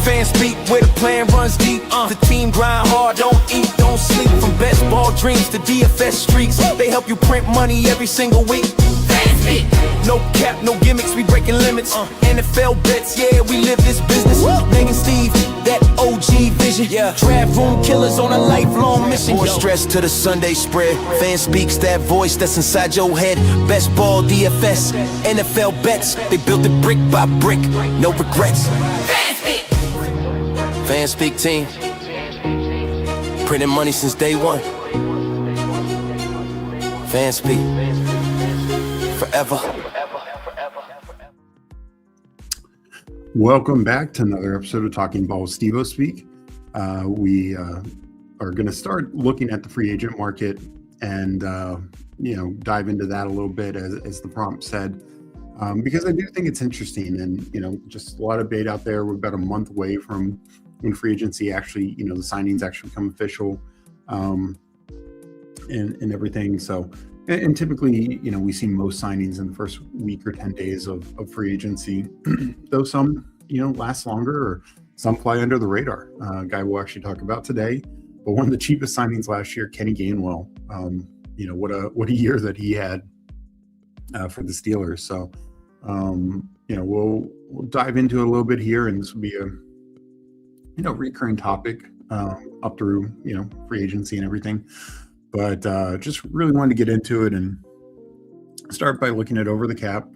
Fanspeak, where the plan runs deep. The team grind hard, don't eat, don't sleep. From best ball dreams to DFS streaks, they help you print money every single week. Fanspeak. No cap, no gimmicks, we breaking limits. NFL bets, yeah, we live this business. Degen Steve, that OG vision. Draft room killers on a lifelong mission. More stress to the Sunday spread. Fanspeak's that voice that's inside your head. Best ball, DFS, NFL bets. They built it brick by brick, no regrets. Fanspeak. Fanspeak team, printing money since day one. Fanspeak, forever. Welcome back to another episode of Talking Ball with Steve-O Speak. We are going to start looking at the free agent market and dive into that a little bit as the prompt said, because I do think it's interesting, and just a lot of debate out there. We're about a month away from when free agency actually, the signings actually become official, and everything. So, and typically, we see most signings in the first week or 10 days of free agency, though some, last longer, or some fly under the radar. A guy we'll actually talk about today, but one of the cheapest signings last year, Kenny Gainwell. What a year that he had for the Steelers. So, we'll dive into it a little bit here, and this will be a recurring topic up through free agency and everything. But just really wanted to get into it and start by looking at over the cap.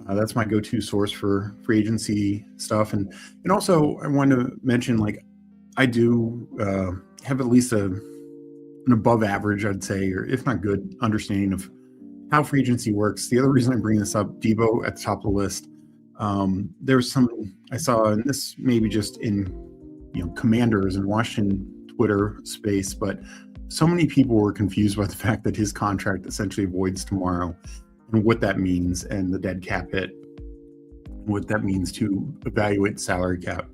That's my go-to source for free agency stuff, and also I wanted to mention, I do have at least an above average, I'd say, or if not good, understanding of how free agency works. The other reason I bring this up, Debo at the top of the list. There's some I saw, and this maybe just in Commanders and Washington Twitter space, but so many people were confused by the fact that his contract essentially voids tomorrow, and what that means, and the dead cap hit, what that means to evaluate salary cap.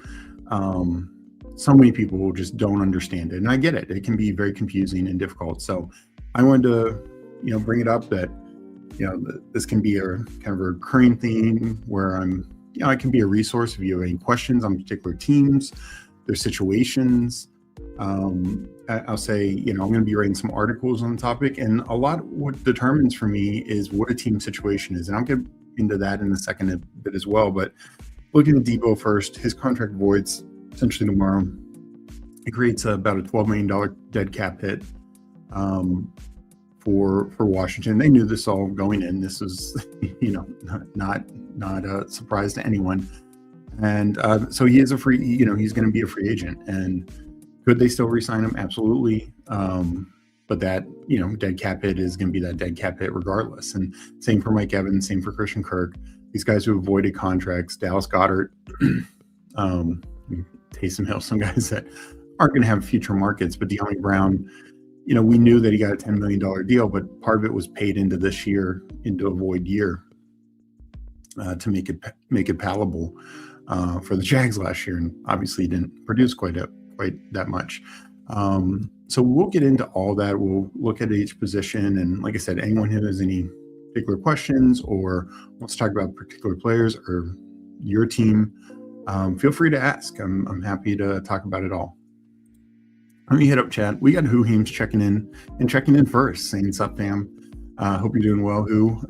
So many people just don't understand it, and I get it. It can be very confusing and difficult. So I wanted to, bring it up that, this can be a kind of a recurring theme where I can be a resource if you have any questions on particular teams, their situations. I'll say, I'm going to be writing some articles on the topic, and a lot what determines for me is what a team situation is. And I'll get into that in a second a bit as well. But looking at Debo first, his contract voids essentially tomorrow. It creates about a $12 million dead cap hit for Washington. They knew this all going in. This was, not a surprise to anyone. And so he is a free, he's going to be a free agent. And could they still re-sign him? Absolutely. But that, dead cap hit is going to be that dead cap hit regardless. And same for Mike Evans, same for Christian Kirk. These guys who avoided contracts, Dallas Goedert, Taysom Hill, some guys that aren't going to have future markets. But De'Ami Brown, we knew that he got a $10 million deal, but part of it was paid into this year, into a void year, to make it palatable for the Jags last year, and obviously didn't produce quite that much. So we'll get into all that. We'll look at each position, and like I said, anyone who has any particular questions or wants to talk about particular players or your team, feel free to ask. I'm happy to talk about it all. Let me hit up chat. We got Who Heems checking in first, saying what's up, fam. Hope you're doing well, Who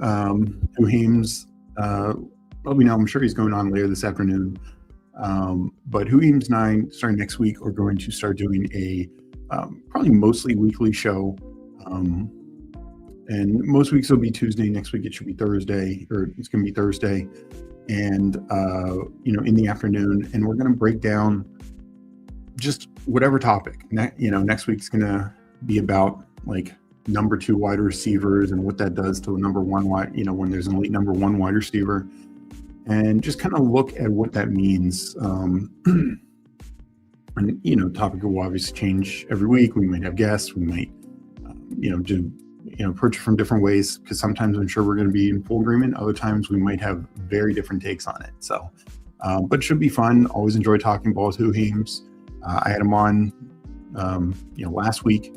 Heems. Let me know. I'm sure he's going on later this afternoon. But Who Heems 9, starting next week, are going to start doing a probably mostly weekly show. And most weeks will be Tuesday. Next week it should be Thursday, or it's going to be Thursday. And, in the afternoon. And we're going to break down just whatever topic. Next week's going to be about number 2 wide receivers and what that does to a number 1 wide, when there's an elite number 1 wide receiver. And just kind of look at what that means. And, topic will obviously change every week. We might have guests. We might, approach it from different ways, because sometimes I'm sure we're going to be in full agreement. Other times we might have very different takes on it. So, but it should be fun. Always enjoy talking ball with Who Heems. I had him on, last week,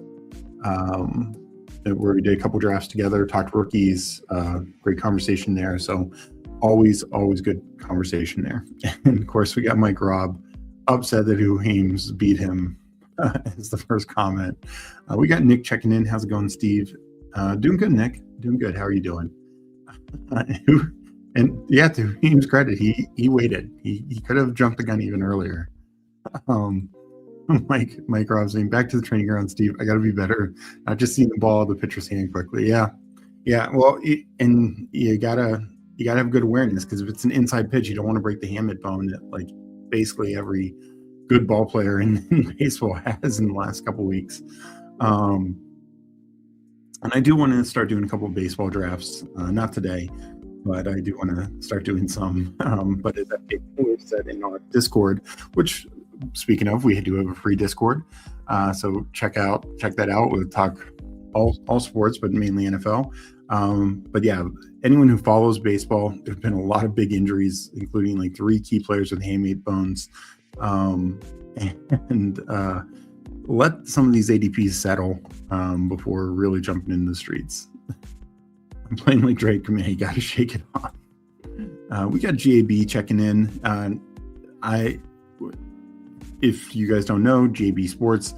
where we did a couple drafts together, talked rookies, great conversation there. So always good conversation there. And of course we got Mike Robb upset that Hames beat him is the first comment. We got Nick checking in. How's it going, Steve? Doing good, Nick. Doing good. How are you doing? And yeah, to Hames' credit, he waited. He could have jumped the gun even earlier. Mike Rob saying, back to the training ground, Steve. I got to be better. Not just seeing the ball of the pitcher's hand quickly. Yeah. Well, and you gotta have good awareness, because if it's an inside pitch, you don't want to break the hamate bone that like basically every good ball player in baseball has in the last couple of weeks. And I do want to start doing a couple of baseball drafts. Not today, but I do want to start doing some. But as I said in our Discord, which, speaking of, we do have a free Discord, so check that out. We'll talk all sports, but mainly NFL. But yeah, anyone who follows baseball, there've been a lot of big injuries, including like 3 key players with hamate bones, and let some of these ADPs settle before really jumping into the streets. I'm playing like Drake. Man, you got to shake it off. We got GAB checking in. If you guys don't know, JB Sports,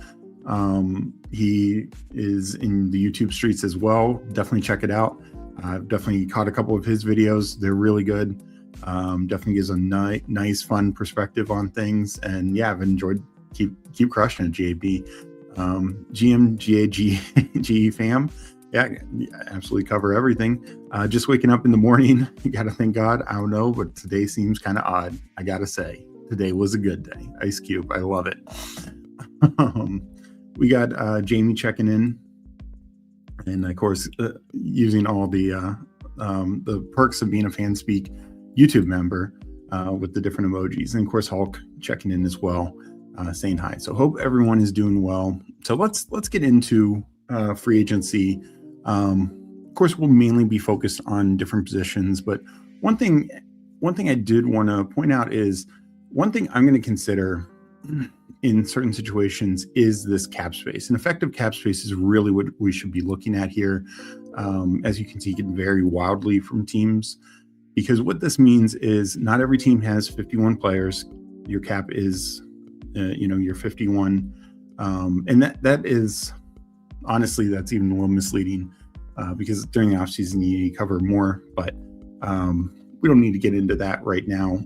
he is in the YouTube streets as well. Definitely check it out. I've definitely caught a couple of his videos. They're really good. Definitely gives a nice, fun perspective on things. And yeah, I've enjoyed. Keep crushing it, JB. GM, GAG, GE fam. Yeah, absolutely cover everything. Just waking up in the morning. You got to thank God. I don't know, but today seems kind of odd. I got to say. Today was a good day. Ice Cube, I love it. We got Jamie checking in, and of course, using all the perks of being a Fanspeak YouTube member with the different emojis, and of course, Hulk checking in as well, saying hi. So hope everyone is doing well. So let's get into free agency. Of course, we'll mainly be focused on different positions, but one thing I did want to point out is, one thing I'm going to consider in certain situations is this cap space. And effective cap space is really what we should be looking at here. As you can see, it can vary wildly from teams, because what this means is not every team has 51 players. Your cap is, your 51. And that is, honestly, that's even a little misleading because during the offseason, you cover more, but we don't need to get into that right now.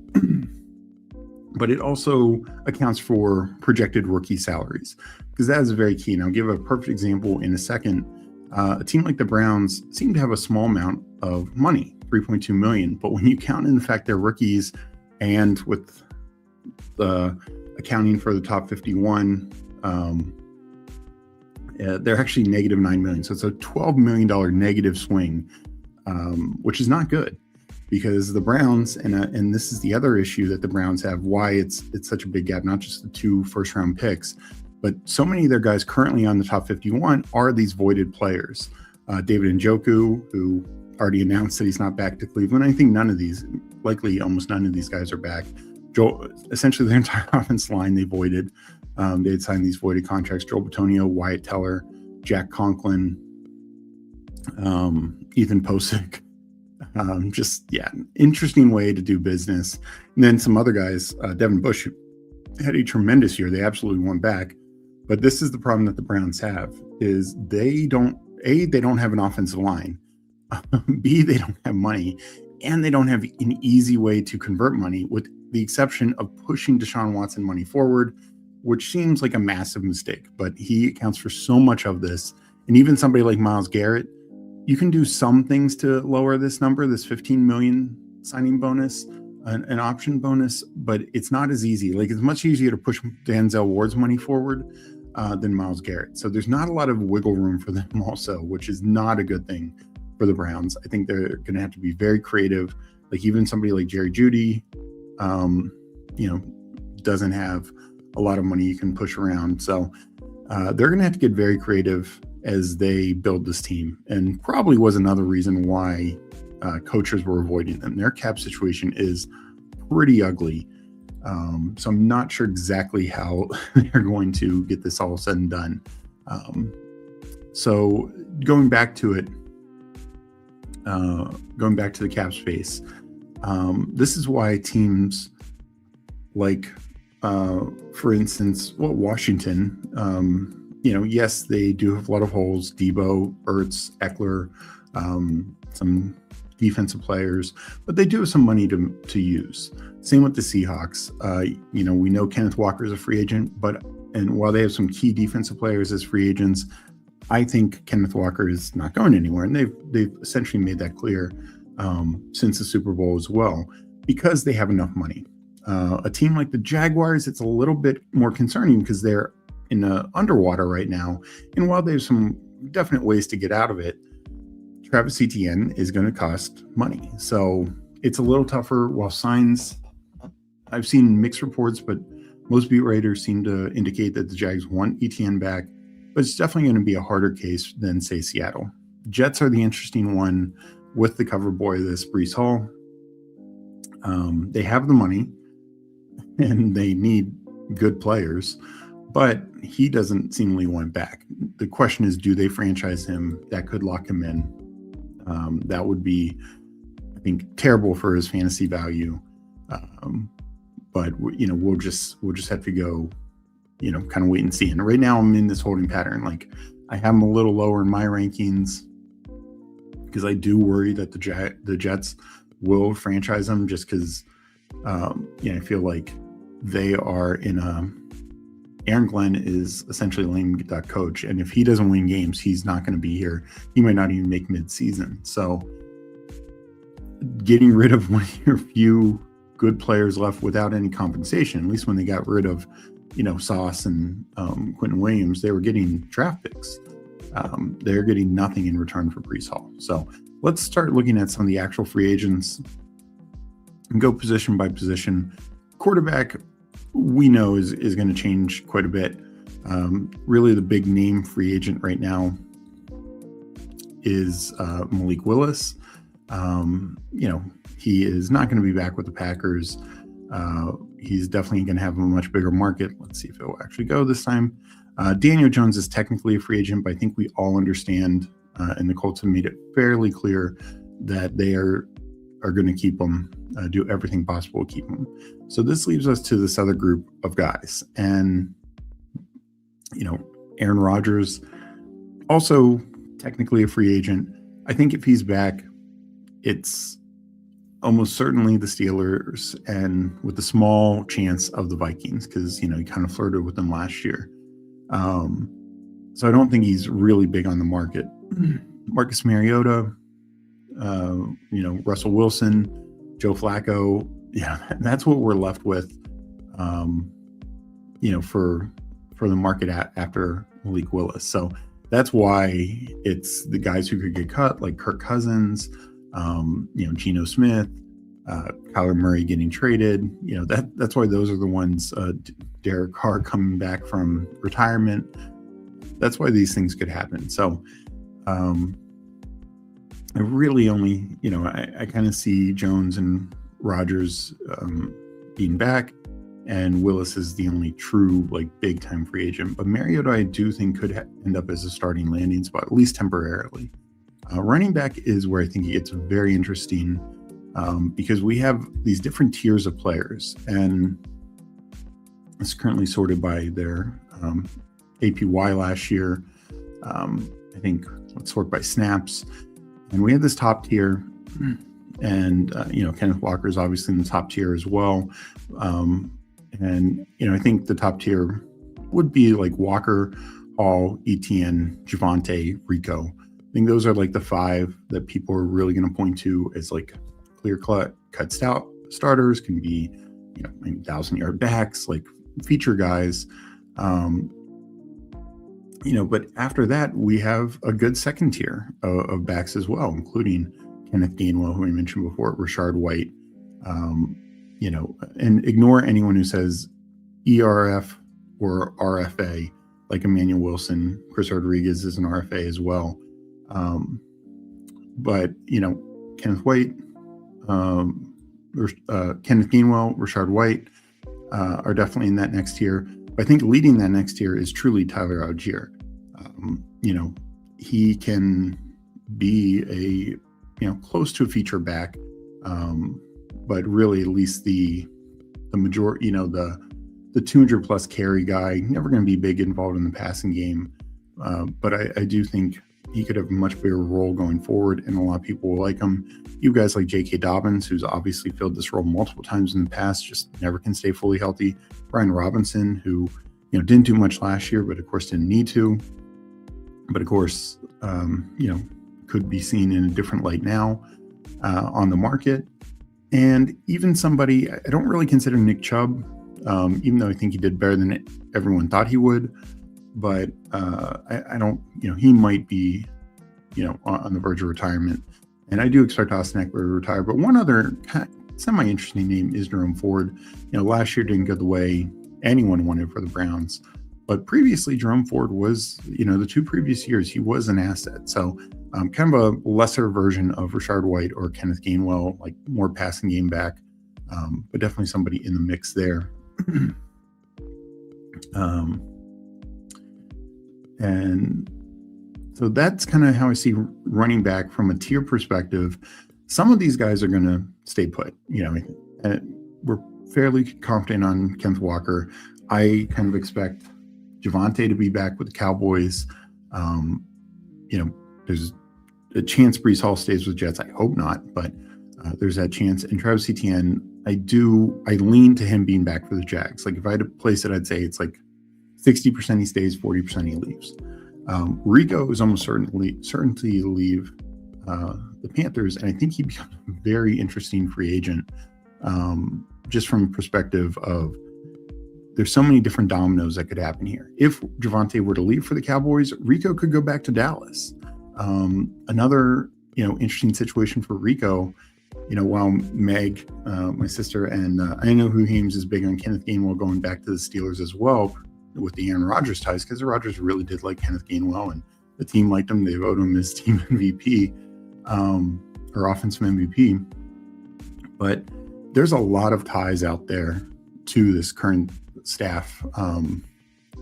But it also accounts for projected rookie salaries, because that is very key. And I'll give a perfect example in a second. A team like the Browns seem to have a small amount of money, $3.2 million. But when you count in the fact they're rookies, and with the accounting for the top 51, they're actually negative $9 million. So it's a $12 million negative swing, which is not good. Because the Browns, and this is the other issue that the Browns have, why it's such a big gap, not just the 2 first-round picks, but so many of their guys currently on the top 51 are these voided players. David Njoku, who already announced that he's not back to Cleveland. I think likely almost none of these guys are back. Essentially, their entire offense line they voided. They had signed these voided contracts. Joel Bitonio, Wyatt Teller, Jack Conklin, Ethan Posick. Interesting way to do business. And then some other guys, Devin Bush, had a tremendous year. They absolutely went back. But this is the problem that the Browns have, is they don't have an offensive line. B, they don't have money, and they don't have an easy way to convert money, with the exception of pushing Deshaun Watson money forward, which seems like a massive mistake. But he accounts for so much of this. And even somebody like Myles Garrett, you can do some things to lower this number, this 15 million signing bonus, an option bonus, but it's not as easy. Like, it's much easier to push Denzel Ward's money forward than Myles Garrett. So there's not a lot of wiggle room for them also, which is not a good thing for the Browns. I think they're going to have to be very creative. Like, even somebody like Jerry Jeudy, doesn't have a lot of money you can push around. So they're going to have to get very creative as they build this team, and probably was another reason why coaches were avoiding them. Their cap situation is pretty ugly. So I'm not sure exactly how they're going to get this all said and done. So going back to it, going back to the cap space, this is why teams like for instance, Washington, yes, they do have a lot of holes. Debo, Ertz, Eckler, some defensive players, but they do have some money to use. Same with the Seahawks. We know Kenneth Walker is a free agent, and while they have some key defensive players as free agents, I think Kenneth Walker is not going anywhere, and they've essentially made that clear since the Super Bowl as well, because they have enough money. A team like the Jaguars, it's a little bit more concerning because they're in underwater right now, and while there's some definite ways to get out of it, Travis Etienne is going to cost money. So it's a little tougher. While signs, I've seen mixed reports, but most beat writers seem to indicate that the Jags want Etienne back, but it's definitely going to be a harder case than, say, Seattle. Jets are the interesting one with the cover boy of this, Breece Hall. They have the money and they need good players, but he doesn't seemingly want back. The question is, do they franchise him? That could lock him in. That would be, I think, terrible for his fantasy value. But we'll just have to go, kind of wait and see. And right now I'm in this holding pattern. Like, I have him a little lower in my rankings because I do worry that the Jets will franchise him, just because I feel like they are in Aaron Glenn is essentially a lame duck coach, and if he doesn't win games, he's not going to be here. He might not even make mid-season. So getting rid of one of your few good players left without any compensation, at least when they got rid of Sauce and Quentin Williams, they were getting draft picks. They're getting nothing in return for Breece Hall. So let's start looking at some of the actual free agents and go position by position. Quarterback, we know is going to change quite a bit. Really, the big name free agent right now is Malik Willis. He is not going to be back with the Packers. He's definitely going to have a much bigger market. Let's see if it will actually go this time. Daniel Jones is technically a free agent, but I think we all understand, and the Colts have made it fairly clear that they are going to keep him, do everything possible to keep him. So this leaves us to this other group of guys. And, Aaron Rodgers, also technically a free agent. I think if he's back, it's almost certainly the Steelers, and with the small chance of the Vikings, because, he kind of flirted with them last year. So I don't think he's really big on the market. Marcus Mariota, Russell Wilson, Joe Flacco. Yeah, that's what we're left with, for the market after Malik Willis. So that's why it's the guys who could get cut, like Kirk Cousins, Geno Smith, Kyler Murray getting traded. That's why those are the ones. Derek Carr coming back from retirement. That's why these things could happen. So I really only, I kind of see Jones and Rodgers being back, and Willis is the only true, big time free agent. But Mariota, I do think, could end up as a starting landing spot, at least temporarily. Running back is where I think it gets very interesting, because we have these different tiers of players, and it's currently sorted by their APY last year. I think let's sort by snaps. And we have this top tier, and Kenneth Walker is obviously in the top tier as well. I think the top tier would be like Walker, Hall, Etienne, Javonte, Rico. I think those are the five that people are really going to point to as clear-cut starters. Can be 1,000-yard backs, feature guys. But after that, we have a good second tier of backs as well, including Kenneth Gainwell, who I mentioned before, Rashard White, and ignore anyone who says ERF or RFA, like Emmanuel Wilson. Chris Rodriguez is an RFA as well. But Kenneth White, Kenneth Gainwell, Rashard White are definitely in that next tier. I think leading that next tier is truly Tyler Algier. He can be close to a feature back, but really at least the majority, the 200 plus carry guy, never going to be big involved in the passing game. But I do think he could have a much bigger role going forward, and a lot of people will like him. You guys like J.K. Dobbins, who's obviously filled this role multiple times in the past, just never can stay fully healthy. Brian Robinson, who didn't do much last year, but of course didn't need to. But of course, could be seen in a different light now on the market. And even somebody, I don't really consider Nick Chubb, even though I think he did better than everyone thought he would. But I don't, he might be, on the verge of retirement. And I do expect Austin Eckler to retire. But one other semi-interesting name is Jerome Ford. Last year didn't go the way anyone wanted for the Browns. But previously, Jerome Ford was, the 2 previous years, he was an asset. So kind of a lesser version of Rachaad White or Kenneth Gainwell, like more passing game back, but definitely somebody in the mix there. And so that's kind of how I see running back from a tier perspective. Some of these guys are going to stay put. We're fairly confident on Kenneth Walker. I kind of expect Javonte to be back with the Cowboys. There's a chance Breece Hall stays with Jets. I hope not, but there's that chance. And Travis Etienne, I lean to him being back for the Jags. Like if I had to place it, I'd say it's like 60% he stays, 40% he leaves. Rico is almost certainly to leave the Panthers, and I think he becomes a very interesting free agent, just from a perspective of there's so many different dominoes that could happen here. If Javonte were to leave for the Cowboys, Rico could go back to Dallas. Another interesting situation for Rico. While Meg, my sister, and I know who Hames is big on Kenneth Gainwell going back to the Steelers as well, with the Aaron Rodgers ties, because the Rodgers really did like Kenneth Gainwell, and the team liked him. They voted him as team MVP, or offensive MVP. But there's a lot of ties out there to this current staff.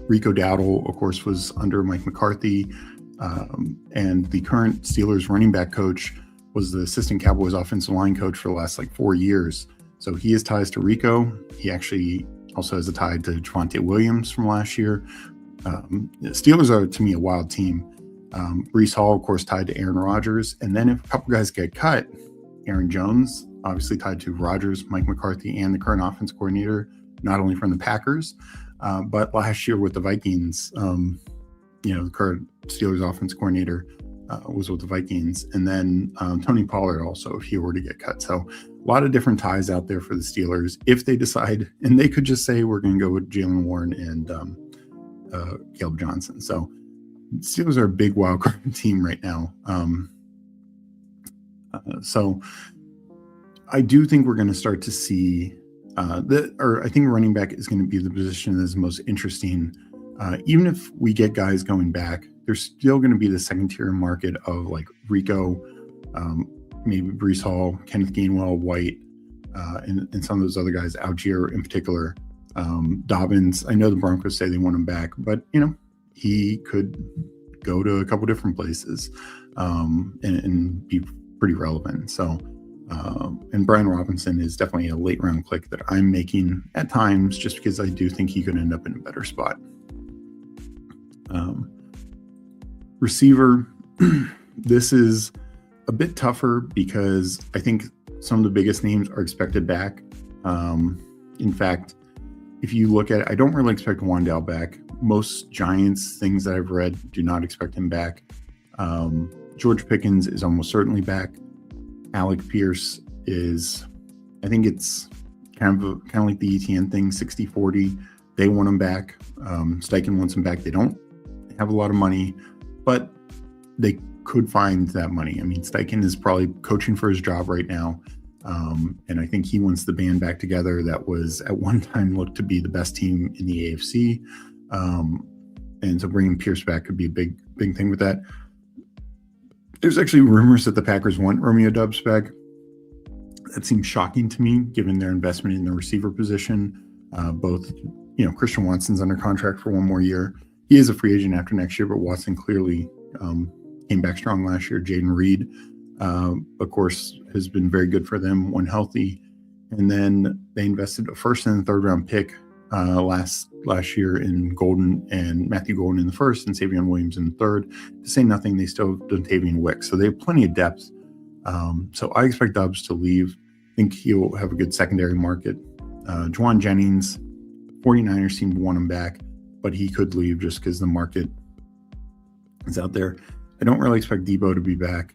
Rico Dowdle, of course, was under Mike McCarthy, and the current Steelers running back coach was the assistant Cowboys offensive line coach for the last 4 years. So he has ties to Rico. He actually also has a tie to Javonte Williams from last year. The Steelers are, to me, a wild team. Breece Hall, of course, tied to Aaron Rodgers. And then if a couple guys get cut, Aaron Jones, obviously tied to Rodgers, Mike McCarthy, and the current offense coordinator, not only from the Packers, but last year with the Vikings, the current Steelers offense coordinator was with the Vikings. And then Tony Pollard also, if he were to get cut. So a lot of different ties out there for the Steelers if they decide, and they could just say, we're going to go with Jalen Warren and Caleb Johnson. So Steelers are a big wild card team right now. So I do think we're going to start to see I think running back is going to be the position that is most interesting. Even if we get guys going back, there's still going to be the second tier market of Rico, maybe Breece Hall, Kenneth Gainwell, White, and some of those other guys, Algier in particular, Dobbins. I know the Broncos say they want him back, but he could go to a couple different places and be pretty relevant. So, and Brian Robinson is definitely a late round click that I'm making at times, just because I do think he could end up in a better spot. Receiver, this is a bit tougher because I think some of the biggest names are expected back. In fact, if you look at it, I don't really expect Wan'Dale back. Most Giants things that I've read do not expect him back. George Pickens is almost certainly back. Alec Pierce is, I think it's kind of like the ETN thing, 60-40. They want him back. Steichen wants him back. They don't have a lot of money, but they could find that money. I mean, Steichen is probably coaching for his job right now. And I think he wants the band back together that was at one time looked to be the best team in the AFC. And so bringing Pierce back could be a big thing with that. There's actually rumors that the Packers want Romeo Doubs back. That seems shocking to me, given their investment in the receiver position. Both, Christian Watson's under contract for one more year. He is a free agent after next year, but Watson clearly came back strong last year. Jaden Reed, of course, has been very good for them when healthy. And then they invested a first and a third round pick last year in Golden and Matthew Golden in the first and Savion Williams in the third. To say nothing, they still have Dontavian Wicks, so they have plenty of depth. So I expect Doubs to leave. I think he'll have a good secondary market. Juwan Jennings, 49ers seem to want him back, but he could leave just because the market is out there. I don't really expect Debo to be back.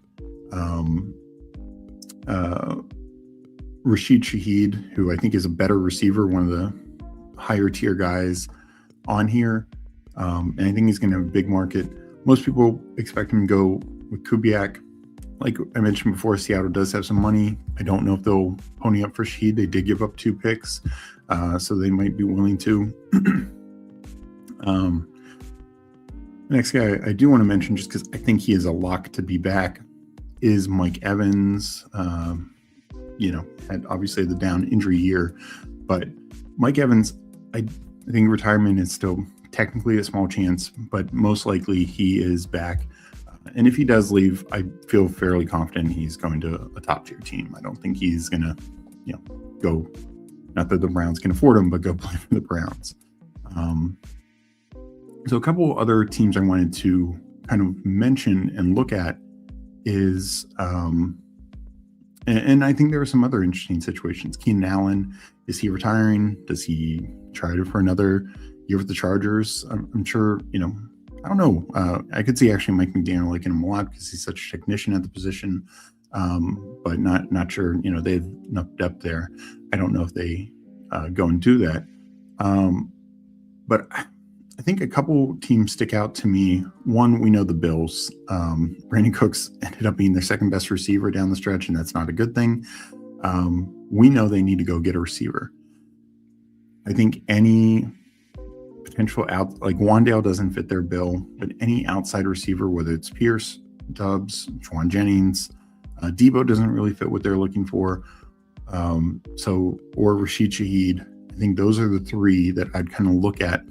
Rashid Shaheed, who I think is a better receiver, one of the higher tier guys on here. And I think he's going to have a big market. Most people expect him to go with Kubiak. Like I mentioned before, Seattle does have some money. I don't know if they'll pony up for Shaheed. They did give up 2 picks, so they might be willing to. Next guy I do want to mention, just because I think he is a lock to be back, is Mike Evans. Had obviously the down injury year, but Mike Evans, I think retirement is still technically a small chance, but most likely he is back. And if he does leave, I feel fairly confident he's going to a top tier team. I don't think he's going to, go, not that the Browns can afford him, but go play for the Browns. So a couple other teams I wanted to kind of mention and look at is, and I think there are some other interesting situations. Keenan Allen, is he retiring? Does he try for another year with the Chargers? I'm sure, I don't know. I could see actually Mike McDaniel liking him a lot because he's such a technician at the position, but not sure. They have enough depth there. I don't know if they go and do that. But I think a couple teams stick out to me. One, we know the Bills. Brandon Cooks ended up being their second best receiver down the stretch, and that's not a good thing. We know they need to go get a receiver. I think any potential out, like Wandale doesn't fit their bill, but any outside receiver, whether it's Pierce, Doubs, Juwan Jennings, Debo doesn't really fit what they're looking for. Or Rashid Shaheed. I think those are the 3 that I'd kind of look at,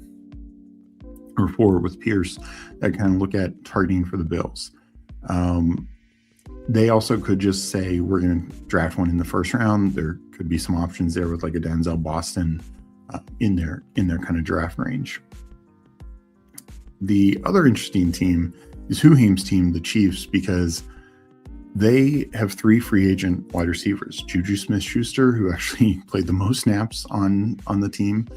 or 4 with Pierce, that kind of look at targeting for the Bills. They also could just say, we're going to draft one in the first round. There could be some options there with like a Denzel Boston in their kind of draft range. The other interesting team is Huheim's team, the Chiefs, because they have 3 free agent wide receivers. Juju Smith-Schuster, who actually played the most snaps on the team,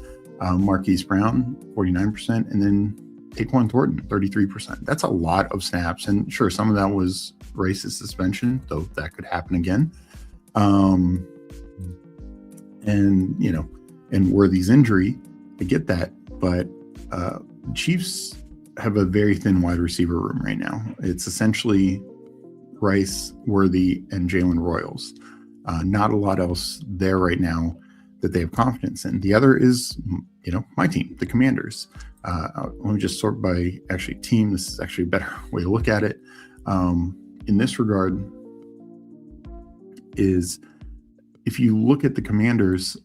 Marquise Brown, 49%, and then Taquan Thornton, 33%. That's a lot of snaps, and sure, some of that was racist suspension, though that could happen again. And Worthy's injury, I get that, but Chiefs have a very thin wide receiver room right now. It's essentially Rice, Worthy, and Jalen Royals. Not a lot else there right now that they have confidence in. The other is, my team, the Commanders. Let me just sort by actually team. This is actually a better way to look at it. In this regard, is if you look at the Commanders,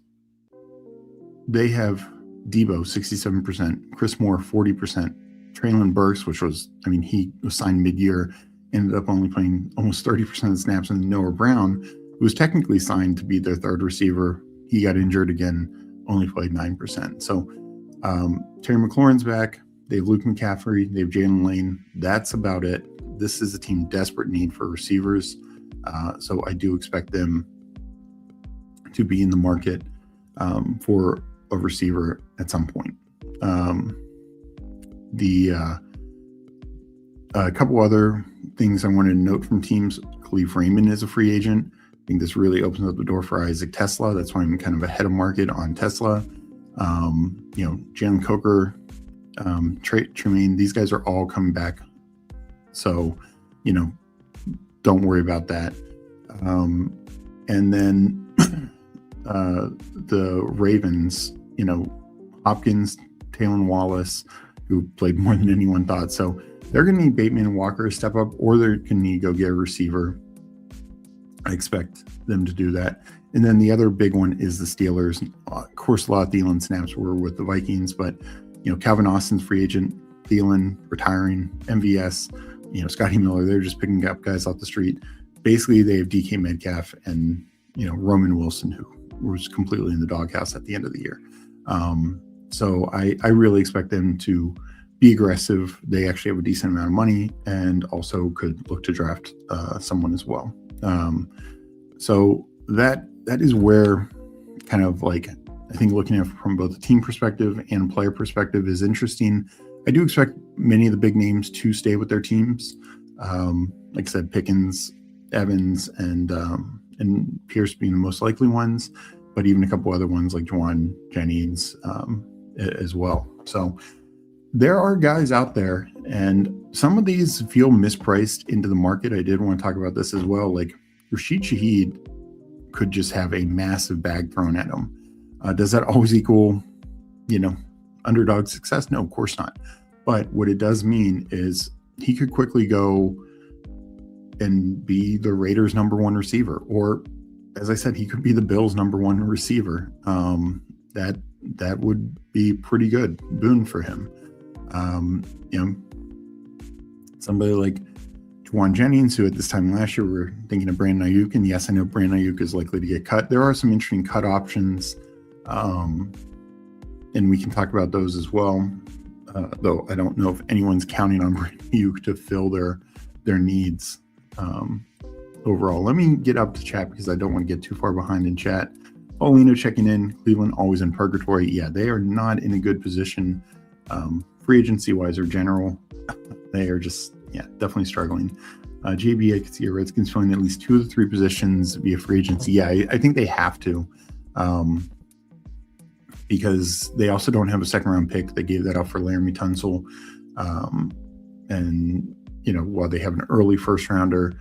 they have Debo 67%, Chris Moore 40%, Traylon Burks, which was, he was signed mid-year, ended up only playing almost 30% of the snaps, and Noah Brown, who was technically signed to be their third receiver, he got injured again, only played 9%. So Terry McLaurin's back. They have Luke McCaffrey. They have Jalen Lane. That's about it. This is a team desperate need for receivers. So I do expect them to be in the market for a receiver at some point. A couple other things I wanted to note from teams. Khalif Raymond is a free agent. I think this really opens up the door for Isaac Tesla. That's why I'm kind of ahead of market on Tesla. Jalen Coker, Tremaine, these guys are all coming back. So, don't worry about that. And then the Ravens, Hopkins, Taylor Wallace, who played more than anyone thought. So they're going to need Bateman and Walker to step up, or they're going to need to go get a receiver. I expect them to do that. And then the other big one is the Steelers. Of course, a lot of Thielen snaps were with the Vikings, but, Calvin Austin's free agent, Thielen retiring, MVS, Scotty Miller, they're just picking up guys off the street. Basically, they have DK Metcalf and, Roman Wilson, who was completely in the doghouse at the end of the year. So I really expect them to be aggressive. They actually have a decent amount of money and also could look to draft someone as well. So that is where kind of like, I think looking at it from both the team perspective and player perspective is interesting. I do expect many of the big names to stay with their teams. Like I said, Pickens, Evans, and Pierce being the most likely ones, but even a couple other ones like Juwan Jennings as well. So there are guys out there, and some of these feel mispriced into the market. I did want to talk about this as well. Like Rashid Shaheed could just have a massive bag thrown at him. Does that always equal, underdog success? No, of course not. But what it does mean is he could quickly go and be the Raiders' number one receiver, or as I said, he could be the Bills' number one receiver. That would be pretty good boon for him. Somebody like Juwan Jennings, who at this time last year we were thinking of Brandon Ayuk, and yes, I know Brandon Ayuk is likely to get cut. There are some interesting cut options, and we can talk about those as well. Though I don't know if anyone's counting on Brandon Ayuk to fill their needs overall. Let me get up to chat because I don't want to get too far behind in chat. Paulino checking in. Cleveland always in purgatory. Yeah, they are not in a good position free agency wise or general. They are just, definitely struggling. JB, I can see a Redskins filling at least 2 of the 3 positions via free agency. Yeah, I think they have to, because they also don't have a second round pick. They gave that up for Laramie Tunsil. And, while they have an early first rounder,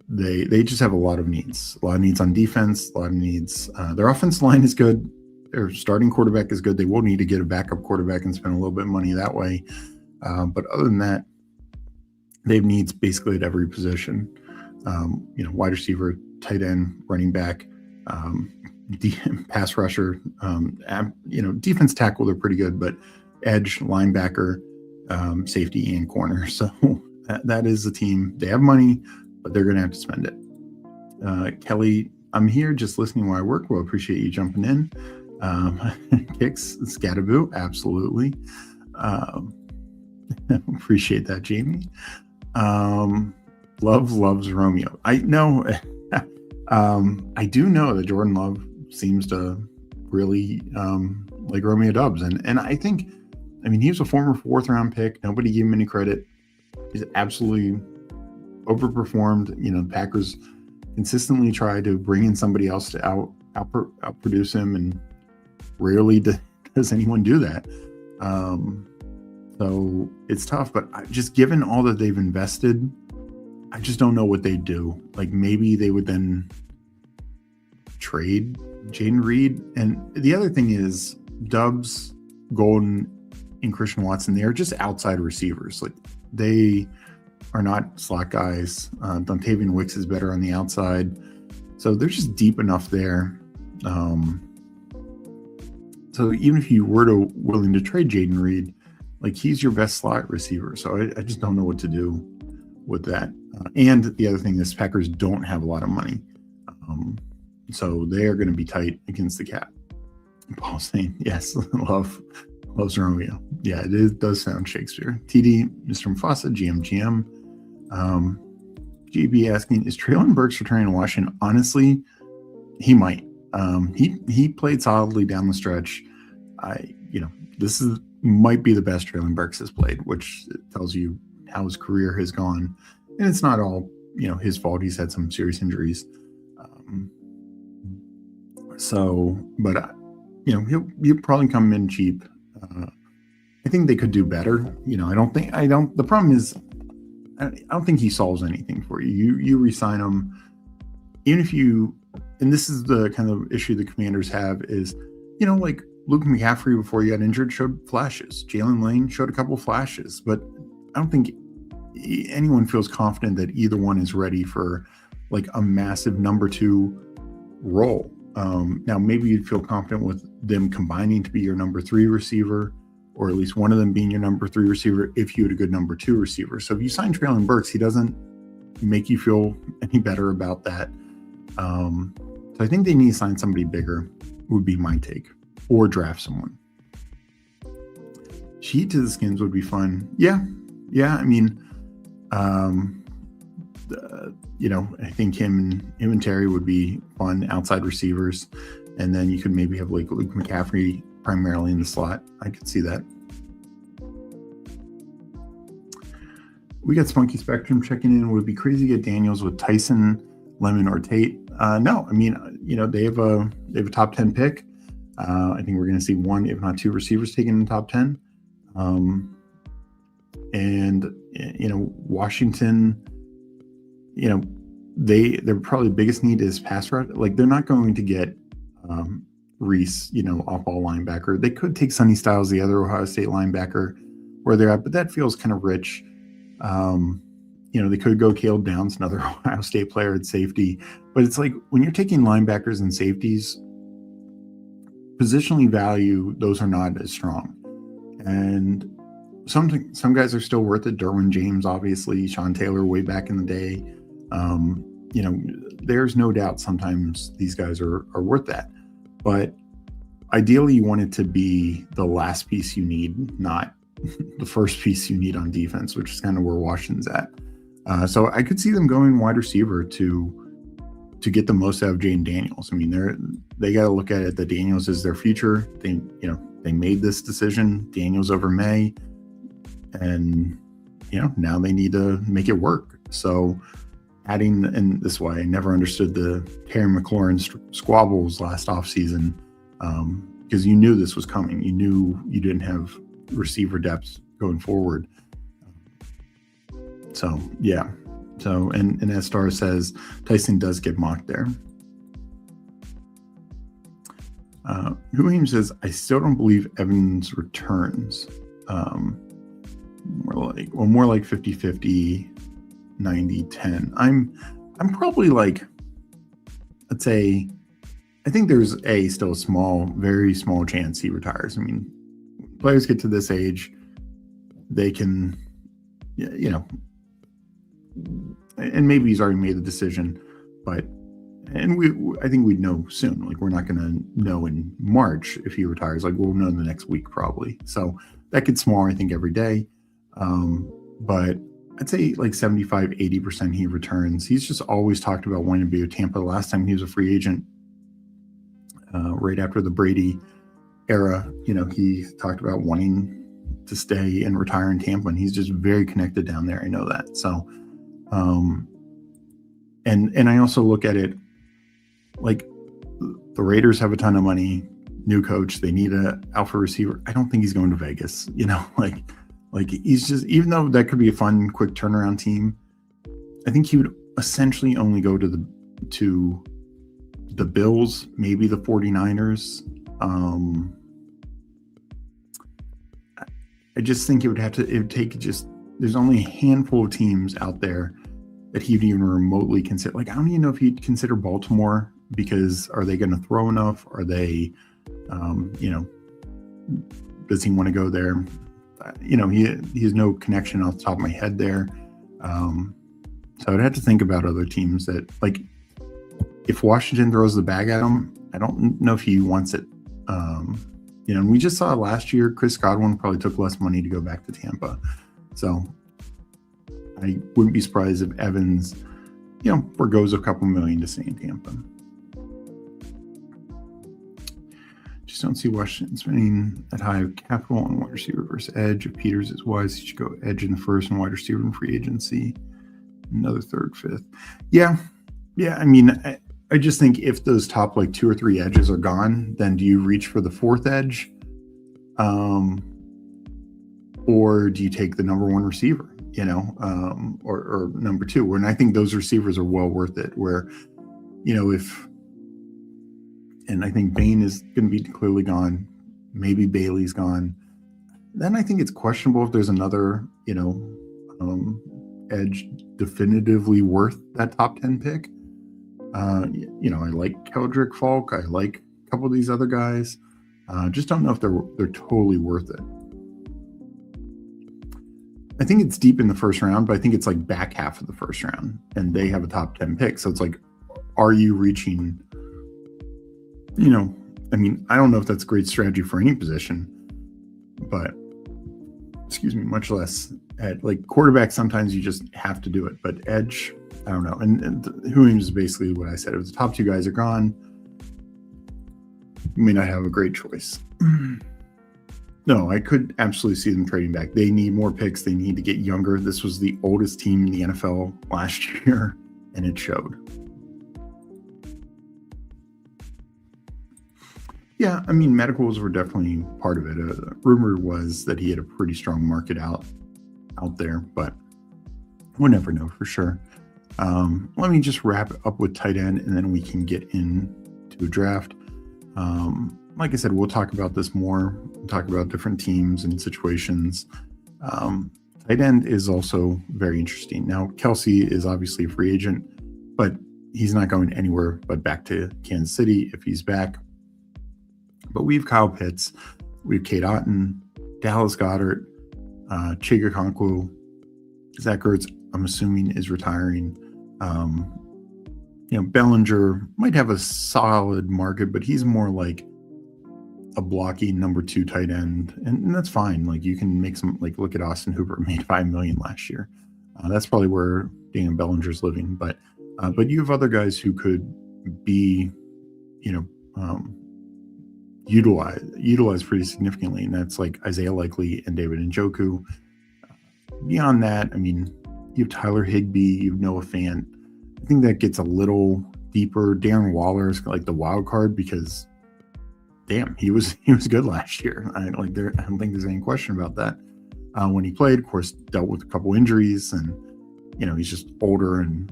they just have a lot of needs. A lot of needs on defense, a lot of needs. Their offensive line is good. Their starting quarterback is good. They will need to get a backup quarterback and spend a little bit of money that way. But other than that, they have needs basically at every position. Wide receiver, tight end, running back, pass rusher, defense tackle, they're pretty good, but edge, linebacker, safety, and corner. So that is the team. They have money, but they're going to have to spend it. Kelly, I'm here just listening while I work. Well, appreciate you jumping in. Kicks, Scataboo, absolutely. Appreciate that, Jamie. Loves Romeo. I know. I do know that Jordan Love seems to really like Romeo Doubs, and I think, he was a former 4th round pick. Nobody gave him any credit. He's absolutely overperformed. The Packers consistently try to bring in somebody else to outproduce him, and rarely does anyone do that. So it's tough, but just given all that they've invested, I just don't know what they'd do. Like maybe they would then trade Jaden Reed. And the other thing is Doubs, Golden, and Christian Watson, they are just outside receivers. Like they are not slot guys. Dontavian Wicks is better on the outside. So they're just deep enough there. So even if you were willing to trade Jaden Reed, like he's your best slot receiver. So I just don't know what to do with that. And the other thing is Packers don't have a lot of money. So they are going to be tight against the cap. Paul saying, yes, loves Romeo. Yeah, it does sound Shakespeare. TD, Mr. Mufasa, GM. GB asking, is Treylon Burks returning to Washington? Honestly, he might. He played solidly down the stretch. This might be the best Treylon Burks has played, which tells you how his career has gone. And it's not all, his fault. He's had some serious injuries. He'll probably come in cheap. I think they could do better. The problem is, I don't think he solves anything for you. You re-sign him, even if and this is the kind of issue the Commanders have is, like Luke McCaffrey before he got injured showed flashes. Jalen Lane showed a couple flashes, but I don't think anyone feels confident that either one is ready for like a massive number 2 role. Now, maybe you'd feel confident with them combining to be your number 3 receiver, or at least one of them being your number 3 receiver if you had a good number 2 receiver. So if you sign Treylon Burks, he doesn't make you feel any better about that. So I think they need to sign somebody bigger, would be my take, or draft someone. Sheet to the Skins would be fun. Yeah. I mean, I think him and Terry would be fun outside receivers, and then you could maybe have like Luke McCaffrey primarily in the slot. I could see that. We got Spunky Spectrum checking in. Would it be crazy to get Daniels with Tyson, Lemon, or Tate? No, I mean, they have a top 10 pick. I think we're going to see one, if not two, receivers taken in the top 10. Washington, their probably biggest need is pass rush. Like, they're not going to get Reese, off-ball linebacker. They could take Sonny Styles, the other Ohio State linebacker, where they're at, but that feels kind of rich. They could go Caleb Downs, another Ohio State player at safety, but it's like when you're taking linebackers and safeties, positionally value, those are not as strong. And some guys are still worth it. Derwin James, obviously, Sean Taylor way back in the day. There's no doubt sometimes these guys are worth that. But ideally, you want it to be the last piece you need, not the first piece you need on defense, which is kind of where Washington's at. So I could see them going wide receiver to get the most out of Jane Daniels. I mean, they got to look at it that Daniels is their future. They made this decision, Daniels over May, and now they need to make it work. So adding, and this is why I never understood the Terry McLaurin squabbles last offseason, because you knew this was coming. You knew you didn't have receiver depth going forward. So yeah. So and as Star says, Tyson does get mocked there. Huim says, I still don't believe Evans returns. More like 50-50, 90-10. I'm probably like, let's say, I think there's still a very small chance he retires. I mean, players get to this age, they can, and maybe he's already made the decision, but I think we'd know soon. Like, we're not going to know in March if he retires. Like, we'll know in the next week probably. So that gets smaller, I think, every day. But I'd say like 75-80% he returns. He's just always talked about wanting to be with Tampa. The last time he was a free agent, right after the Brady era, he talked about wanting to stay and retire in Tampa, and he's just very connected down there. I know that. So, and I also look at it like the Raiders have a ton of money, new coach, they need a alpha receiver. I don't think he's going to Vegas, like he's just, even though that could be a fun, quick turnaround team, I think he would essentially only go to the Bills, maybe the 49ers. I just think it would take there's only a handful of teams out there that he'd even remotely consider. Like, I don't even know if he'd consider Baltimore, because are they going to throw enough? Are they, does he want to go there? He has no connection off the top of my head there. So I'd have to think about other teams that, like, if Washington throws the bag at him, I don't know if he wants it. And we just saw last year, Chris Godwin probably took less money to go back to Tampa. So I wouldn't be surprised if Evans, forgoes a couple million to stay in Tampa. Just don't see Washington spending that high of capital on wide receiver versus edge. If Peters is wise, he should go edge in the first and wide receiver in free agency. Another third, fifth. Yeah. I mean, I just think if those top like 2 or 3 edges are gone, then do you reach for the fourth edge? Or do you take the number 1 receiver, or number 2? And I think those receivers are well worth it, where, and I think Bain is going to be clearly gone. Maybe Bailey's gone. Then I think it's questionable if there's another, edge definitively worth that top 10 pick. I like Keldrick Falk. I like a couple of these other guys. Just don't know if they're totally worth it. I think it's deep in the first round, but I think it's like back half of the first round, and they have a top 10 pick. So it's like, are you reaching? I mean, I don't know if that's a great strategy for any position, but much less at like quarterback. Sometimes you just have to do it, but edge, I don't know. And Huim is basically what I said. If the top two guys are gone, you may not have a great choice. No, I could absolutely see them trading back. They need more picks. They need to get younger. This was the oldest team in the NFL last year, and it showed. Yeah, I mean, medicals were definitely part of it. Rumor was that he had a pretty strong market out there, but we'll never know for sure. Let me just wrap up with tight end, and then we can get into a draft. Like I said, we'll talk about this more. We'll talk about different teams and situations. Tight end is also very interesting. Now, Kelsey is obviously a free agent, but he's not going anywhere but back to Kansas City if he's back. But we have Kyle Pitts, we have Cade Otton, Dallas Goedert, Chig Okonkwo, Zach Ertz, I'm assuming, is retiring. Bellinger might have a solid market, but he's more like a blocky number 2 tight end, and that's fine. Like, you can make some, like, look at Austin Hooper, made $5 million last year. That's probably where Daniel Bellinger's living, but you have other guys who could be, utilized pretty significantly, and that's like Isaiah Likely and David Njoku. Beyond that, I mean, you have Tyler Higbee, you have Noah Fant. I think that gets a little deeper. Darren Waller is like the wild card because, damn, he was good last year. I don't think there's any question about that. When he played, of course, dealt with a couple injuries, and he's just older and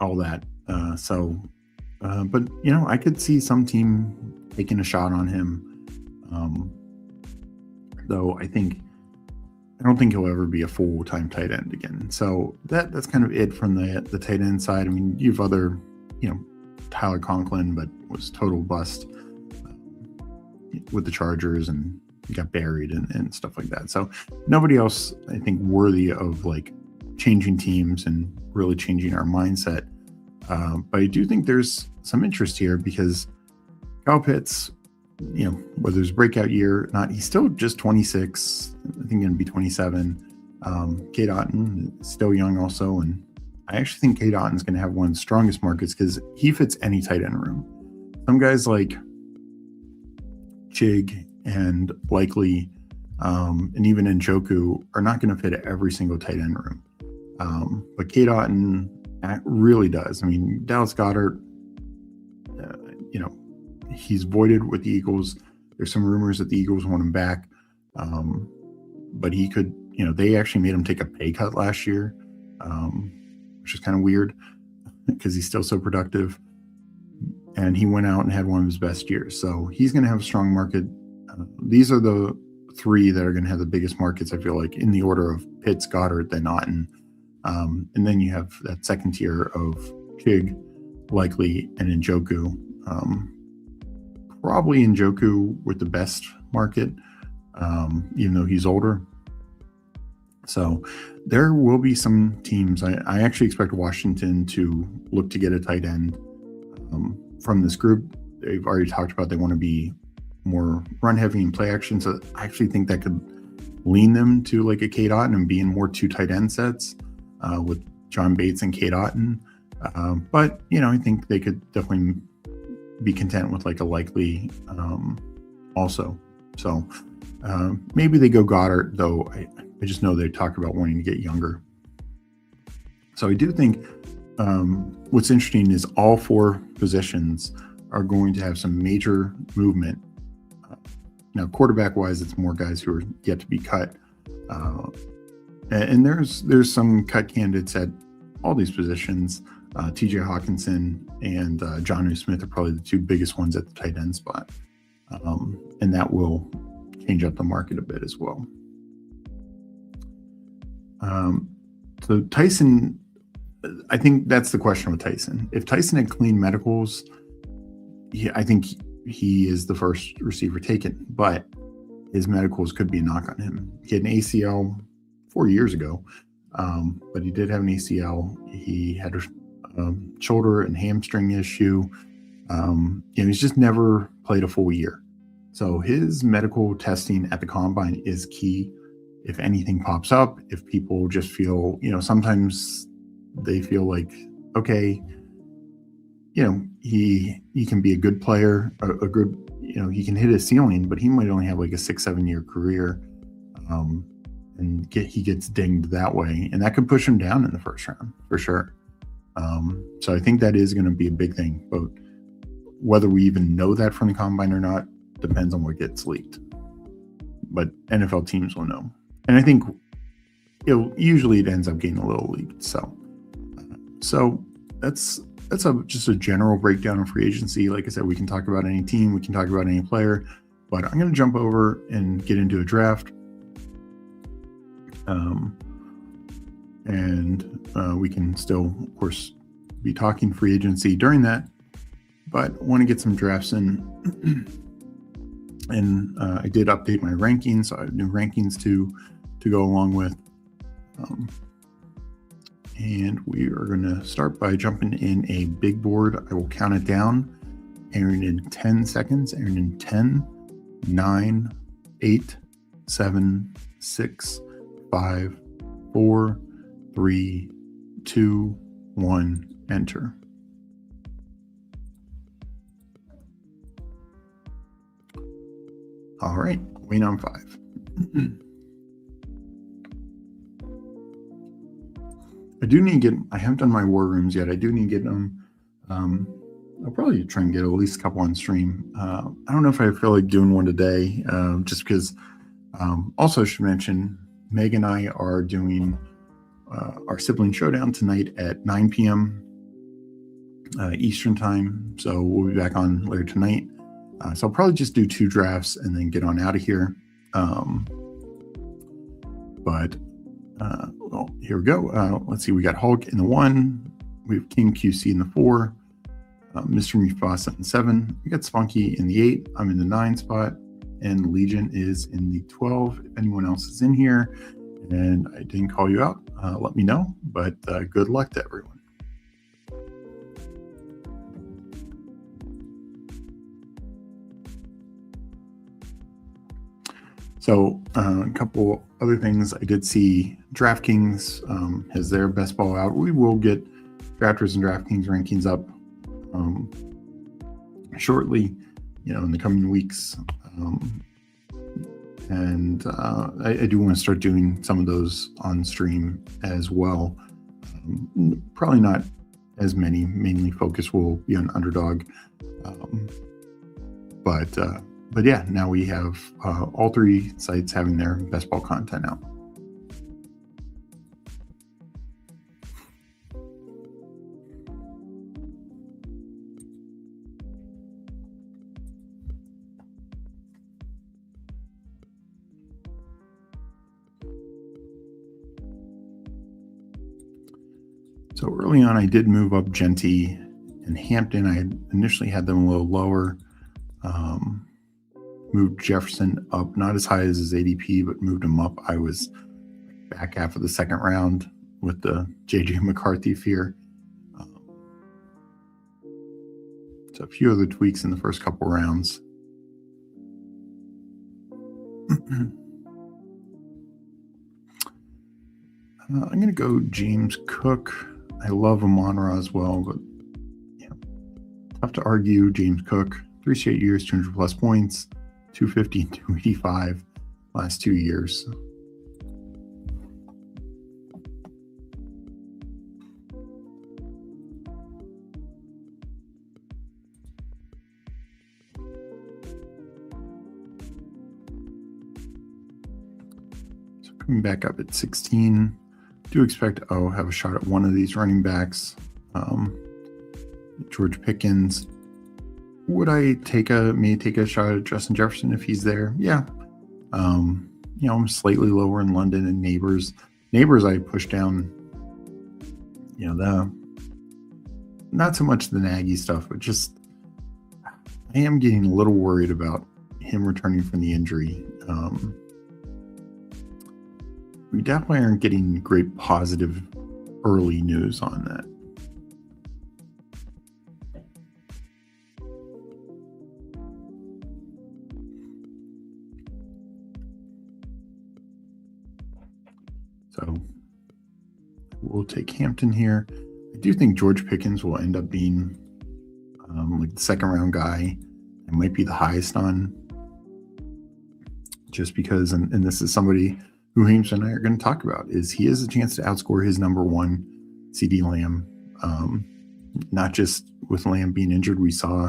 all that. But I could see some team taking a shot on him. Though I don't think he'll ever be a full-time tight end again. So that's kind of it from the tight end side. I mean, you have other, Tyler Conklin, but was total bust with the Chargers and got buried and stuff like that. So nobody else, I think, worthy of like changing teams and really changing our mindset. But I do think there's some interest here because Kyle Pitts, whether it's breakout year or not, he's still just 26. I think going to be 27. Cade Otton is still young also, and I actually think Cade Otton is going to have one of the strongest markets because he fits any tight end room. Some guys like Chig and Likely and even Njoku are not going to fit every single tight end room. But Cade Otton really does. I mean, Dallas Goedert, he's voided with the Eagles. There's some rumors that the Eagles want him back. But he could, they actually made him take a pay cut last year, which is kind of weird because he's still so productive. And he went out and had one of his best years. So he's going to have a strong market. These are the 3 that are going to have the biggest markets, I feel like, in the order of Pitts, Goddard, then Otton. And then you have that second tier of Chig, Likely, and Njoku. Probably Njoku with the best market, even though he's older. So there will be some teams. I actually expect Washington to look to get a tight end from this group. They've already talked about they want to be more run heavy and play action. So I actually think that could lean them to like a Cade Otton and be in more 2 tight end sets with John Bates and Cade Otton. But I think they could definitely be content with like a Likely also. So maybe they go Goddard, though I just know they talk about wanting to get younger. So I do think what's interesting is all 4 positions are going to have some major movement. Now, quarterback-wise, it's more guys who are yet to be cut. And there's some cut candidates at all these positions. TJ Hawkinson and Jonnu Smith are probably the 2 biggest ones at the tight end spot. And that will change up the market a bit as well. So Tyson, I think that's the question with Tyson. If Tyson had clean medicals, I think he is the first receiver taken, but his medicals could be a knock on him. He had an ACL 4 years ago, but he did have an ACL. He had a shoulder and hamstring issue. He's just never played a full year. So his medical testing at the combine is key. if anything pops up, if people just feel, sometimes they feel like, okay, he can be a good player, a good, he can hit his ceiling, but he might only have like a 6-7 year career, and he gets dinged that way, and that could push him down in the first round for sure. So I think that is going to be a big thing, but whether we even know that from the combine or not depends on what gets leaked. But NFL teams will know, and I think usually it ends up getting a little leaked. So that's just a general breakdown of free agency. Like I said, we can talk about any team, we can talk about any player, but I'm going to jump over and get into a draft. We can still, of course, be talking free agency during that, but want to get some drafts in. And I did update my rankings, so I have new rankings to go along with. And we are going to start by jumping in a big board. I will count it down. Aaron in 10 seconds. Aaron in 10, 9, 8, 7, 6, 5, 4, 3, 2, 1, enter. All right, Wayne on 5. I haven't done my war rooms yet. I do need to get them. I'll probably try and get at least a couple on stream. I don't know if I feel like doing one today, just because. Also, I should mention, Meg and I are doing our sibling showdown tonight at 9 p.m. Eastern time. So we'll be back on later tonight. So I'll probably just do 2 drafts and then get on out of here. Well, here we go. Let's see. We got Hulk in the 1. We have King QC in the 4. Mr. Mufasa in the 7. We got Spunky in the 8. I'm in the 9 spot. And Legion is in the 12. If anyone else is in here and I didn't call you out, let me know. But good luck to everyone. So a couple other things. I did see DraftKings has their best ball out. We will get Drafters and DraftKings rankings up shortly, in the coming weeks. I do want to start doing some of those on stream as well. Probably not as many. Mainly focus will be on Underdog. But yeah, now we have all 3 sites having their best ball content out. So early on, I did move up Genty and Hampton. I had initially had them a little lower. Moved Jefferson up, not as high as his ADP, but moved him up. I was back half of the second round with the JJ McCarthy fear. So a few other tweaks in the first couple rounds. I'm going to go James Cook. I love Amon-Ra as well, but tough to argue. James Cook, 3 straight years, 200 plus points, 250 and 285 last 2 years. So coming back up at 16, do expect to have a shot at one of these running backs. George Pickens. Would I take a shot at Justin Jefferson if he's there? Yeah. I'm slightly lower in London and Neighbors. Neighbors I pushed down, not so much the Nagy stuff, but just I am getting a little worried about him returning from the injury. We definitely aren't getting great positive early news on that. So we'll take Hampton here. I do think George Pickens will end up being like the second round guy. It might be the highest on, just because, and this is somebody who Hames and I are going to talk about, is he has a chance to outscore his number one, CD Lamb. Not just with Lamb being injured, we saw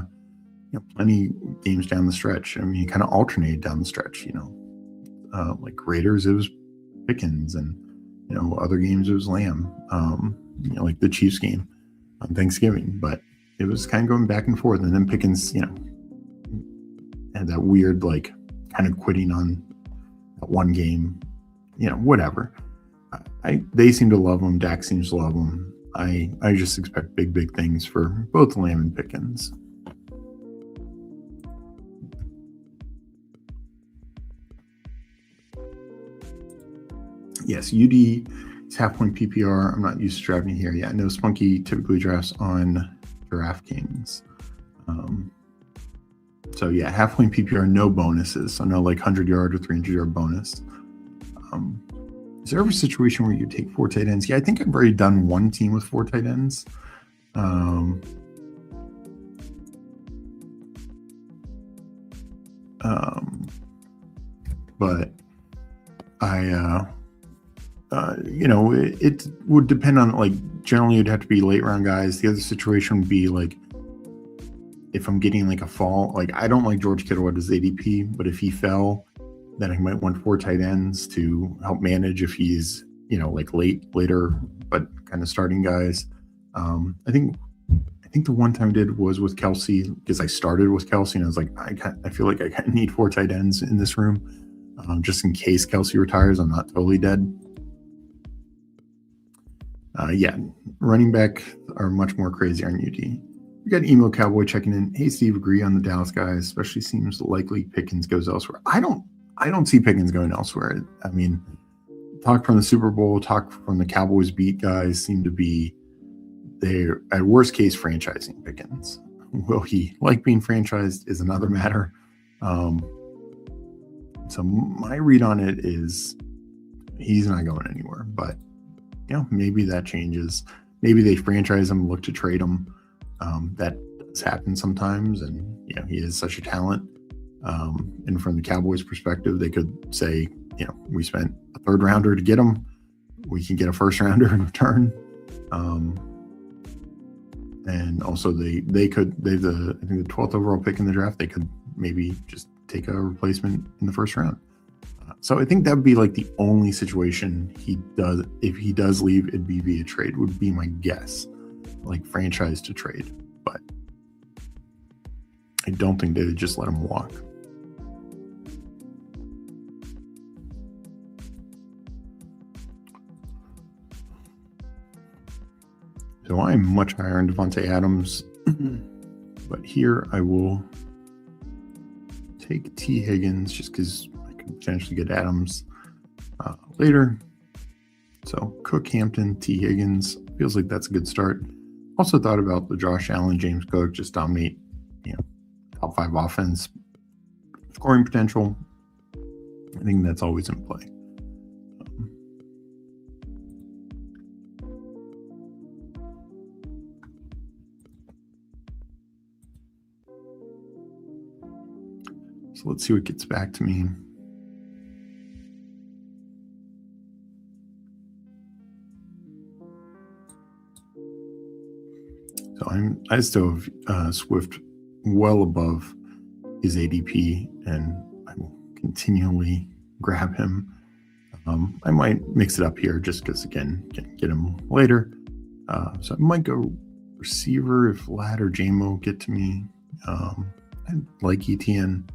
plenty games down the stretch. I mean, he kind of alternated down the stretch. Like Raiders, it was Pickens, and other games it was Lamb. Like the Chiefs game on Thanksgiving, but it was kind of going back and forth. And then Pickens, had that weird like kind of quitting on that one game. Whatever. They seem to love him. Dak seems to love him. I just expect big things for both Lamb and Pickens. Yes, UD is half-point PPR. I'm not used to drafting here yet. No, Spunky typically drafts on DraftKings. So yeah, half-point PPR, no bonuses. So no like 100-yard or 300-yard bonus. Is there ever a situation where you take 4 tight ends? Yeah, I think I've already done one team with 4 tight ends. But it would depend on, like, generally it'd have to be late round guys. The other situation would be like, if I'm getting like a fall, like I don't like George Kittle at his ADP, but if he fell, then I might want 4 tight ends to help manage if he's, like later, but kind of starting guys. I think the one time I did was with Kelsey, because I started with Kelsey and I was like, I feel like I kind of need 4 tight ends in this room, just in case Kelsey retires. I'm not totally dead. Yeah, running back are much more crazy on UD. We got Emo Cowboy checking in. Hey, Steve, agree on the Dallas guys, especially seems likely Pickens goes elsewhere. I don't see Pickens going elsewhere. I mean, talk from the Super Bowl, talk from the Cowboys beat guys seem to be, they're at worst case franchising Pickens. Will he like being franchised is another matter. So my read on it is he's not going anywhere, but maybe that changes. Maybe they franchise him, look to trade him. That does happen sometimes, and he is such a talent. And from the Cowboys' perspective, they could say, we spent a 3rd rounder to get him. We can get a 1st rounder in return. And also they have the, I think the 12th overall pick in the draft. They could maybe just take a replacement in the 1st round. So I think that would be like the only situation if he does leave, it'd be via trade, would be my guess, like franchise to trade. But I don't think they would just let him walk. So I'm much higher on Devontae Adams, but here I will take T. Higgins just because I could potentially get Adams later. So Cook, Hampton, T. Higgins feels like that's a good start. Also thought about the Josh Allen, James Cook just dominate, top 5 offense, scoring potential. I think that's always in play. So let's see what gets back to me. So I still have Swift well above his ADP, and I will continually grab him. I might mix it up here just because, again, can get him later. So I might go receiver if Lad or JMO get to me. I like ETN.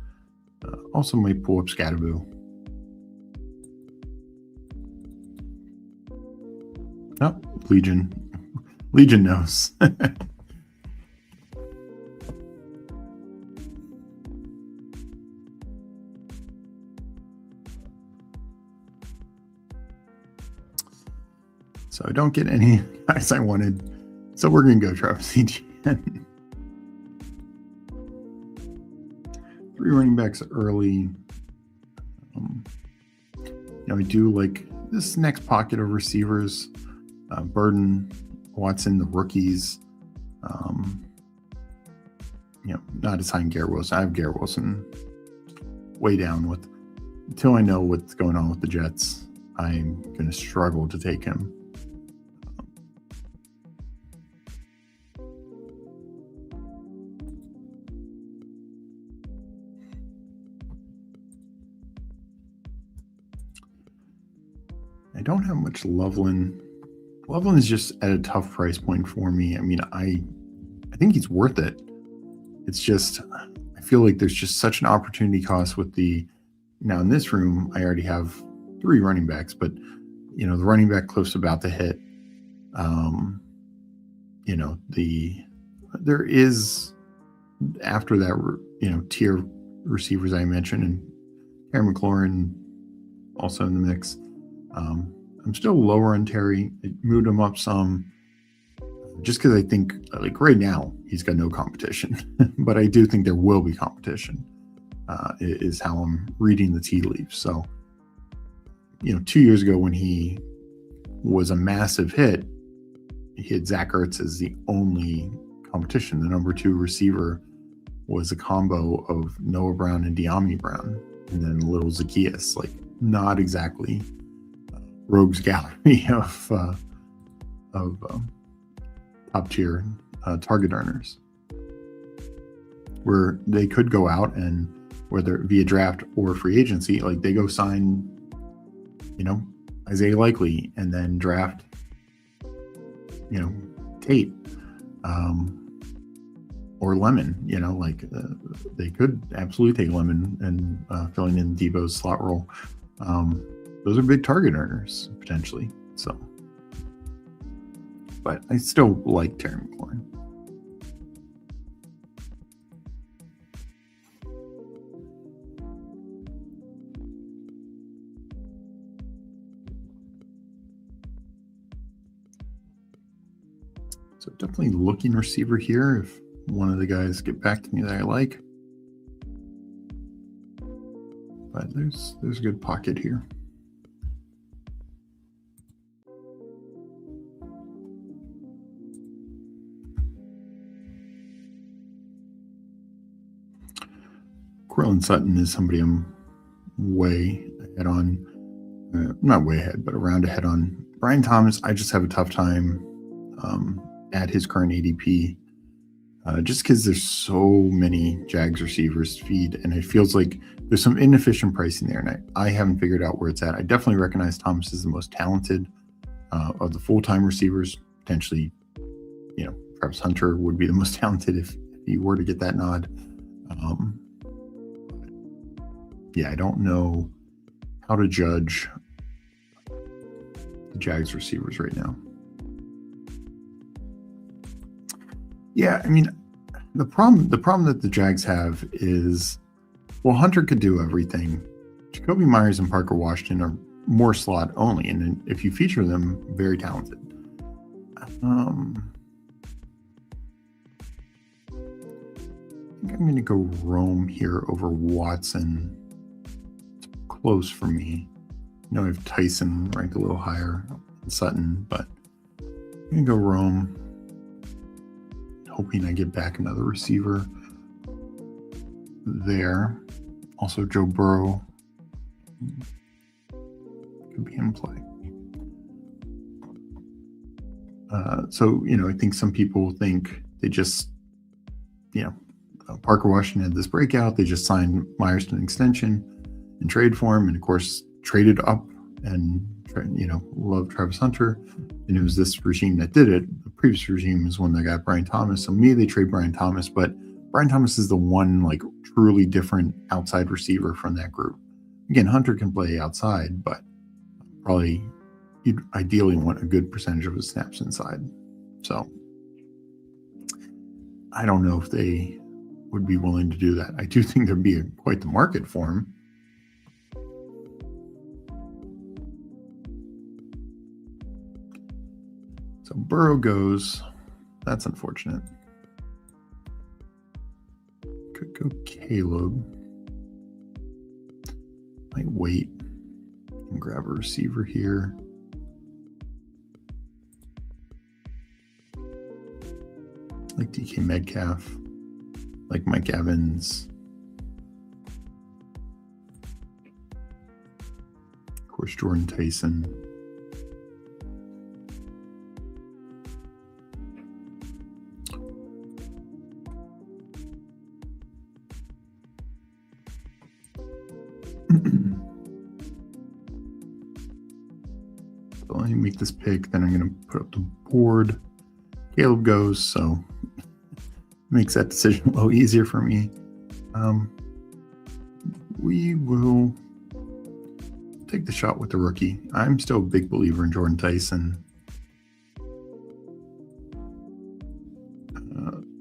Also might pull up Scatterboo. Oh, Legion knows. So I don't get any guys I wanted. So we're going to go Travis Etienne. 3 running backs early. I do like this next pocket of receivers, Burden, Watson, the rookies, not as high in Garrett Wilson. I have Garrett Wilson way down with, until I know what's going on with the Jets, I'm going to struggle to take him. I don't have much Loveland. Loveland is just at a tough price point for me. I mean, I think he's worth it. It's just, I feel like there's just such an opportunity cost with now in this room, I already have 3 running backs, but the running back cliff's about to hit. There is, after that, tier receivers I mentioned, and Terry McLaurin also in the mix. I'm still lower on Terry. I moved him up some just because I think, like, right now, he's got no competition. But I do think there will be competition, is how I'm reading the tea leaves. So, 2 years ago when he was a massive hit, he had Zach Ertz as the only competition. The number 2 receiver was a combo of Noah Brown and De'Ami Brown, and then little Zacchaeus. Like, not exactly rogues gallery of top tier target earners, where they could go out and, whether via draft or free agency, like they go sign, Isaiah Likely and then draft, Tate, or Lemon. They could absolutely take Lemon and filling in Debo's slot role. Those are big target earners potentially. So, but I still like Terry McLaurin. So definitely looking receiver here if one of the guys get back to me that I like. But there's a good pocket here. Cortland Sutton is somebody I'm way ahead on. Not way ahead, but around ahead on. Brian Thomas, I just have a tough time at his current ADP, just because there's so many Jags receivers to feed, and it feels like there's some inefficient pricing there, and I haven't figured out where it's at. I definitely recognize Thomas is the most talented of the full-time receivers. Potentially, Travis Hunter would be the most talented if he were to get that nod. Yeah, I don't know how to judge the Jags receivers right now. Yeah, I mean, the problem that the Jags have is, well, Hunter could do everything. Jacoby Myers and Parker Washington are more slot only, and then if you feature them, very talented. I think I'm going to go Rome here over Watson. Close for me. I know I have Tyson ranked a little higher than Sutton, but I'm going to go Rome. Hoping I get back another receiver there. Also, Joe Burrow could be in play. I think some people think they just, Parker Washington had this breakout. They just signed Myers to an extension and trade for him, and of course traded up and loved Travis Hunter, and it was this regime that did it. The previous regime is one that got Brian Thomas. So maybe they trade Brian Thomas, but Brian Thomas is the one truly different outside receiver from that group. Again, Hunter can play outside, but probably you'd ideally want a good percentage of his snaps inside. So I don't know if they would be willing to do that. I do think there'd be quite the market for him. So Burrow goes. That's unfortunate. Could go Caleb. Might wait and grab a receiver here. Like DK Metcalf, like Mike Evans. Of course, Jordan Tyson. So let me make this pick, then I'm going to put up the board. Caleb goes, so makes that decision a little easier for me. We will take the shot with the rookie. I'm still a big believer in Jordan Tyson.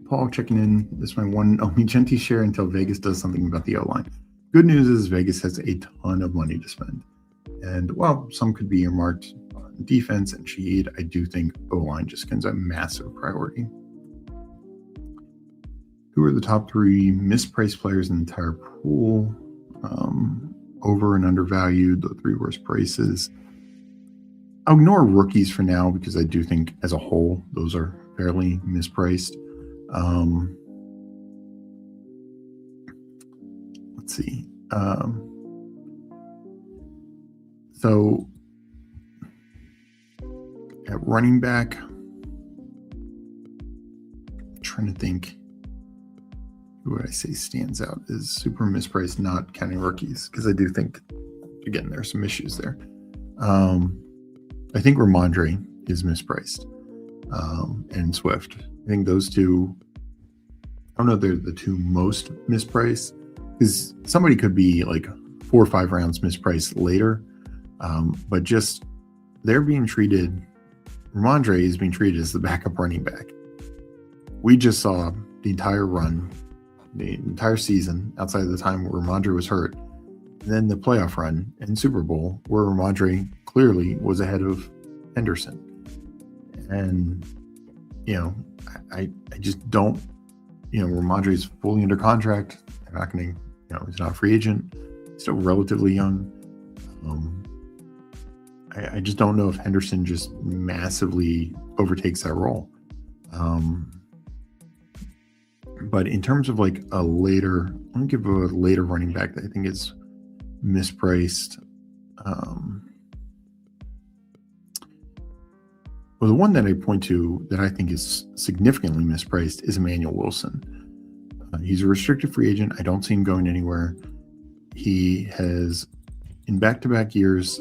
Paul checking in. This is my one only Genty share until Vegas does something about the O-line. Good news is Vegas has a ton of money to spend. And while some could be earmarked on defense and Shaheed, I do think O-line just becomes a massive priority. Who are the top 3 mispriced players in the entire pool? Over and undervalued, the 3 worst prices. I'll ignore rookies for now because I do think as a whole, those are fairly mispriced. Let's see. So at running back, I'm trying to think. Who would I say stands out is super mispriced, not counting rookies, because I do think, again, there's some issues there. I think Ramondre is mispriced, and Swift. I think those two, I don't know if they're the 2 most mispriced, because somebody could be like 4 or 5 rounds mispriced later, but just they're being treated, Ramondre is being treated as the backup running back. We just saw the entire run, the entire season outside of the time where Ramondre was hurt, and then the playoff run in Super Bowl where Ramondre clearly was ahead of Henderson. And, I just don't, Ramondre is fully under contract. I'm not going to, he's not a free agent, still relatively young. I just don't know if Henderson just massively overtakes that role. But in terms of like a later, I'm going to give a later running back that I think is mispriced. Well, the one that I point to that I think is significantly mispriced is Emmanuel Wilson. He's a restricted free agent. I don't see him going anywhere. He has, in back-to-back years,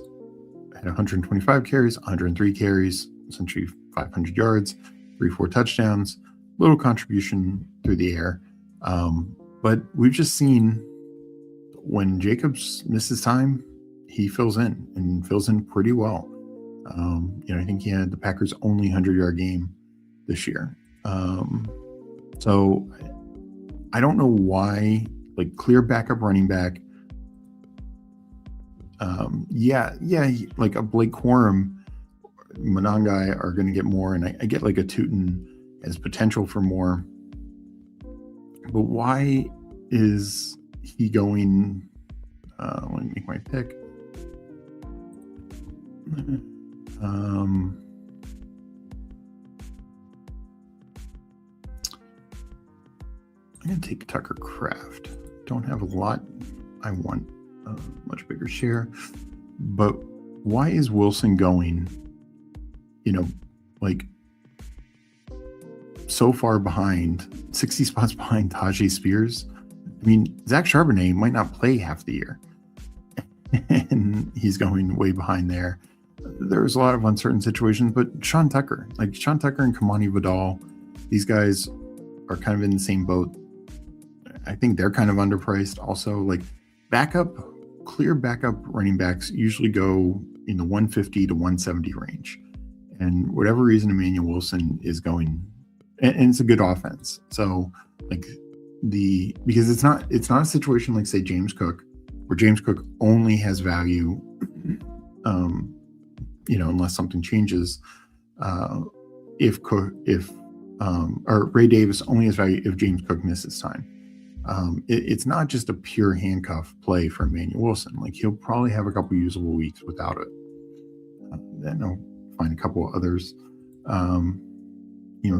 had 125 carries, 103 carries, essentially 500 yards, 3-4 touchdowns, little contribution through the air. But we've just seen when Jacobs misses time, he fills in and fills in pretty well. I think he had the Packers' only 100-yard game this year. So I don't know why, like clear backup running back. Like a Blake Corum, Monangai are going to get more, and I get like a Tootin as potential for more. But why is he going? Let me make my pick. I'm going to take Tucker Kraft. Don't have a lot. I want a much bigger share. But why is Wilson going, so far behind, 60 spots behind Tajay Spears? I mean, Zach Charbonnet might not play half the year. And he's going way behind there. There's a lot of uncertain situations, but Sean Tucker and Kamani Vidal, these guys are kind of in the same boat. I think they're kind of underpriced also. Like clear backup running backs usually go in the 150 to 170 range. And whatever reason, Emmanuel Wilson is going, and it's a good offense. So because it's not a situation like say James Cook, where James Cook only has value, unless something changes. Or Ray Davis only has value if James Cook misses time. It's not just a pure handcuff play for Emmanuel Wilson. Like, he'll probably have a couple usable weeks without it. Then I'll find a couple of others.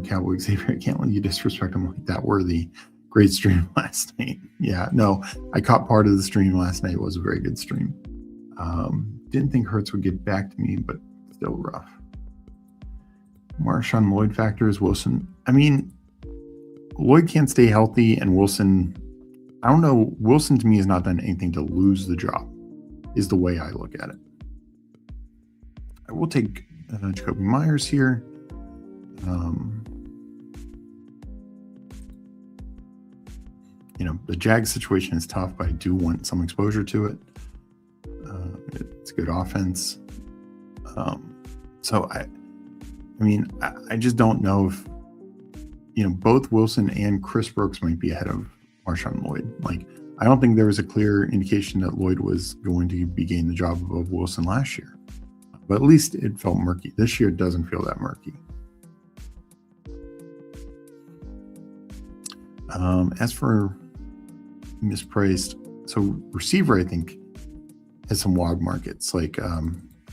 Cowboy Xavier, I can't let you disrespect him like that. Worthy. Great stream last night. Yeah, no, I caught part of the stream last night. It was a very good stream. Didn't think Hurts would get back to me, but still rough. Marshawn Lloyd factors, Wilson. I mean, Lloyd can't stay healthy, and Wilson, I don't know. Wilson to me has not done anything to lose the job, is the way I look at it. I will take Jacoby Myers here. The Jags situation is tough, but I do want some exposure to it. It's a good offense. So I just don't know if, both Wilson and Chris Brooks might be ahead of Marshawn Lloyd. Like, I don't think there was a clear indication that Lloyd was going to be getting the job of Wilson last year, but at least it felt murky. This year it doesn't feel that murky. As for mispriced, so receiver, I think, has some wild markets, like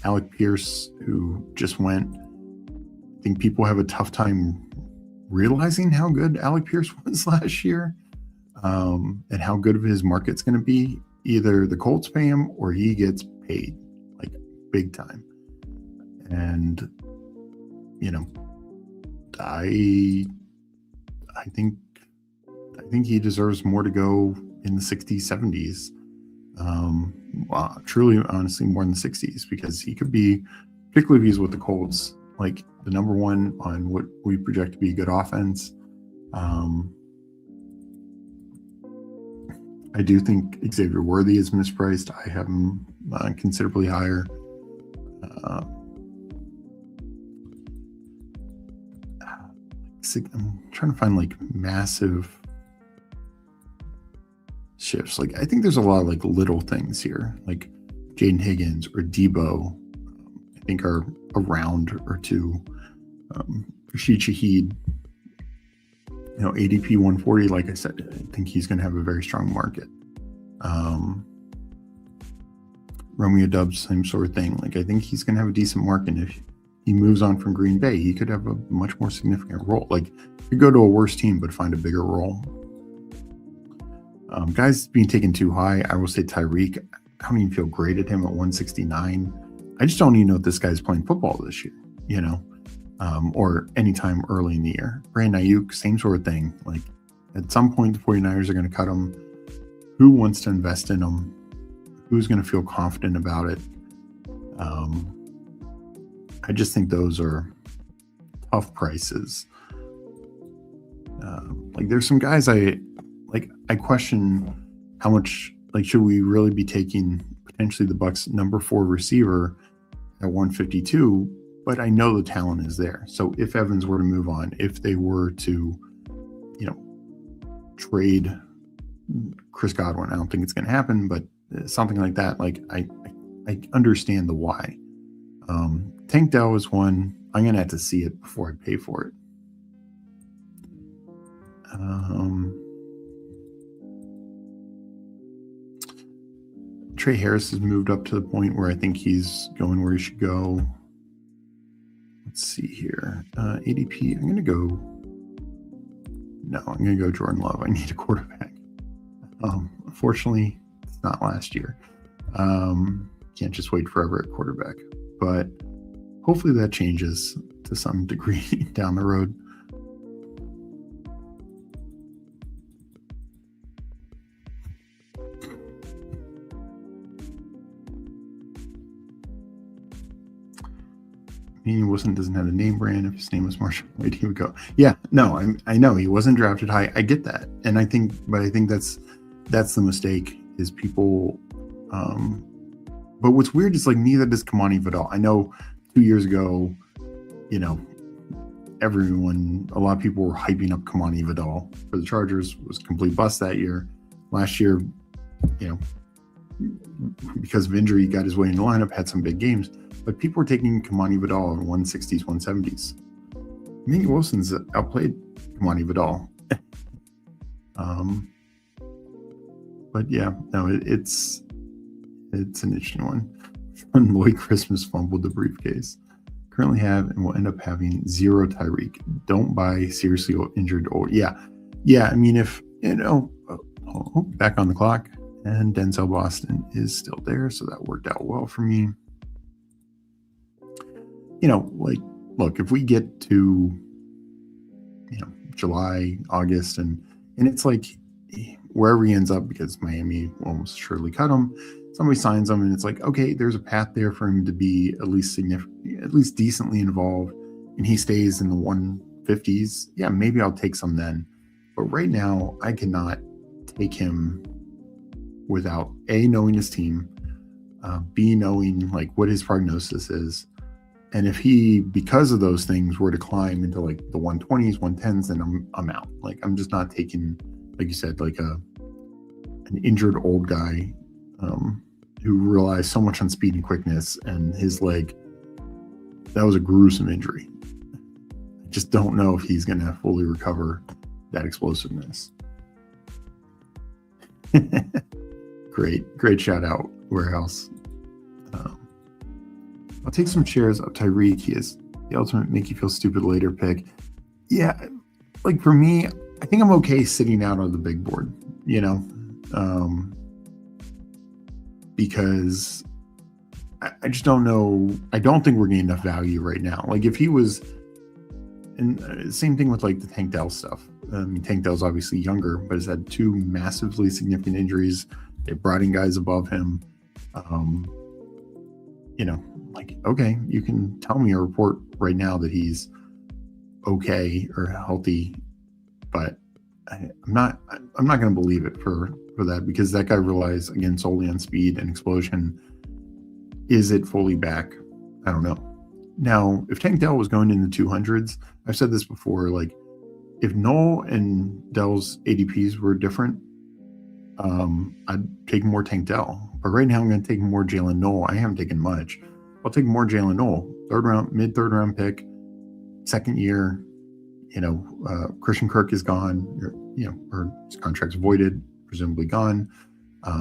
Alec Pierce, who just went. I think people have a tough time realizing how good Alec Pierce was last year, and how good of his market's going to be. Either the Colts pay him or he gets paid, like, big time. And I think he deserves more to go in the 60s, 70s. Truly, honestly, more in the 60s, because he could be, particularly if he's with the Colts, like the number one on what we project to be a good offense. I do think Xavier Worthy is mispriced. I have him considerably higher. I'm trying to find like massive shifts. Like, I think there's a lot of like little things here, like Jaden Higgins or Debo, I think are a round or two. Rashid Shaheed, ADP 140, like I said, I think he's going to have a very strong market. Romeo Doubs, same sort of thing. Like, I think he's going to have a decent market. If he moves on from Green Bay, he could have a much more significant role. Like, he could go to a worse team but find a bigger role. Guys being taken too high, I will say Tyreek. I don't even feel great at him at 169. I just don't even know if this guy's playing football this year, or anytime early in the year. Brandon Ayuk, same sort of thing. Like, at some point, the 49ers are going to cut him. Who wants to invest in him? Who's going to feel confident about it? I just think those are tough prices. Like, there's some guys I question how much, like, should we really be taking potentially the Bucs' number 4 receiver at 152? But I know the talent is there. So if Evans were to move on, if they were to, trade Chris Godwin, I don't think it's going to happen, but something like that, like, I understand the why. Tank Dell is one. I'm going to have to see it before I pay for it. Trey Harris has moved up to the point where I think he's going where he should go. Let's see here. ADP, I'm going to go Jordan Love. I need a quarterback. Unfortunately, it's not last year. Can't just wait forever at quarterback. But hopefully that changes to some degree down the road. Wilson doesn't have a name brand. If his name was Marshall Lloyd, he would go. Yeah, no, I know he wasn't drafted high. I get that, and I think that's the mistake, is people. But what's weird is, like, neither does Kamani Vidal. I know 2 years ago, a lot of people were hyping up Kamani Vidal for the Chargers. It was a complete bust that year. Last year, because of injury, he got his way in the lineup, had some big games. But people were taking Kamani Vidal in 160s, 170s. Emmanuel Wilson's outplayed Kamani Vidal. But yeah, no, it's an interesting one. When Lloyd Christmas fumbled the briefcase. Currently have and will end up having 0 Tyreek. Don't buy seriously injured or yeah. I mean, if back on the clock, and Denzel Boston is still there, so that worked out well for me. Look, if we get to July, August, and it's like wherever he ends up, because Miami will almost surely cut him. Somebody signs him, and it's like, okay, there's a path there for him to be at least decently involved, and he stays in the 150s. Yeah, maybe I'll take some then. But right now, I cannot take him without A, knowing his team, B, knowing like what his prognosis is. And if he, because of those things, were to climb into like the 120s, 110s, then I'm out. Like, I'm just not taking, like you said, like an injured old guy who relies so much on speed and quickness, and his leg, that was a gruesome injury. I just don't know if he's going to fully recover that explosiveness. Great shout out, Warehouse. I'll take some shares of Tyreek. He is the ultimate make you feel stupid later pick. Yeah, like for me, I think I'm okay sitting out on the big board, because I just don't know. I don't think we're getting enough value right now. Like if he was, and same thing with like the Tank Dell stuff. I mean, Tank Dell's obviously younger, but has had 2 massively significant injuries. They brought in guys above him. Like, okay, you can tell me a report right now that he's okay or healthy, but I'm not going to believe it for that, because that guy relies again solely on speed and explosion. Is it fully back? I don't know. Now, if Tank Dell was going in the 200s, I've said this before, like if Noel and Dell's ADPs were different, I'd take more Tank Dell. But right now I'm going to take more Jalen Noel. I haven't taken much. I'll take more Jalen Noel. Mid-third round pick, second year. Christian Kirk is gone. Or his contract's voided, presumably gone. I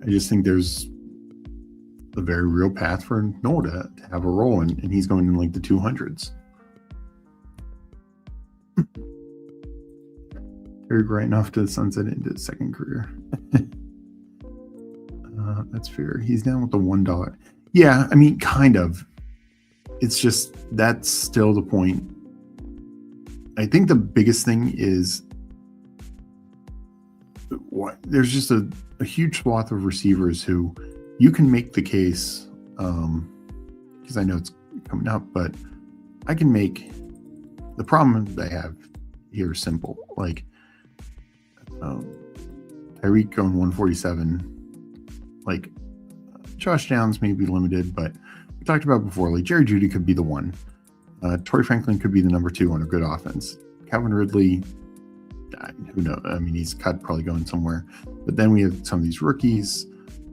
just think there's a very real path for Noel to have a role, and he's going in like the 200s. Very bright enough to sunset into his second career. That's fair. He's down with the $1. Yeah, I mean, kind of. It's just, that's still the point. I think the biggest thing is there's just a huge swath of receivers who you can make the case, because I know it's coming up, but I can make the problem that I have here is simple. Like, Tyreek going 147, like Josh Downs may be limited, but we talked about before, like Jerry Jeudy could be the one. Torrey Franklin could be the number 2 on a good offense. Calvin Ridley, who knows? I mean, he's cut, probably going somewhere. But then we have some of these rookies.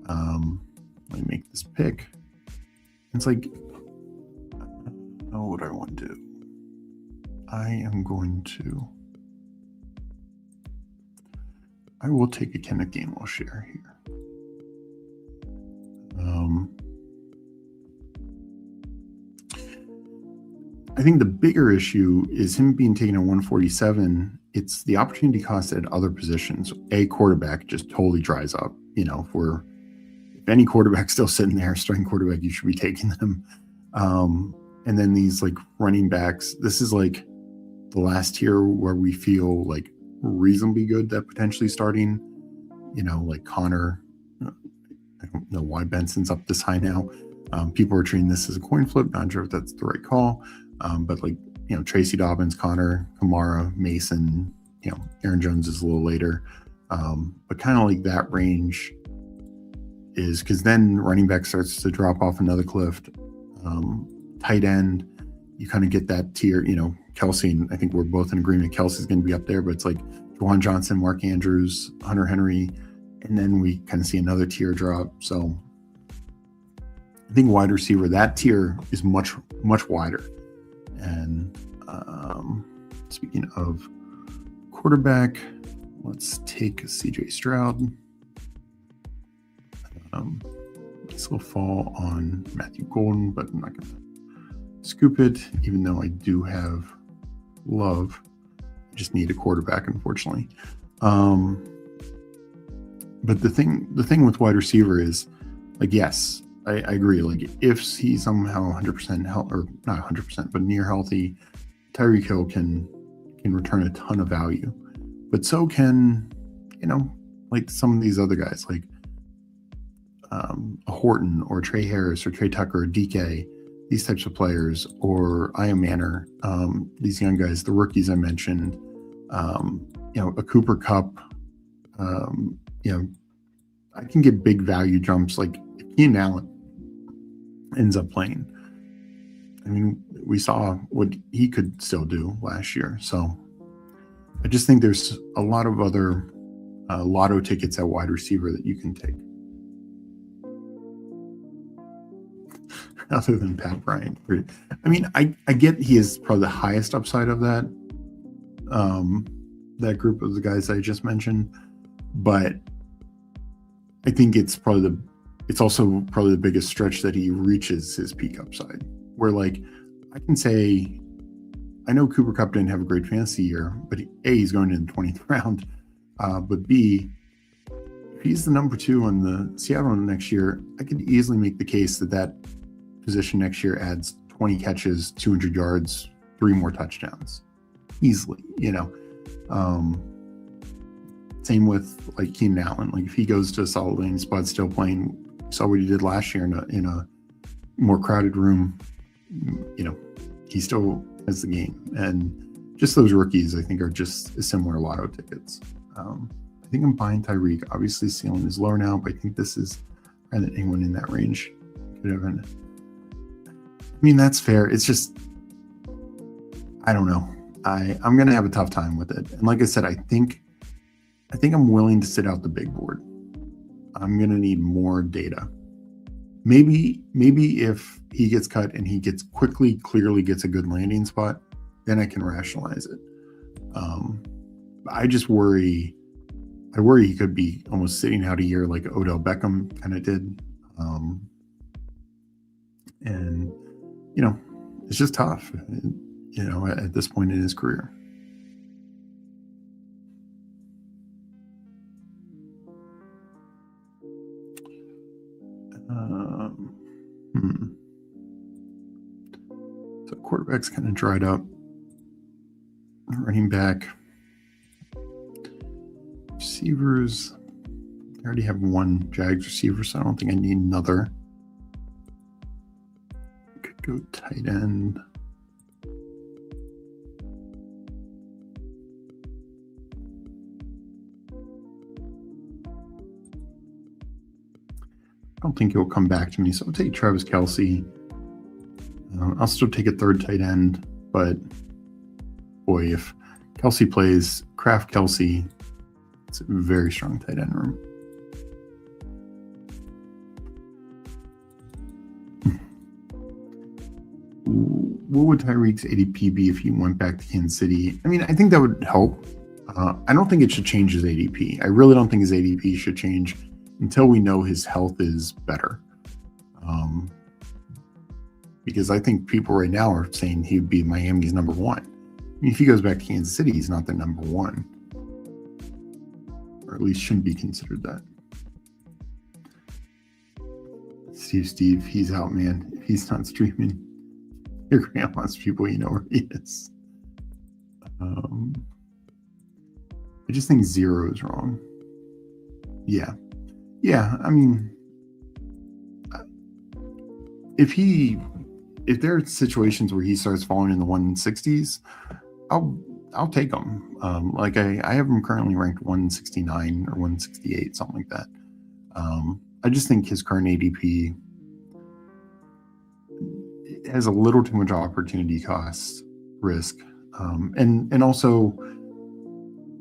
Let me make this pick. It's like, oh, what do I want to do? I will take a Kenneth Gainwell share here. I think the bigger issue is him being taken at 147. It's the opportunity cost at other positions. A quarterback just totally dries up. If any quarterback's still sitting there, starting quarterback, you should be taking them. And then these like running backs, this is like the last tier where we feel like reasonably good that potentially starting, like Connor. I don't know why Benson's up this high now. People are treating this as a coin flip. Not sure if that's the right call. But like, Tracy Dobbins, Connor, Kamara, Mason, Aaron Jones is a little later. But kind of like that range is, because then running back starts to drop off another cliff. Tight end, you kind of get that tier, Kelsey, and I think we're both in agreement Kelsey's going to be up there, but it's like Juwan Johnson, Mark Andrews, Hunter Henry, and then we kind of see another tier drop. So I think wide receiver, that tier is much, much wider. And speaking of quarterback, Let's take CJ Stroud. This will fall on Matthew Golden, but I'm not going to scoop it, even though I do have Love. I just need a quarterback, unfortunately. But the thing with wide receiver is, like, yes, I agree. Like, if he's somehow 100% health, or not 100%, but near healthy, Tyreek Hill can return a ton of value. But so can, like some of these other guys, like a Horton or Trey Harris or Trey Tucker or DK, these types of players, or Ian Manor, these young guys, the rookies I mentioned, a Cooper Kupp, I can get big value jumps. Like if Keenan Allen ends up playing, I mean, we saw what he could still do last year. So I just think there's a lot of other lotto tickets at wide receiver that you can take. Other than Pat Bryant. I mean, I get he is probably the highest upside of that group of the guys I just mentioned, but I think it's also probably the biggest stretch that he reaches his peak upside. Where, like, I can say, I know Cooper Kupp didn't have a great fantasy year, but he's going in the 20th round. But B, if he's the number 2 on the Seattle next year, I could easily make the case that position next year adds 20 catches, 200 yards, 3 more touchdowns. Easily, Same with like Keenan Allen. Like if he goes to a solid landing spot, still playing, saw what he did last year in a more crowded room, he still has the game. And just those rookies, I think, are just similar lotto tickets. I think I'm buying Tyreek. Obviously, ceiling is lower now, but I think this is higher than anyone in that range could have been. I mean, that's fair. It's just, I don't know. I'm going to have a tough time with it. And like I said, I think I'm willing to sit out the big board. I'm going to need more data. Maybe if he gets cut and he clearly gets a good landing spot, then I can rationalize it. I just worry he could be almost sitting out a year like Odell Beckham kind of did. And, it's just tough, at this point in his career. So quarterback's kind of dried up. Running back. Receivers. I already have one Jags receiver, so I don't think I need another. Could go tight end. I don't think he'll come back to me, so I'll take Travis Kelce. I'll still take a third tight end, but boy, if Kelce plays, Kraft Kelce, it's a very strong tight end room. What would Tyreek's ADP be if he went back to Kansas City? I mean, I think that would help. I don't think it should change his ADP. I really don't think his ADP should change until we know his health is better. Because I think people right now are saying he'd be Miami's number 1. I mean, if he goes back to Kansas City, he's not the number 1. Or at least shouldn't be considered that. Steve, he's out, man. If he's not streaming, your grandma's people, where he is. I just think 0 is wrong. Yeah, I mean, if there are situations where he starts falling in the 160s, I'll take him. Like I have him currently ranked 169 or 168, something like that. I just think his current ADP has a little too much opportunity cost risk, and also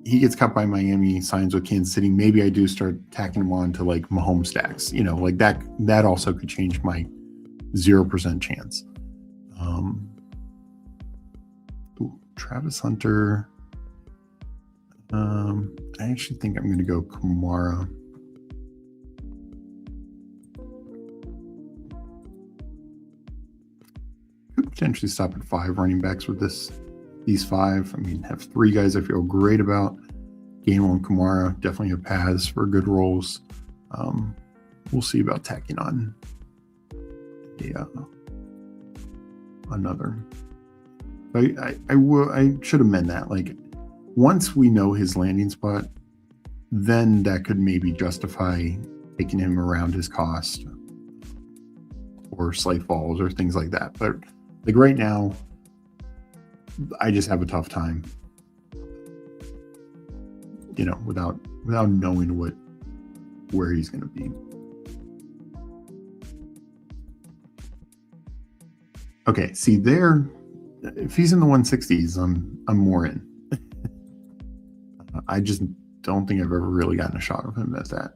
he gets cut by Miami, signs with Kansas City. Maybe I do start tacking him on to like Mahomes stacks, like that also could change my 0% chance. Travis Hunter, I actually think I'm going to go Kamara. Could potentially stop at 5 running backs with these 5. I mean, have 3 guys I feel great about. Gainwell and Kamara definitely have paths for good roles. We'll see about tacking on another. I should amend that. Like, once we know his landing spot, then that could maybe justify taking him around his cost or slight falls or things like that. But like right now, I just have a tough time, without knowing where he's going to be. Okay, see there, if he's in the 160s, I'm more in. I just don't think I've ever really gotten a shot of him at that.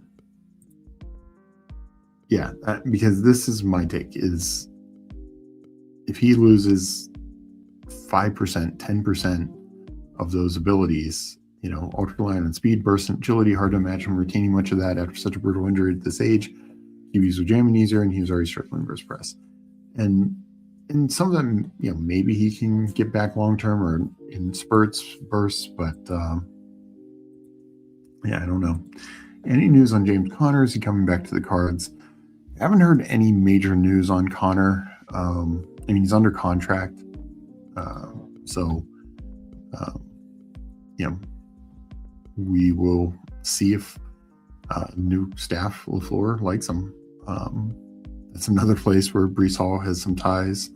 Yeah, because this is my take, is if he loses 5%, 10% of those abilities, ultra line and speed, burst, and agility, hard to imagine retaining much of that after such a brutal injury at this age. QBs were jamming easier, and he was already struggling versus press. And some of them, maybe he can get back long term or in spurts, bursts, but yeah, I don't know. Any news on James Conner? Is he coming back to the cards? I haven't heard any major news on Conner. I mean, he's under contract, so we will see if new staff LaFleur likes him. That's another place where Breece Hall has some ties.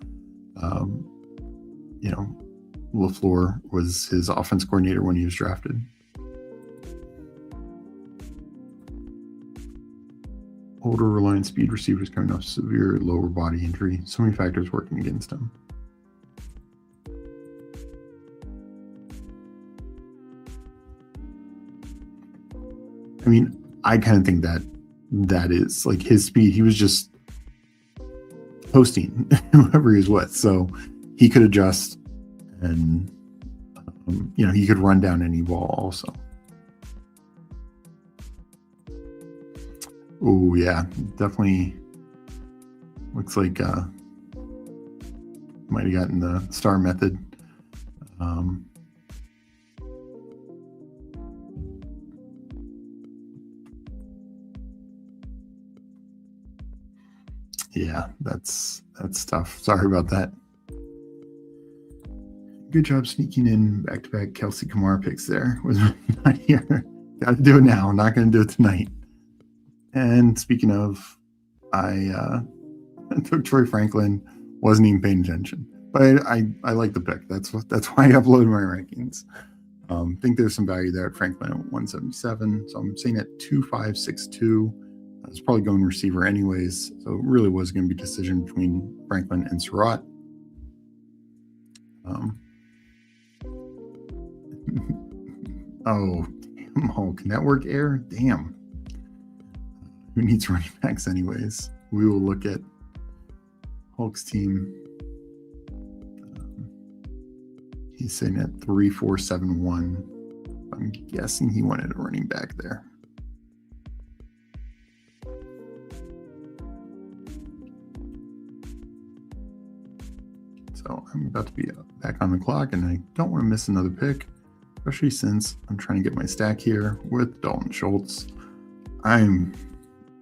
LaFleur was his offense coordinator when he was drafted. Older, reliant speed receivers coming off severe lower body injury. So many factors working against him. I mean, I kind of think that is like his speed. He was just posting whoever he was with, so he could adjust, and he could run down any ball also. Oh yeah, definitely looks like might have gotten the star method. Yeah, that's tough. Sorry about that. Good job sneaking in back-to-back Kelsey Kamara picks there. Was not here. Got to do it now. Not going to do it tonight. And speaking of, I took Troy Franklin. Wasn't even paying attention, but I like the pick. That's why I uploaded my rankings. Think there's some value there at Franklin at 177. So I'm saying at 2562. I was probably going receiver anyways, so it really was going to be a decision between Franklin and Surratt. Can that work, Air? Damn. Who needs running backs anyways? We will look at Hulk's team. He's sitting at 3471. I'm guessing he wanted a running back there. So I'm about to be back on the clock, and I don't want to miss another pick, especially since I'm trying to get my stack here with Dalton Schultz.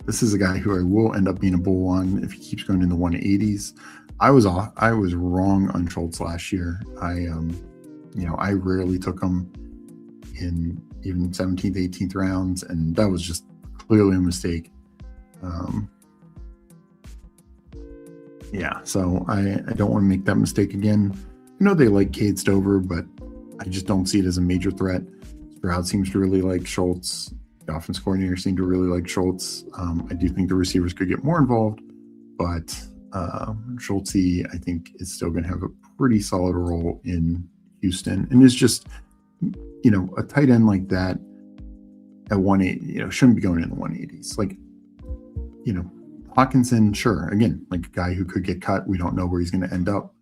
This is a guy who I will end up being a bull on if he keeps going in the 180s. I was wrong on Schultz last year. I rarely took him in even 17th, 18th rounds, and that was just clearly a mistake. So I don't want to make that mistake again. I know they like Cade Stover, but I just don't see it as a major threat. Stroud seems to really like Schultz. The offense coordinator seemed to really like Schultz. I do think the receivers could get more involved, but Schultz, I think, is still going to have a pretty solid role in Houston, and is just, a tight end like that at 180, shouldn't be going in the 180s. Like, Hawkinson, sure, again, like a guy who could get cut. We don't know where he's going to end up.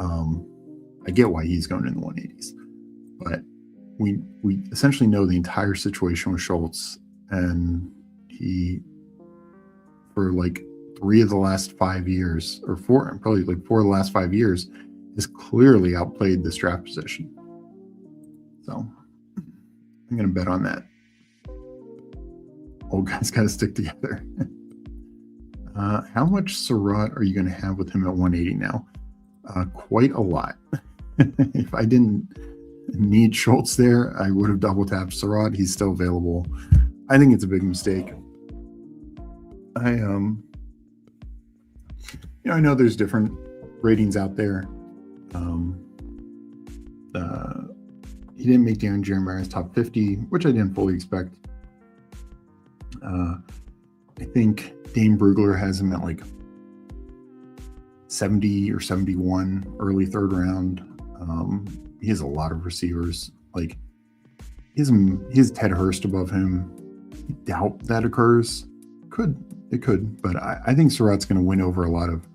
I get why he's going in the 180s, but we essentially know the entire situation with Schultz, and he, for like 3 of the last 5 years, or 4, probably like 4 of the last 5 years, has clearly outplayed this draft position. So I'm going to bet on that. Old guys got to stick together. How much Surratt are you going to have with him at 180 now? Quite a lot. If I didn't need Schultz there, I would have double tapped Surratt. He's still available. I think it's a big mistake. I know there's different ratings out there. He didn't make Darren Jeremiah's top 50, which I didn't fully expect. I think Dane Brugler has him at like 70 or 71, early 3rd round. He has a lot of receivers. Like, he has Ted Hurst above him. I doubt that occurs. It could, but I think Surratt's going to win over a lot of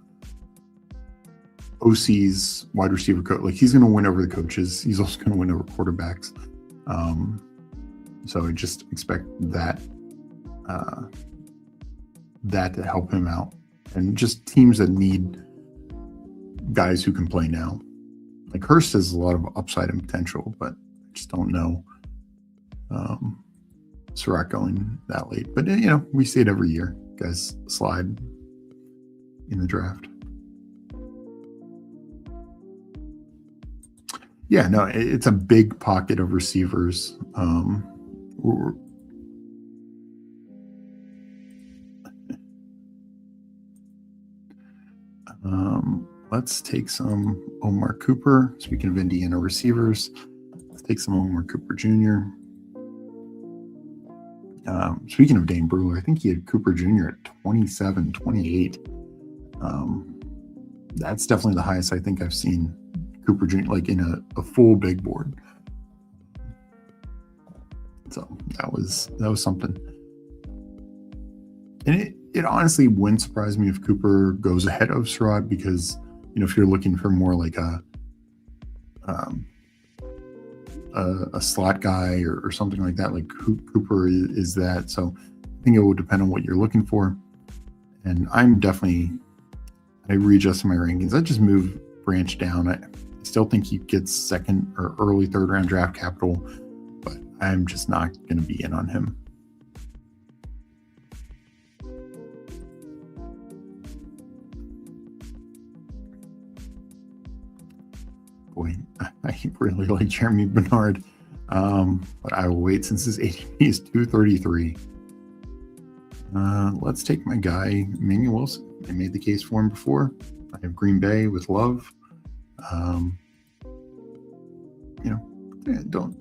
OC's wide receiver coach. Like, he's going to win over the coaches. He's also going to win over quarterbacks. So I just expect that to help him out, and just teams that need guys who can play now. Like, Hurst has a lot of upside and potential, but I just don't know Surratt going that late. But we see it every year. Guys slide in the draft. Yeah, no, it's a big pocket of receivers. Let's take some Omar Cooper. Speaking of Indiana receivers, let's take some Omar Cooper Jr. Speaking of Dane Brugler, I think he had Cooper Jr. at 27, 28. That's definitely the highest I think I've seen Cooper Jr. like in a full big board. So that was something. And it honestly wouldn't surprise me if Cooper goes ahead of Surratt, because if you're looking for more like a slot guy or something like that, like Cooper is that. So I think it will depend on what you're looking for. And I readjusted my rankings. I just moved Branch down. I still think he gets 2nd or early 3rd round draft capital, but I'm just not going to be in on him. Boy, I really like Jeremy Bernard, but I will wait since his ADP is 233. Let's take my guy, Emmanuel Wilson. I made the case for him before. I have Green Bay with Love. Don't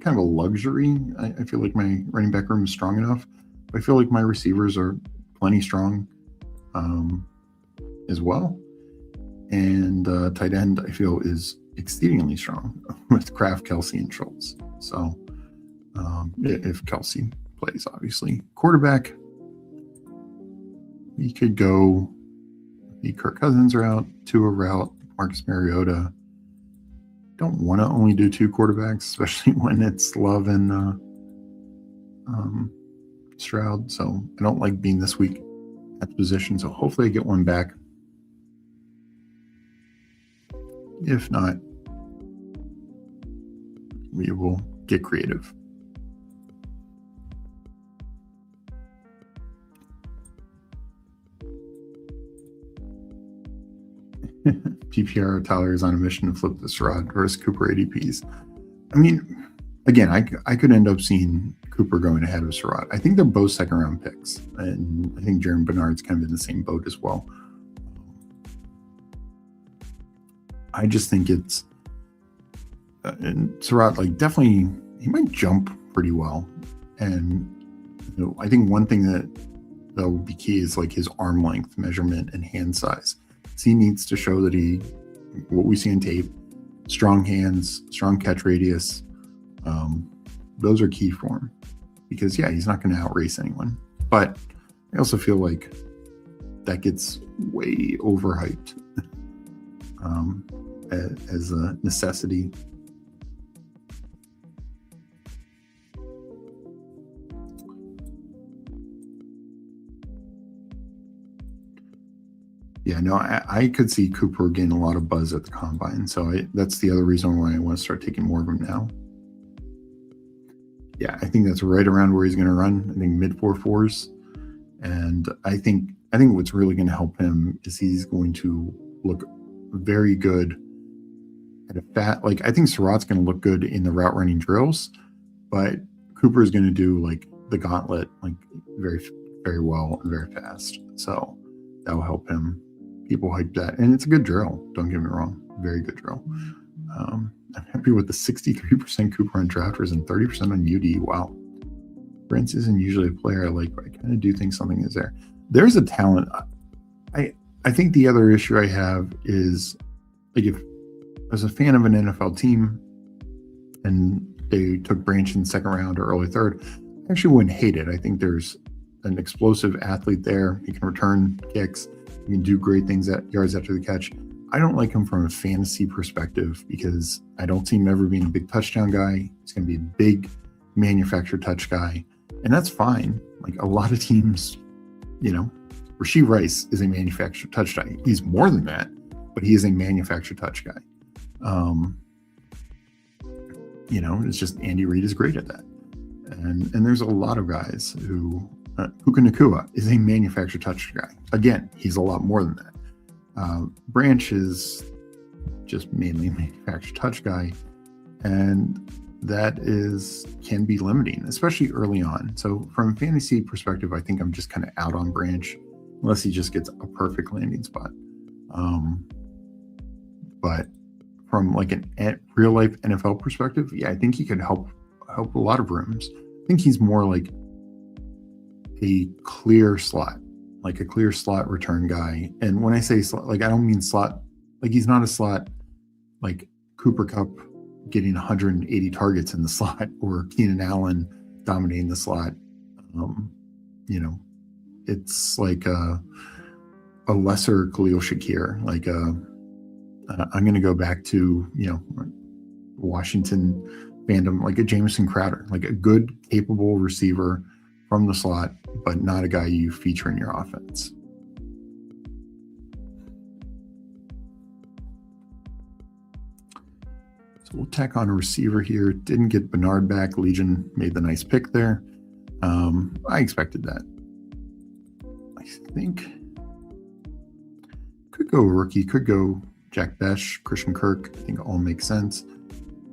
kind of a luxury. I feel like my running back room is strong enough. I feel like my receivers are plenty strong as well. And tight end, I feel, is exceedingly strong with Kraft, Kelsey, and Schultz. So if Kelsey plays, obviously. Quarterback, we could go the Kirk Cousins route, Tua route, Marcus Mariota. Don't want to only do 2 quarterbacks, especially when it's Love and Stroud. So I don't like being this week at the position. So hopefully I get one back. If not, we will get creative. PPR Tyler is on a mission to flip the Surratt versus Cooper ADPs. I mean, again, I could end up seeing Cooper going ahead of Surratt. I think they're both 2nd round picks, and I think Jeremy Bernard's kind of in the same boat as well. I just think it's and Surratt, like, definitely he might jump pretty well, and I think one thing that will be key is like his arm length measurement and hand size. So he needs to show that what we see in tape, strong hands, strong catch radius. Those are key for him, because he's not going to outrace anyone. But I also feel like that gets way overhyped as a necessity. Yeah, no, I could see Cooper gain a lot of buzz at the combine. So that's the other reason why I want to start taking more of him now. Yeah, I think that's right around where he's going to run. I think mid 4.4s. And I think what's really going to help him is he's going to look very good at a fat. Like, I think Surratt's going to look good in the route running drills, but Cooper is going to do like the gauntlet like very, very well and very fast. So that will help him. People hype that, and it's a good drill. Don't get me wrong, very good drill. I'm happy with the 63% Cooper on drafters and 30% on UD. Wow, Brents isn't usually a player I like, but I kind of do think something is there. There's a talent. I think the other issue I have is, like, if I was a fan of an NFL team and they took Branch in the second round or early third, I actually wouldn't hate it. I think there's an explosive athlete there. He can return kicks. He can do great things at yards after the catch. I don't like him from a fantasy perspective because I don't see him ever being a big touchdown guy. He's going to be a big manufactured touch guy, and that's fine. Like, a lot of teams, you know, Rashee Rice is a manufactured touch guy. He's more than that, but he is a manufactured touch guy. You know, it's just Andy Reid is great at that. And there's a lot of guys who, Puka Nacua is a manufactured touch guy. Again, he's a lot more than that. Branch is just mainly a manufactured touch guy. And that can be limiting, especially early on. So from a fantasy perspective, I think I'm just kind of out on Branch, unless he just gets a perfect landing spot. But from like a real life NFL perspective, yeah, I think he could help a lot of rooms. I think he's more like a clear slot return guy. And when I say slot, like, I don't mean slot, like, he's not a slot like Cooper Kupp getting 180 targets in the slot, or Keenan Allen dominating the slot. You know, it's like a lesser Khalil Shakir. Like, I'm going to go back to, you know, Washington fandom, like a Jamison Crowder, like a good, capable receiver from the slot, but not a guy you feature in your offense. So we'll tack on a receiver here. Didn't get Bernard back. Legion made the nice pick there. I expected that. I think could go rookie, could go Jack Besh, Christian Kirk. I think all makes sense.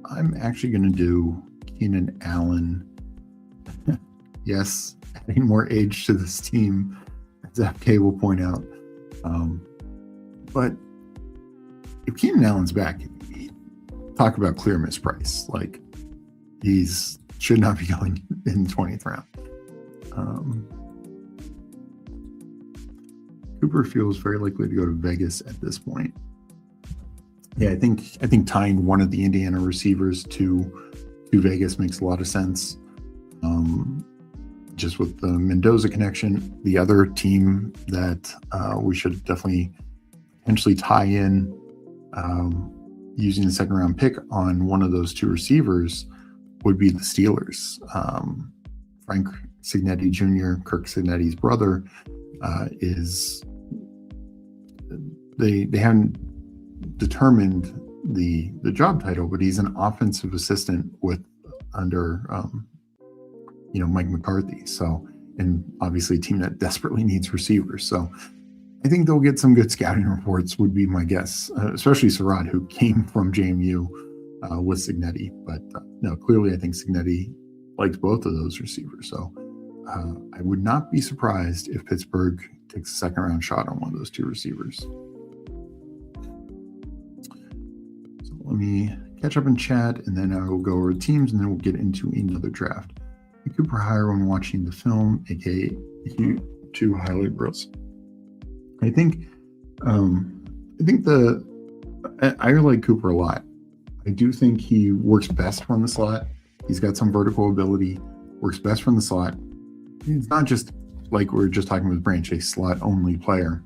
I'm actually going to do Keenan Allen. Yes, adding more age to this team, as FK will point out. But if Keenan Allen's back, talk about clear misprice. Like, he's should not be going in the 20th round. Cooper feels very likely to go to Vegas at this point. Yeah, I think tying one of the Indiana receivers to Vegas makes a lot of sense. Just with the Mendoza connection, the other team that we should definitely potentially tie in using the second round pick on one of those two receivers would be the Steelers. Frank Cignetti Jr., Kirk Cignetti's brother, they haven't determined the job title, but he's an offensive assistant under Mike McCarthy. So, and obviously a team that desperately needs receivers. So I think they'll get some good scouting reports, would be my guess, especially Surratt, who came from JMU with Cignetti. But no, clearly I think Cignetti likes both of those receivers. So I would not be surprised if Pittsburgh takes a second round shot on one of those two receivers. So let me catch up in chat, and then I will go over teams, and then we'll get into another draft. Cooper higher when watching the film, aka two highlight reels. I think I like Cooper a lot. I do think he works best from the slot. He's got some vertical ability, works best from the slot. He's not just, like we were just talking with Branch, a slot only player.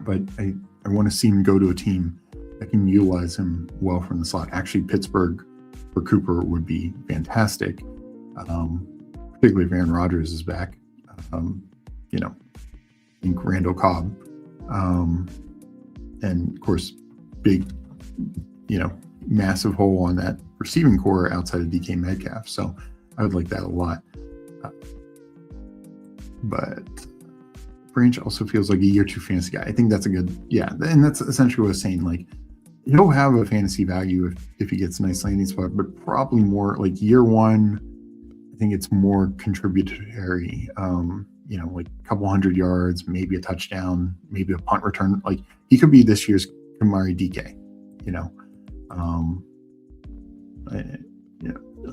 But I want to see him go to a team that can utilize him well from the slot. Actually, Pittsburgh for Cooper would be fantastic. Particularly if Aaron Rodgers is back. I think Randall Cobb And of course, big, massive hole on that receiving core outside of DK Metcalf. So I would like that a lot. But Branch also feels like a year two fantasy guy. I think that's a good, and that's essentially what I was saying. Like, he'll have a fantasy value if he gets a nice landing spot, but probably more like year one. I think it's more contributory. Like a couple 100 yards, maybe a touchdown, maybe a punt return. Like, he could be this year's Kamari DK.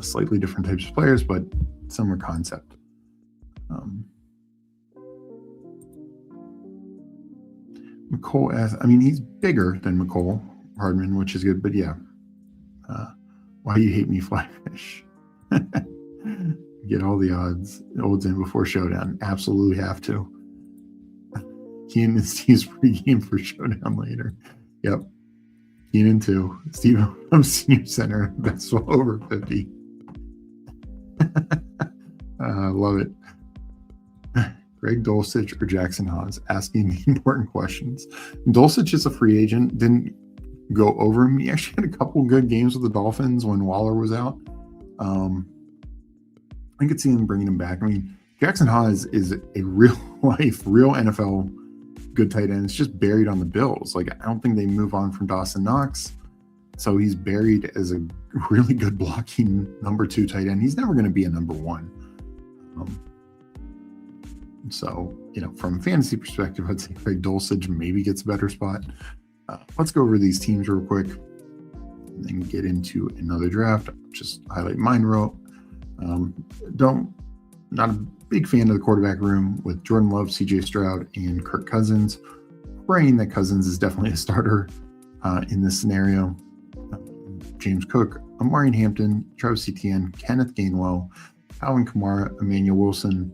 Slightly different types of players, but similar concept. McCole, he's bigger than McCole Hardman, which is good, but why do you hate me, Flyfish? Get all the odds in before showdown. Absolutely have to. Keenan and Steve's pregame for showdown later. Yep. Keenan too. Steve from senior center. That's well over 50. Love it. Greg Dulcich or Jackson Haas asking the important questions. Dulcich is a free agent. Didn't go over him. He actually had a couple good games with the Dolphins when Waller was out. I could see him bringing him back. Jackson Haas is a real life, real NFL good tight end. It's just buried on the Bills. Like, I don't think they move on from Dawson Knox. So he's buried as a really good blocking number 2 tight end. He's never going to be a number 1. So, from a fantasy perspective, I'd say Greg Dulcich maybe gets a better spot. Let's go over these teams real quick and then get into another draft. Just highlight mine real. Not a big fan of the quarterback room with Jordan Love, CJ Stroud, and Kirk Cousins. Praying that Cousins is definitely a starter in this scenario. James Cook, Amari Hampton, Travis Etienne, Kenneth Gainwell, Alvin Kamara, Emmanuel Wilson.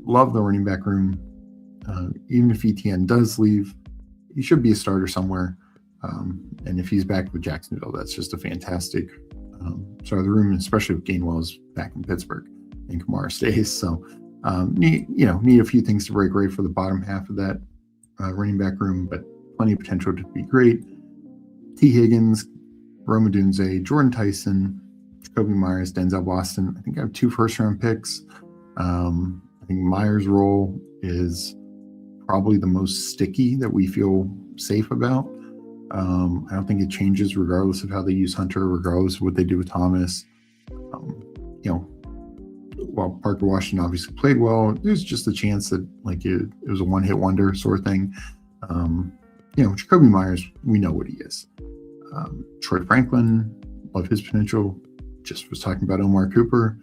Love the running back room. Even if Etienne does leave, he should be a starter somewhere. And if he's back with Jacksonville, that's just a fantastic start of the room, especially if Gainwell is back in Pittsburgh and Kamara stays. So need a few things to break right for the bottom half of that running back room, but plenty of potential to be great. T. Higgins, Rome Odunze, Jordan Tyson, Jacoby Myers, Denzel Boston. I think I have 2 first-round picks. I think Myers' role is probably the most sticky that we feel safe about. I don't think it changes regardless of how they use Hunter, regardless of what they do with Thomas. While Parker Washington obviously played well, there's just a chance that it was a one-hit wonder sort of thing. Jacoby Myers, we know what he is. Troy Franklin, love his potential. Just was talking about Omar Cooper.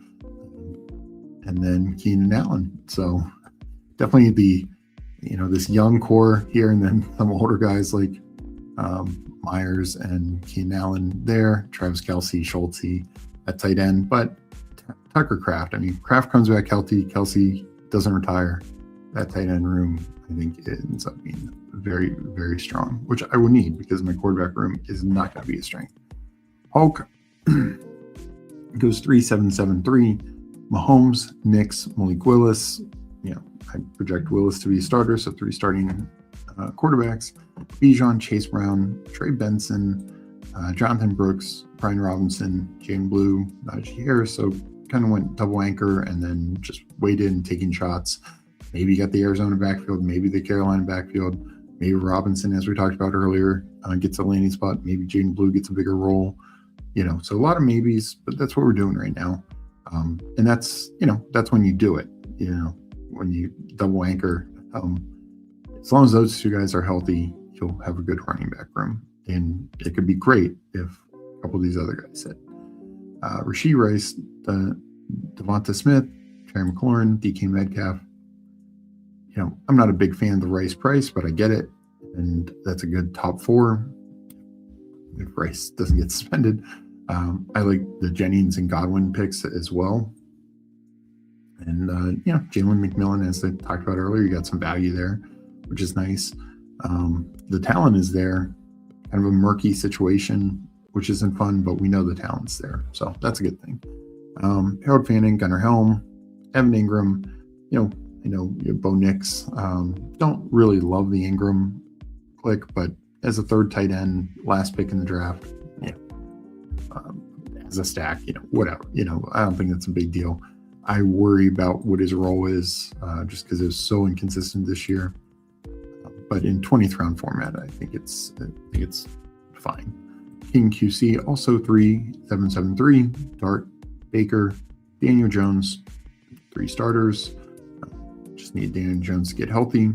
And then Keenan Allen. So definitely this young core here, and then some older guys like Myers and Keenan Allen there, Travis Kelce, Schulte at tight end. But Tucker Kraft, Kraft comes back healthy. Kelce doesn't retire. That tight end room, I think it ends up being very, very strong, which I will need because my quarterback room is not going to be a strength. Hulk goes 3-7-7-3. Mahomes, Nix, Malik Willis. I project Willis to be a starter, so 3 starting quarterbacks. Bijan, Chase Brown, Trey Benson, Jonathan Brooks, Brian Robinson, Jane Blue, Najee Harris. So kind of went double anchor and then just waited and taking shots. Maybe you got the Arizona backfield, maybe the Carolina backfield, maybe Robinson, as we talked about earlier, gets a landing spot. Maybe Jane Blue gets a bigger role. So a lot of maybes, but that's what we're doing right now. And that's when you do it, when you double anchor. As long as those 2 guys are healthy, you'll have a good running back room. And it could be great if a couple of these other guys hit. Rashee Rice, Devonta Smith, Terry McLaurin, DK Metcalf. I'm not a big fan of the Rice price, but I get it. And that's a good top 4 if Rice doesn't get suspended. I like the Jennings and Godwin picks as well. And, Jalen McMillan, as I talked about earlier, you got some value there, which is nice. The talent is there, kind of a murky situation, which isn't fun, but we know the talent's there. So that's a good thing. Harold Fanning, Gunnar Helm, Evan Ingram, I know Bo Nix. Don't really love the Ingram click, but as a third tight end, last pick in the draft, as a stack, whatever. I don't think that's a big deal. I worry about what his role is, just because it was so inconsistent this year. But in 20th round format, I think it's fine. King QC also 3-7-7-3. Dart, Baker, Daniel Jones, 3 starters. Just need Daniel Jones to get healthy.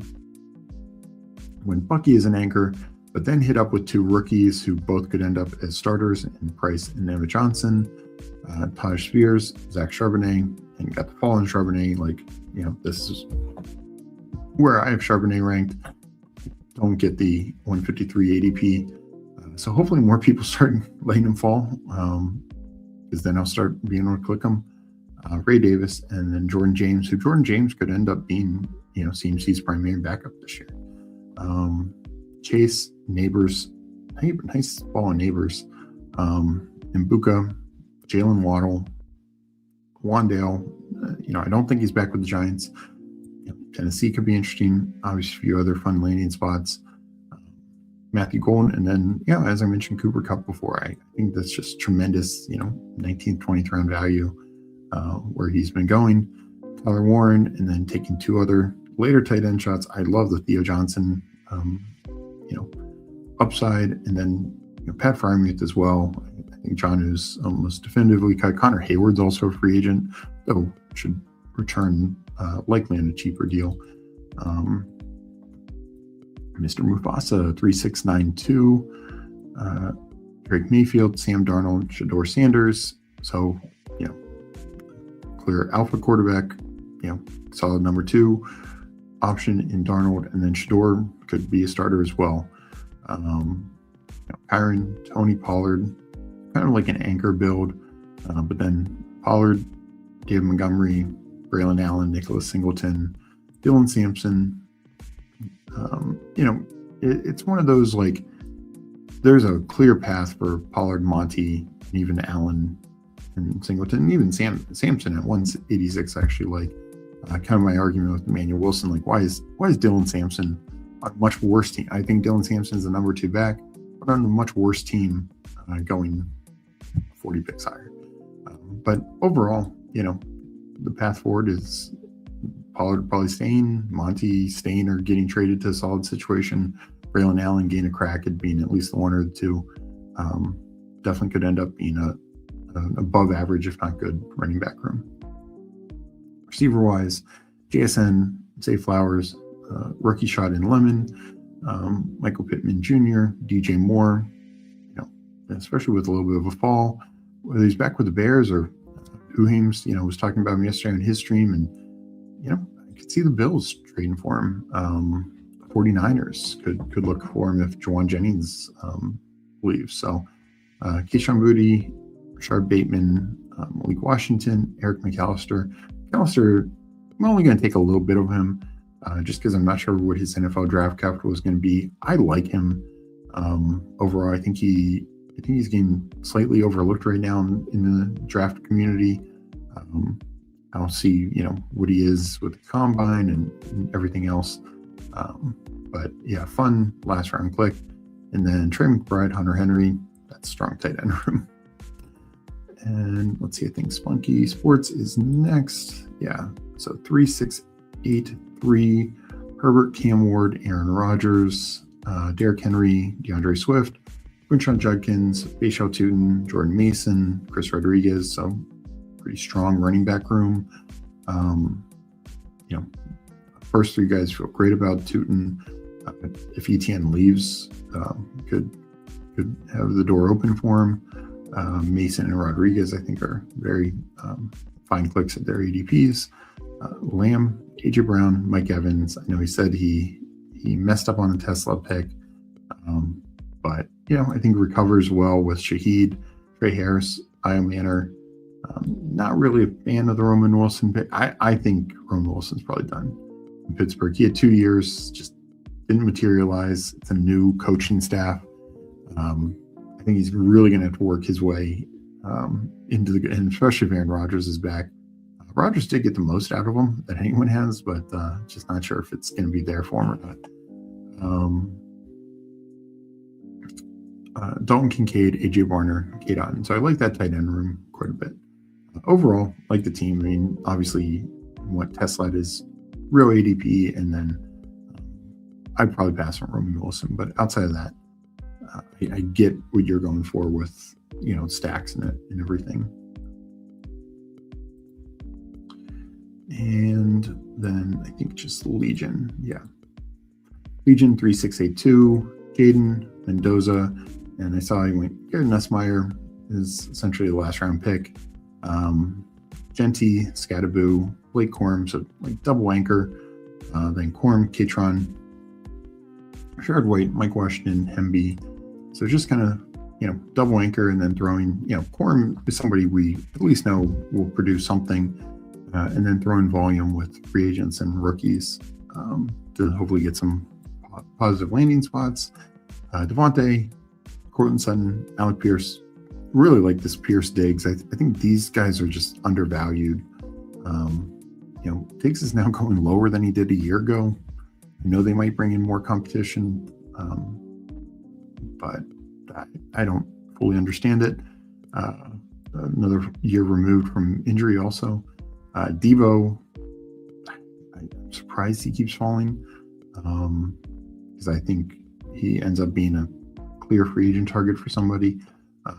When Bucky is an anchor, but then hit up with 2 rookies who both could end up as starters in Price and Neva Johnson, Taj Spears, Zach Charbonnet, and got the fallen Charbonnet. This is where I have Charbonnet ranked. Don't get the 153 ADP. So hopefully more people start letting him fall, because then I'll start being able to click him. Ray Davis, and then Jordan James, who Jordan James could end up being, CMC's primary backup this year. Chase, Neighbors, nice ball on Neighbors. Mbuka, Jalen Waddle, Wandale. I don't think he's back with the Giants. Tennessee could be interesting. Obviously, a few other fun landing spots. Matthew Golden, and then, as I mentioned, Cooper Kupp before. I think that's just tremendous, 19th, 20th round value where he's been going. Tyler Warren, and then taking 2 other later tight end shots. I love the Theo Johnson, upside, and then Pat Freiermuth as well. I think John is almost definitively cut. Connor Hayward's also a free agent, though should return likely on a cheaper deal. Mr. Mufasa 3692, Drake Mayfield, Sam Darnold, Shador Sanders. So clear alpha quarterback, solid number 2 option in Darnold, and then Shador could be a starter as well. Kyron, Tony Pollard, kind of like an anchor build, but then Pollard, David Montgomery, Braylon Allen, Nicholas Singleton, Dylan Sampson. It's one of those, there's a clear path for Pollard, Monty, and even Allen and Singleton, and even Sampson at 186. Actually, kind of my argument with Emmanuel Wilson, why is Dylan Sampson on a much worse team? I think Dylan Sampson is the number 2 back, but on a much worse team, going 40 picks higher. But overall, the path forward is Pollard probably staying, Monty staying or getting traded to a solid situation. Braylon Allen gain a crack at being at least the 1 or the 2. Definitely could end up being an above average, if not good, running back room. Receiver wise, JSN, Zay Flowers, rookie shot in Lemon, Michael Pittman Jr., DJ Moore, especially with a little bit of a fall, whether he's back with the Bears or who Hames, was talking about him yesterday on his stream, and I could see the Bills trading for him. 49ers could look for him if Jawan Jennings leaves. So Keyshawn Boutte, Rashard Bateman, Malik Washington, Eric McAllister. McAllister, I'm only going to take a little bit of him, just because I'm not sure what his NFL draft capital is going to be. I like him overall. I think he's getting slightly overlooked right now in the draft community. I'll see, what he is with the combine and everything else. But yeah, fun last round click. And then Trey McBride, Hunter Henry, that's strong tight end room. And let's see, I think Spunky Sports is next. Yeah, so 3683, Herbert, Cam Ward, Aaron Rodgers, Derrick Henry, DeAndre Swift, Quinshon Judkins, Bashal Tutin, Jordan Mason, Chris Rodriguez. So pretty strong running back room. First 3 guys feel great about Tutin. If ETN leaves, could have the door open for him. Mason and Rodriguez, I think, are very fine clicks at their ADPs. Lamb, AJ Brown, Mike Evans. I know he said he messed up on the Tesla pick, but I think recovers well with Shaheed, Trey Harris, Io Manor. Not really a fan of the Roman Wilson pick. I think Roman Wilson's probably done in Pittsburgh. He had 2 years, just didn't materialize. It's a new coaching staff. I think he's really going to have to work his way into and especially if Aaron Rodgers is back. Rogers did get the most out of him that anyone has, but just not sure if it's going to be there for him or not. Dalton Kincaid, AJ Barner, Kate Otten. So I like that tight end room quite a bit. Overall, like the team. I mean, obviously, what Tesla is real ADP, and then I'd probably pass on Roman Wilson. But outside of that, I get what you're going for with stacks and everything. And then I think just Legion, Legion 3682, Caden Mendoza, and I saw he went. Garrett Nussmeier is essentially the last round pick. Genty, Scadaboo, Blake Corum, so like double anchor. Then Corum, Kitron, Shard White, Mike Washington, Hemby. So just kind of double anchor, and then throwing Corum is somebody we at least know will produce something, and then throwing volume with free agents and rookies to hopefully get some positive landing spots. Devontae, Cortland Sutton, Alec Pierce. Really like this Pierce Diggs. I think these guys are just undervalued. Diggs is now going lower than he did a year ago. I know they might bring in more competition, but I don't fully understand it. Another year removed from injury also. Devo, I'm surprised he keeps falling, because I think he ends up being a clear free agent target for somebody.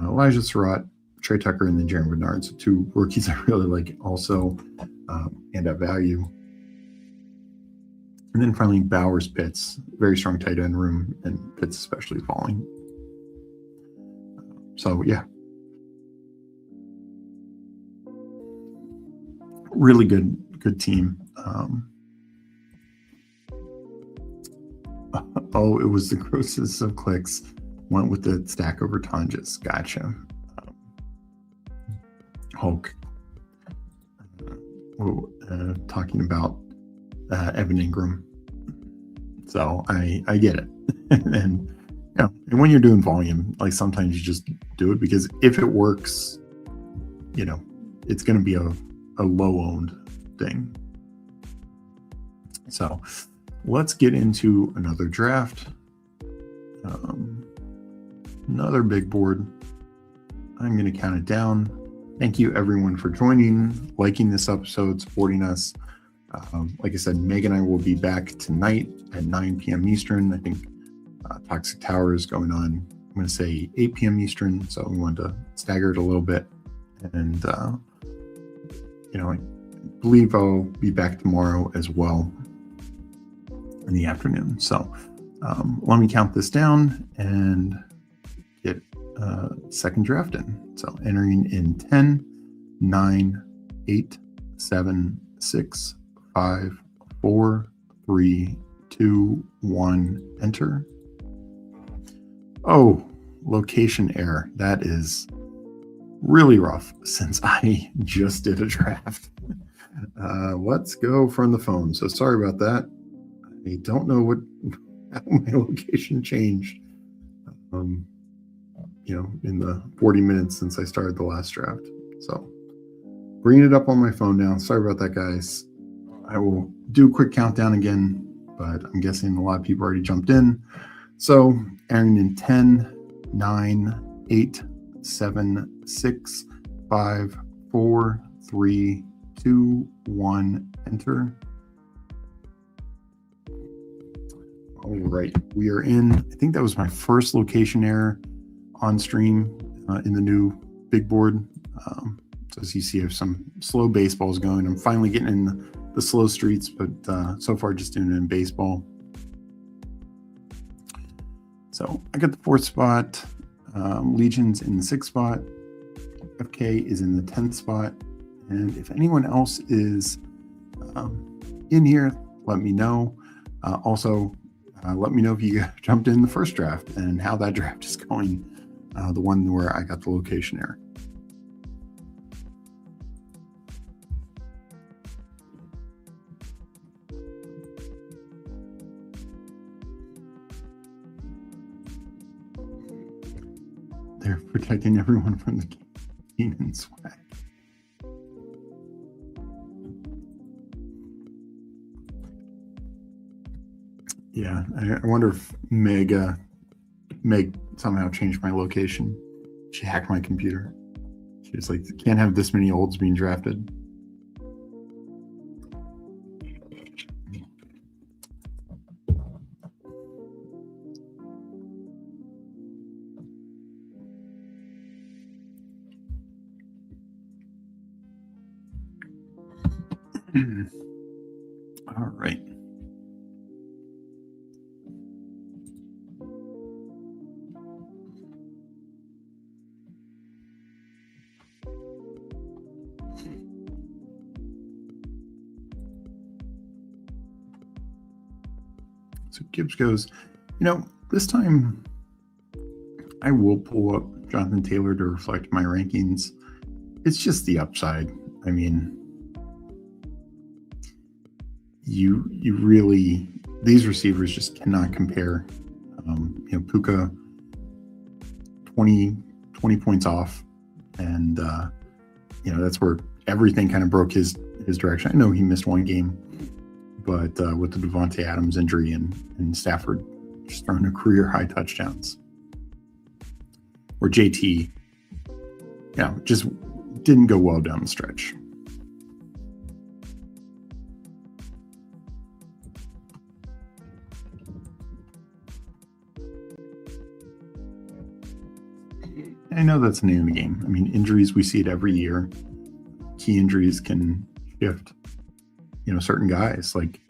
Elijah Surratt, Trey Tucker, and then Jaron Bernard. So two rookies I really like also, and at value. And then finally Bowers, Pitts, very strong tight end room, and Pitts especially falling. So yeah, really good team. It was the grossest of clicks. Went with the stack over Tonjes. Gotcha. Hulk. Talking about Evan Ingram. So I get it. And when you're doing volume, like sometimes you just do it because if it works, it's going to be a low owned thing. So let's get into another draft. Another big board. I'm going to count it down. Thank you everyone for joining, liking this episode, supporting us. Like I said, Meg and I will be back tonight at 9 p.m. Eastern. I think Toxic Tower is going on, I'm going to say 8 p.m. Eastern. So we wanted to stagger it a little bit. And, I believe I'll be back tomorrow as well in the afternoon. So let me count this down and get second draft in. So entering in 10, 9, 8, 7, 6, 5, 4, 3, 2, 1, enter. Oh, location error. That is really rough since I just did a draft. Let's go from the phone. So sorry about that. I don't know how my location changed. In the 40 minutes since I started the last draft. So bringing it up on my phone now. Sorry about that, guys. I will do a quick countdown again, but I'm guessing a lot of people already jumped in. So entering in 10, 9, 8, 7, 6, 5, 4, 3, 2, 1, enter. All right, we are in. I think that was my first location error on stream in the new big board. So as you see, I have some slow baseballs going. I'm finally getting in the slow streets, but so far just doing it in baseball. So I got the 4th spot. Legion's in the 6th spot. FK is in the 10th spot. And if anyone else is in here, let me know. Also, let me know if you jumped in the first draft and how that draft is going. The one where I got the location error. They're protecting everyone from the Keenan swag. Yeah, I wonder if Meg somehow changed my location. She hacked my computer. She was like, can't have this many olds being drafted. All right. So Gibbs goes, this time I will pull up Jonathan Taylor to reflect my rankings. It's just the upside. I mean, you really, these receivers just cannot compare. Puka 20 points off, and that's where everything kind of broke his direction. I know he missed one game, but with the Devontae Adams injury and Stafford just throwing a career high touchdowns, or JT, just didn't go well down the stretch. I know that's the name of the game. I mean, injuries, we see it every year. Key injuries can shift, certain guys. Like,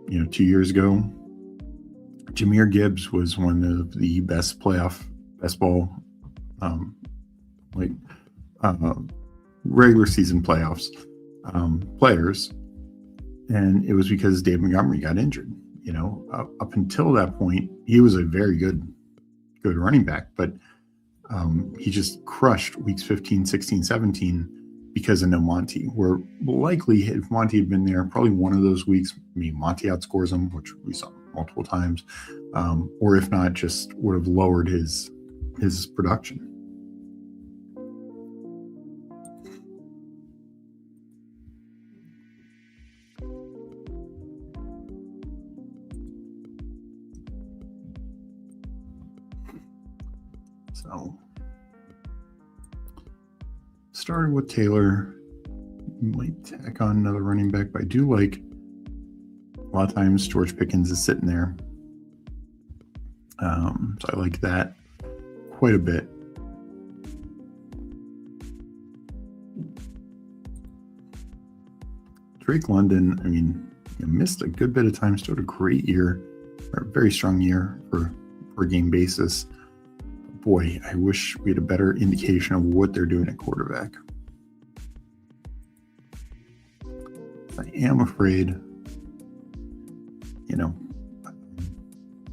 2 years ago, Jahmyr Gibbs was one of the best ball, regular season playoffs players. And it was because Dave Montgomery got injured. Up until that point, he was a very good running back, but he just crushed weeks 15, 16, 17 because of no Monty. Where likely, if Monty had been there, probably one of those weeks, Monty outscores him, which we saw multiple times, or if not, just would have lowered his production. So, started with Taylor. Might tack on another running back, but I do like, a lot of times George Pickens is sitting there. So I like that quite a bit. Drake London, missed a good bit of time, still had a great year, or a very strong year for a game basis. Boy, I wish we had a better indication of what they're doing at quarterback. I am afraid,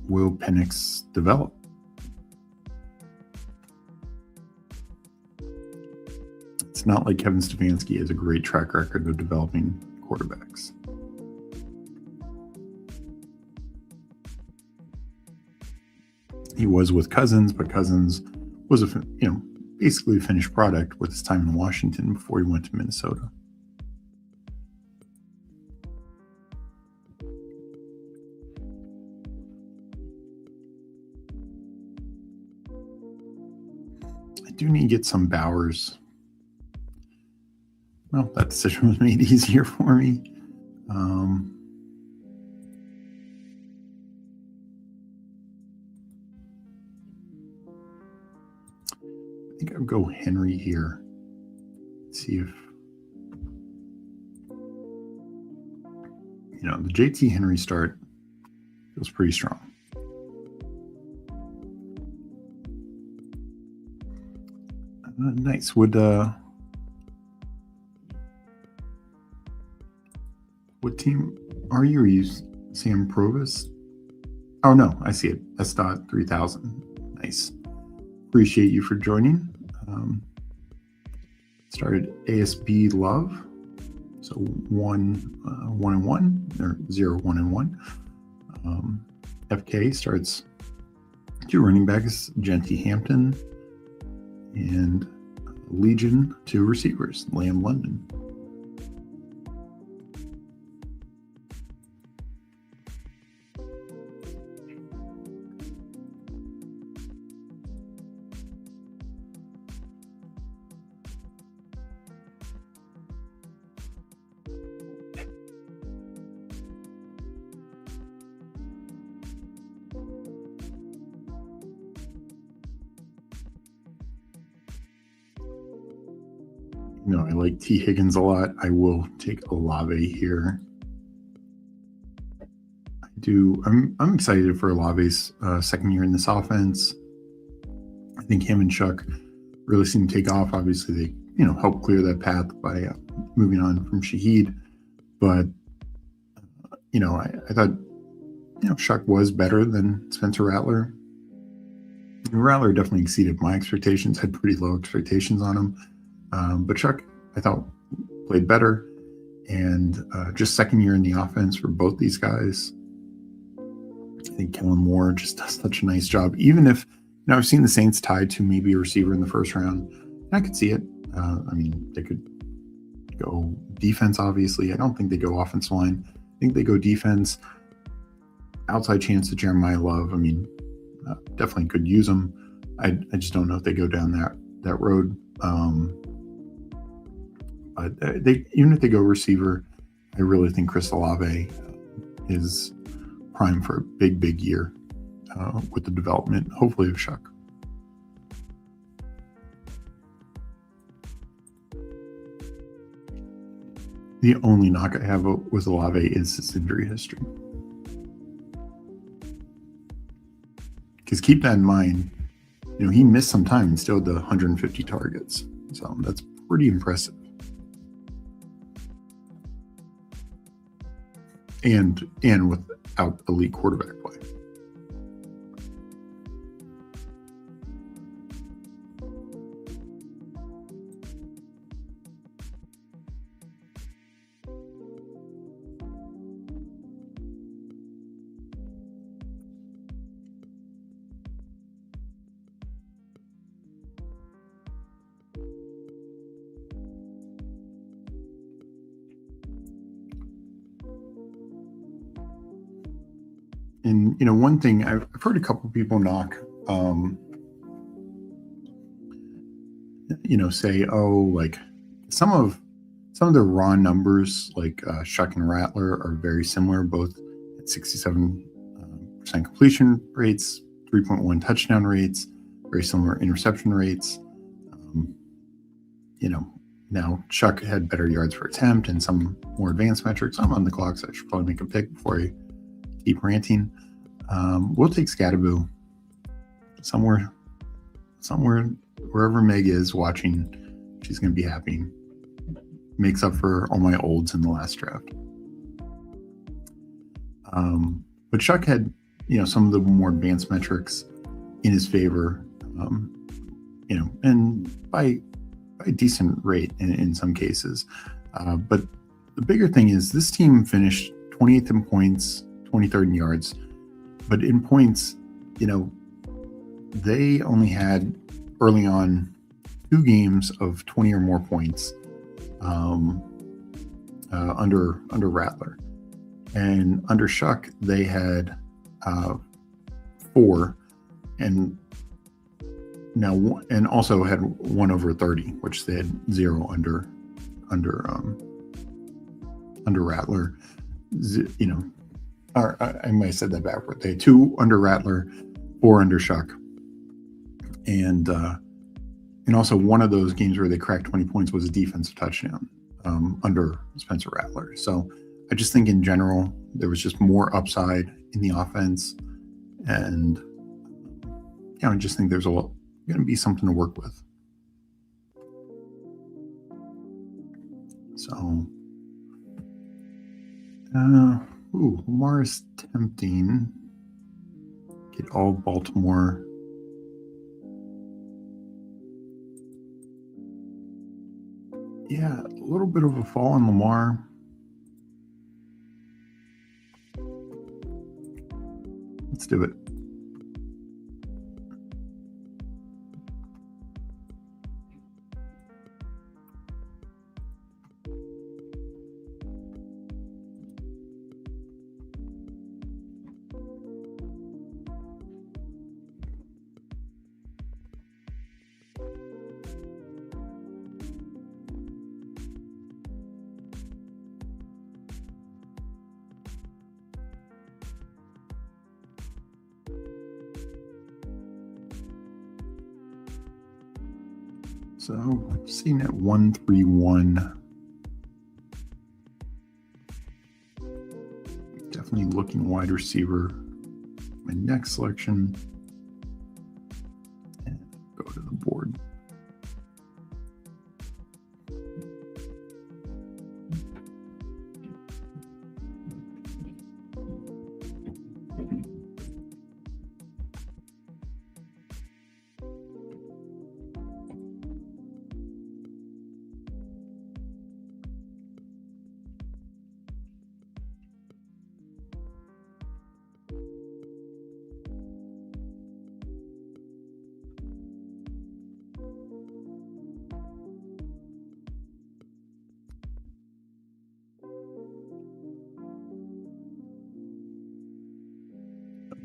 will Penix develop? It's not like Kevin Stefanski has a great track record of developing quarterbacks. He was with Cousins, but Cousins was basically a finished product with his time in Washington before he went to Minnesota. I do need to get some Bowers. Well, that decision was made easier for me. I think I'll go Henry here. Let's see if the JT Henry start feels pretty strong. Nice. What team are you? Are you Sam Provis? Oh no, I see it. S.3000. Nice. Appreciate you for joining. Started ASB Love, so 1-1 or 0-1-1. FK starts 2 running backs, Genty Hampton and Legion, 2 receivers, Lamb London. I like T. Higgins a lot. I will take Olave here. I'm excited for Olave's second year in this offense. I think him and Chuck really seem to take off. Obviously, they help clear that path by moving on from Shaheed. But I thought Chuck was better than Spencer Rattler. Rattler definitely exceeded my expectations. Had pretty low expectations on him, but Chuck I thought played better. And just second year in the offense for both these guys. I think Kellen Moore just does such a nice job. Even if I've seen the Saints tied to maybe a receiver in the first round, and I could see it. They could go defense. Obviously, I don't think they go offensive line. I think they go defense. Outside chance to Jeremiah Love. Definitely could use them. I just don't know if they go down that road. But even if they go receiver, I really think Chris Olave is prime for a big year with the development, hopefully, of Chuck. The only knock I have with Olave is his injury history. Because keep that in mind, he missed some time and still had the 150 targets. So that's pretty impressive. And without elite quarterback play. And one thing I've heard a couple people knock, say, like some of the raw numbers, like Chuck and Rattler, are very similar, both at 67% completion rates, 3.1 touchdown rates, very similar interception rates. Now Chuck had better yards per attempt and some more advanced metrics. I'm on the clock, so I should probably make a pick before I keep ranting. We'll take Scattaboo somewhere wherever Meg is watching. She's going to be happy. Makes up for all my olds in the last draft. But Chuck had some of the more advanced metrics in his favor. And by a decent rate in some cases. But the bigger thing is this team finished 28th in points, 23rd in yards. But in points, they only had early on 2 games of 20 or more points under Rattler. And under Chuck, they had 4, and also had 1 over 30, which they had 0 under Rattler. Or I might have said that backward. They had 2 under Rattler, 4 under Chuck, and also one of those games where they cracked 20 points was a defensive touchdown under Spencer Rattler. So I just think in general there was just more upside in the offense, and I just think there's going to be something to work with. So, Lamar is tempting. Get all Baltimore. Yeah, a little bit of a fall on Lamar. Let's do it. So sitting at 131. Definitely looking wide receiver. My next selection. And go to the board.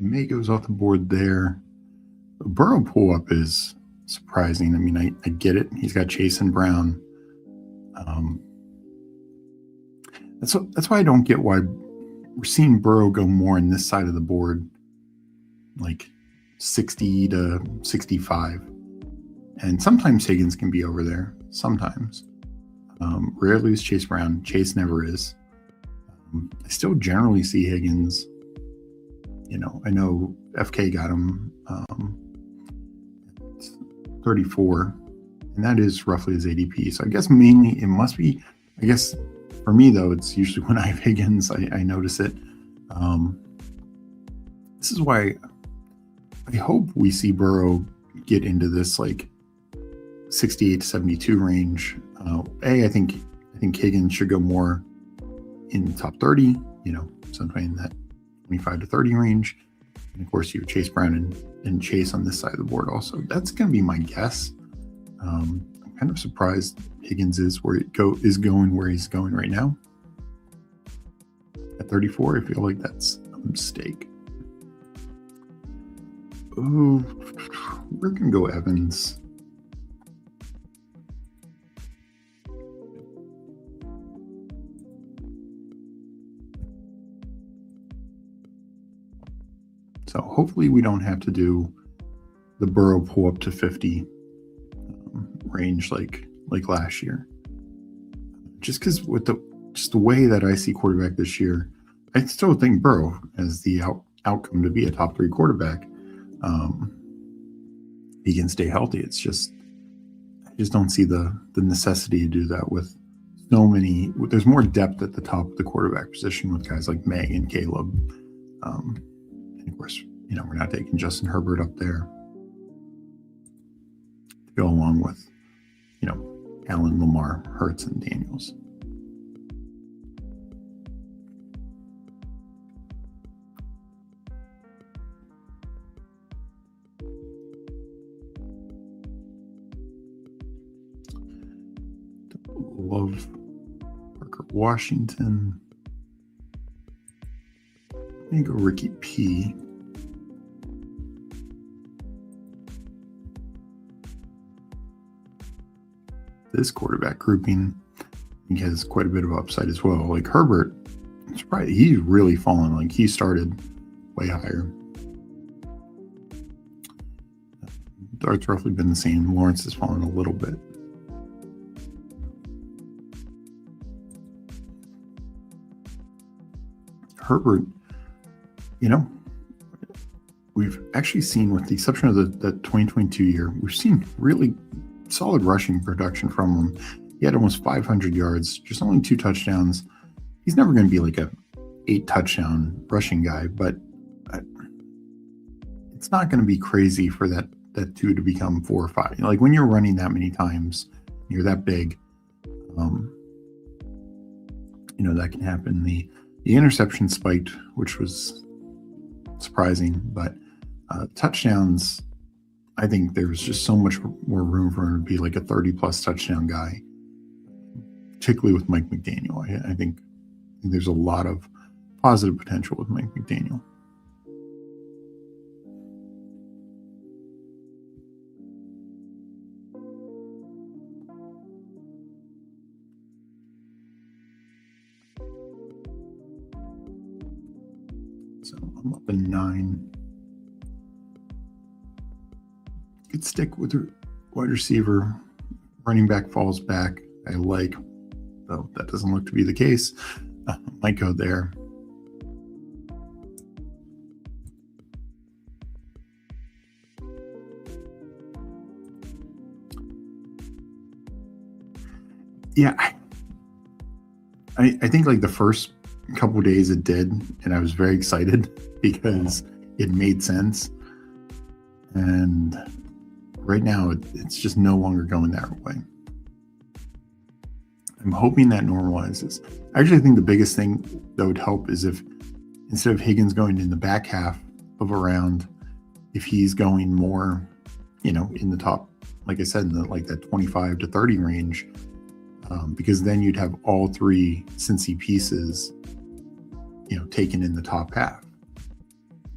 May goes off the board there. Burrow pull up is surprising. I mean, I get it. He's got Chase and Brown. That's why I don't get why we're seeing Burrow go more on this side of the board, like 60 to 65. And sometimes Higgins can be over there. Sometimes. Rarely is Chase Brown. Chase never is. I still generally see Higgins. I know FK got him 34, and that is roughly his ADP. So I guess mainly it must be, I guess for me though, it's usually when I have Higgins, I notice it. This is why I hope we see Burrow get into this like 68 to 72 range. I think Higgins should go more in the top 30, sometime in that 25 to 30 range. And of course, you have Chase Brown and Chase on this side of the board also. That's going to be my guess. I'm kind of surprised Higgins is going where he's going right now. At 34, I feel like that's a mistake. Oh, we're going to go Evans. So hopefully we don't have to do the Burrow pull up to 50 range like last year. Just because with the way that I see quarterback this year, I still think Burrow has the outcome to be a top 3 quarterback. He can stay healthy. It's just I just don't see the necessity to do that with so many. There's more depth at the top of the quarterback position with guys like May and Caleb. And of course, we're not taking Justin Herbert up there to go along with, Allen, Lamar, Hurts, and Daniels. Love Parker Washington. Let me go Ricky P. This quarterback grouping, I think, has quite a bit of upside as well. Like Herbert, he's really fallen. Like he started way higher. Dart's roughly been the same. Lawrence has fallen a little bit. Herbert, we've actually seen, with the exception of the 2022 year, we've seen really solid rushing production from him. He had almost 500 yards, just only 2 touchdowns. He's never going to be like a 8 touchdown rushing guy, but it's not going to be crazy for that 2 to become 4 or 5. Like when you're running that many times, you're that big, that can happen. The interception spiked, which was surprising, but touchdowns, I think there's just so much more room for him to be like a 30-plus touchdown guy, particularly with Mike McDaniel. I think there's a lot of positive potential with Mike McDaniel. So I'm up in 9. Could stick with a wide receiver. running back falls back, I like, though that doesn't look to be the case. Might go there. Yeah, I think like the first couple of days it did, and I was very excited because it made sense. And right now it's just no longer going that way. I'm hoping that normalizes. I actually think the biggest thing that would help is if instead of Higgins going in the back half of a round, if he's going more, in the top, like I said, in the like that 25 to 30 range, because then you'd have all three Cincy pieces, taken in the top half.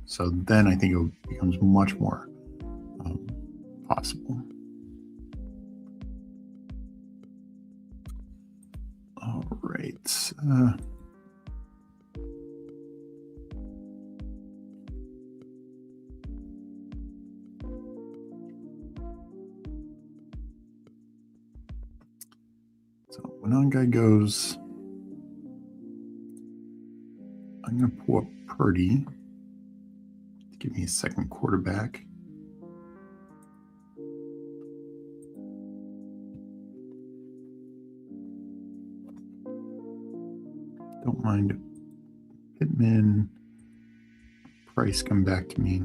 So then I think it becomes much more possible. All right. So when on guy goes, I'm going to pull up Purdy to give me a second quarterback. Don't mind Pittman. Price come back to me.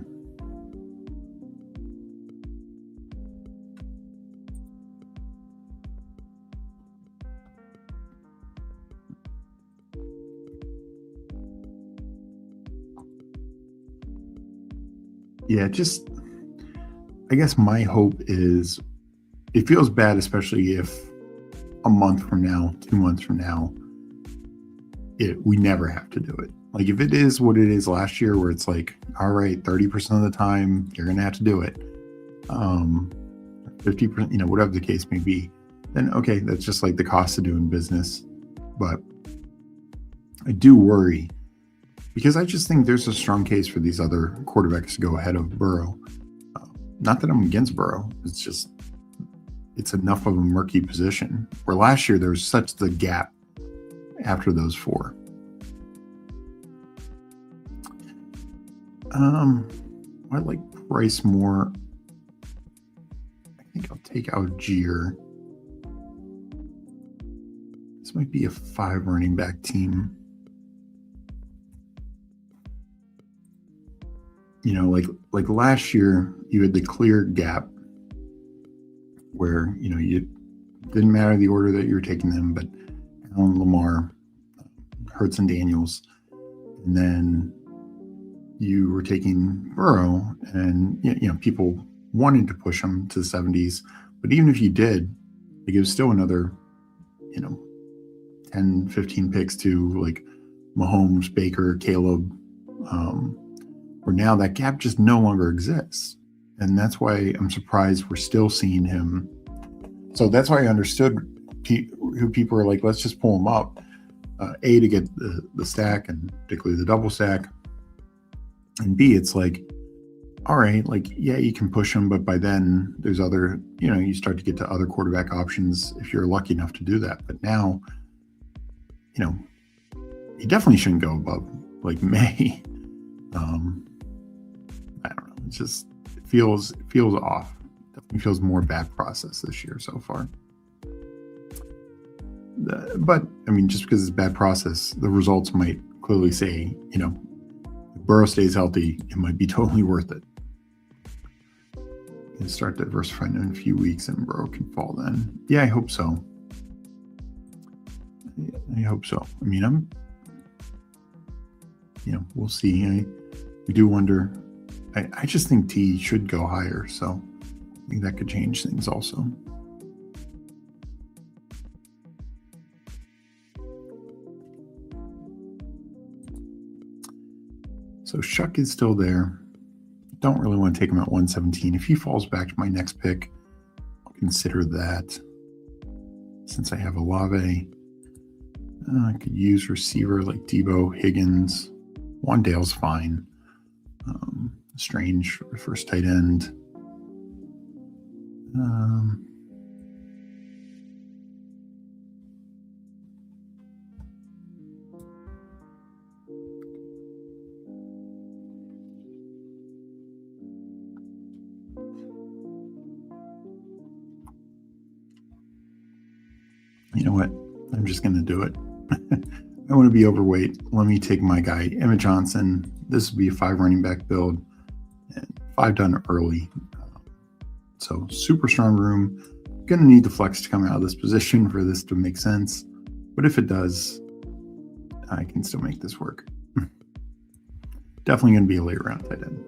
Yeah, I guess my hope is it feels bad, especially if a month from now, 2 months from now, we never have to do it. Like if it is what it is last year, where it's like, all right, 30% of the time you're going to have to do it. 50%, whatever the case may be, then okay, that's just like the cost of doing business. But I do worry because I just think there's a strong case for these other quarterbacks to go ahead of Burrow. Not that I'm against Burrow. It's enough of a murky position where last year there was such the gap after those four. I like Price more. I think I'll take Algier. This might be a 5 running back team. Like last year, you had the clear gap where, you didn't matter the order that you were taking them, but Allen, Lamar, Hurts, and Daniels. And then you were taking Burrow, and, people wanted to push him to the 70s. But even if you did, it was still another, 10, 15 picks to like Mahomes, Baker, Caleb, where now that gap just no longer exists. And that's why I'm surprised we're still seeing him. So that's why I understood who people are like, let's just pull him up. A, to get the stack, and particularly the double stack. And B, it's like, all right, like, yeah, you can push him, but by then there's other, you start to get to other quarterback options if you're lucky enough to do that. But now, he definitely shouldn't go above like May. I don't know. It feels off. Definitely feels more bad process this year so far. But I mean, just because it's bad process, the results might clearly say, if Burrow stays healthy, it might be totally worth it. And start diversifying in a few weeks, and Burrow can fall then. Yeah, I hope so. I hope so. I mean, we'll see. I do wonder. I just think T should go higher, so I think that could change things also. So Shuck is still there. Don't really want to take him at 117. If he falls back to my next pick, I'll consider that. Since I have Olave, I could use receiver like Debo, Higgins. Wandale's fine. Strange for first tight end. know what? I'm just going to do it. I want to be overweight. Let me take my guy, Emmett Johnson. This would be a 5 running back build and 5 done early. So super strong room. Going to need the flex to come out of this position for this to make sense. But if it does, I can still make this work. Definitely going to be a late round tight end.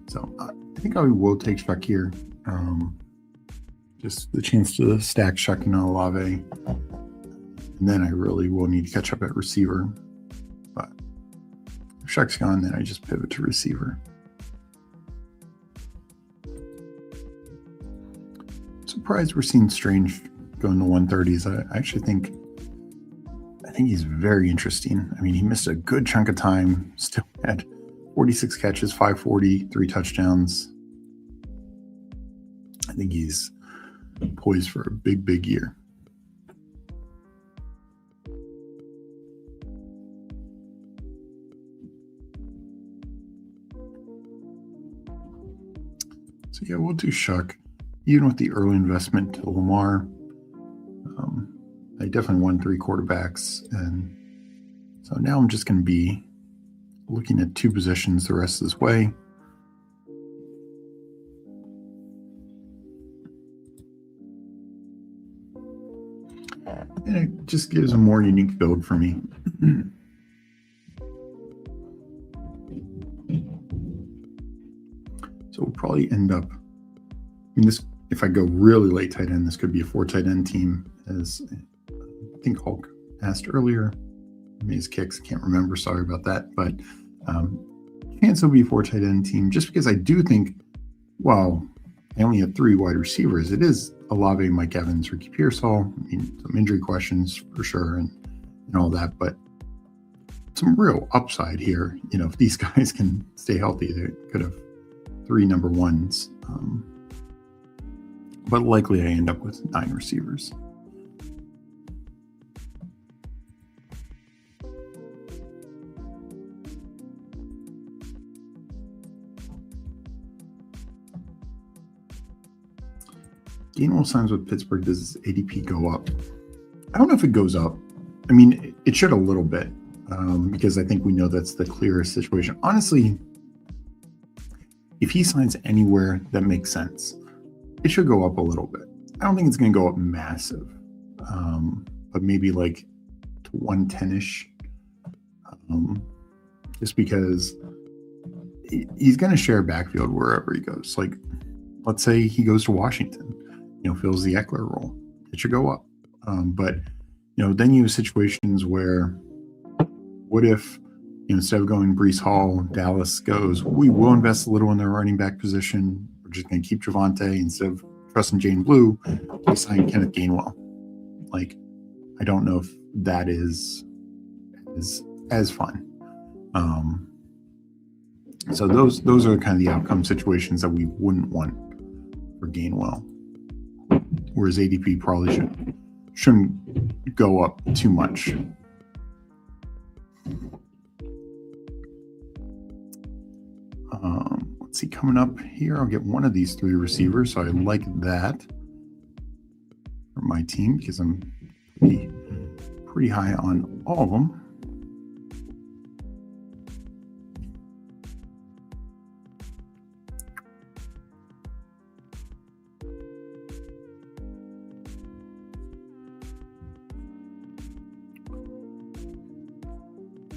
So I think I will take Shuck here. Just the chance to stack Shuck and Olave. And then I really will need to catch up at receiver. But if Shuck's gone, then I just pivot to receiver. I'm surprised we're seeing Strange going to 130s. I actually think he's very interesting. I mean, he missed a good chunk of time, still had 46 catches, 540, 3 touchdowns. I think he's poised for a big year. So yeah, we'll do Shuck. Even with the early investment to Lamar, I definitely won 3 quarterbacks. And so now I'm just going to be looking at 2 positions the rest of this way. And it just gives a more unique build for me. So we'll probably end up, this, if I go really late tight end, this could be a 4 tight end team, as I think Hulk asked earlier. His kicks, I can't remember, sorry about that, but can still be a 4 tight end team, just because I do think, well, I only have 3 wide receivers. It is Olave, Mike Evans, Ricky Pearsall. I mean, some injury questions for sure, and all that, but some real upside here. If these guys can stay healthy, they could have 3 number ones. But likely I end up with 9 receivers. Gainwell signs with Pittsburgh. Does ADP go up? I don't know if it goes up. I mean, it should a little bit, because I think we know that's the clearest situation. Honestly, if he signs anywhere that makes sense, it should go up a little bit. I don't think it's going to go up massive, but maybe like to 110-ish, just because he's going to share backfield wherever he goes. Like, let's say he goes to Washington, fills the Eckler role. It should go up. But, then you have situations where, what if, instead of going Breece Hall, Dallas goes, we will invest a little in their running back position. We're just going to keep Javonte instead of trusting Jane Blue. We sign Kenneth Gainwell. Like, I don't know if that is as fun. So those are kind of the outcome situations that we wouldn't want for Gainwell. Whereas ADP probably shouldn't go up too much. Let's see, coming up here, I'll get one of these 3 receivers. So I like that for my team because I'm pretty high on all of them.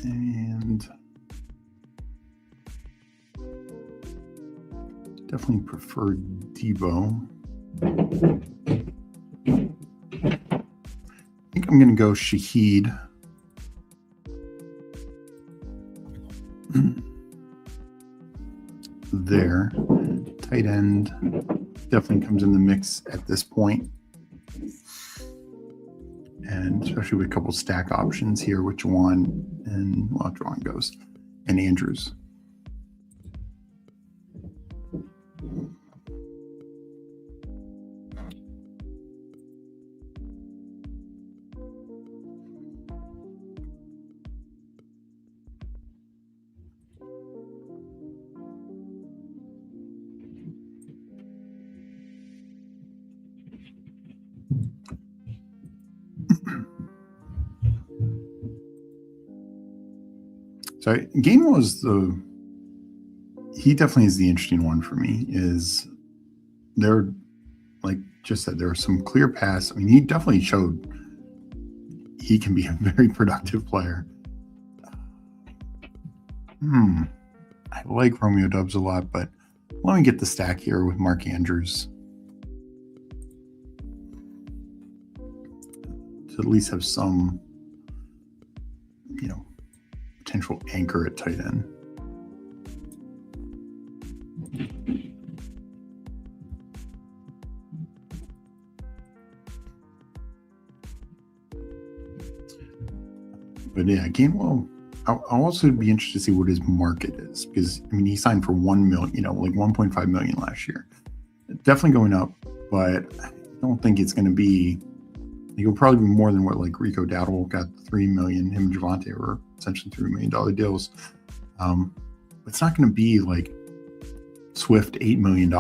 And definitely prefer Debo. I think I'm going to go Shaheed. There. Tight end definitely comes in the mix at this point. And especially with a couple stack options here with Juwan and, well, Juwan goes, and Andrews. So Gainwell is he definitely is the interesting one for me. Is there, like just said, there are some clear paths. I mean, he definitely showed he can be a very productive player. I like Romeo Dubs a lot, but let me get the stack here with Mark Andrews to at least have some, potential anchor at tight end. But yeah, Gainwell, I'll also be interested to see what his market is, because he signed for 1 million, like 1.5 million last year. Definitely going up, but I don't think it's going to be. It'll probably be more than what like Rico Dowdle got 3 million. Him and Javonte were essentially $3 million deals. It's not going to be like Swift $8 million,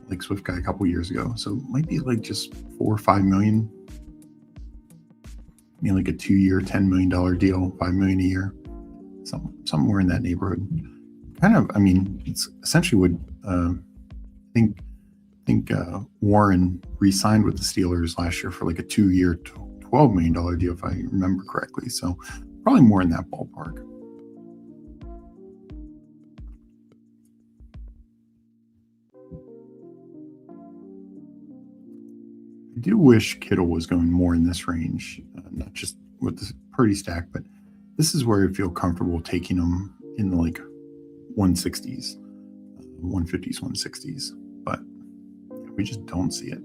like Swift got a couple years ago. So it might be like just 4 or 5 million. Like a 2-year, $10 million deal, $5 million a year, somewhere in that neighborhood. Kind of, it's essentially what I think Warren re-signed with the Steelers last year for like a 2-year, $12 million deal, if I remember correctly. So probably more in that ballpark. I do wish Kittle was going more in this range, not just with the Purdy stack, but this is where I feel comfortable taking him in the like 160s, 150s, 160s, but we just don't see it.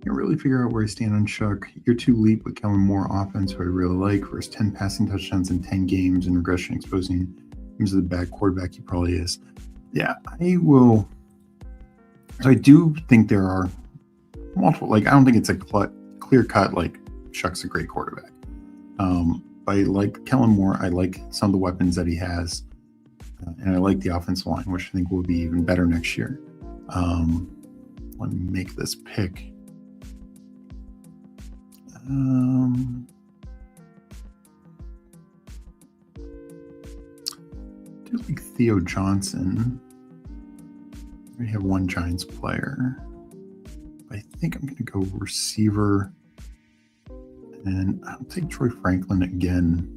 Can't really figure out where I stand on Chuck. Year 2 leap with Kellen Moore offense, who I really like, versus 10 passing touchdowns in 10 games and regression, exposing him as the bad quarterback he probably is. Yeah, I will. So I do think there are multiple, I don't think it's a clear cut, like Chuck's a great quarterback. But I like Kellen Moore. I like some of the weapons that he has. And I like the offensive line, which I think will be even better next year. Let me make this pick. Do like Theo Johnson. We have one Giants player. I think I'm going to go receiver. And I'll take Troy Franklin again.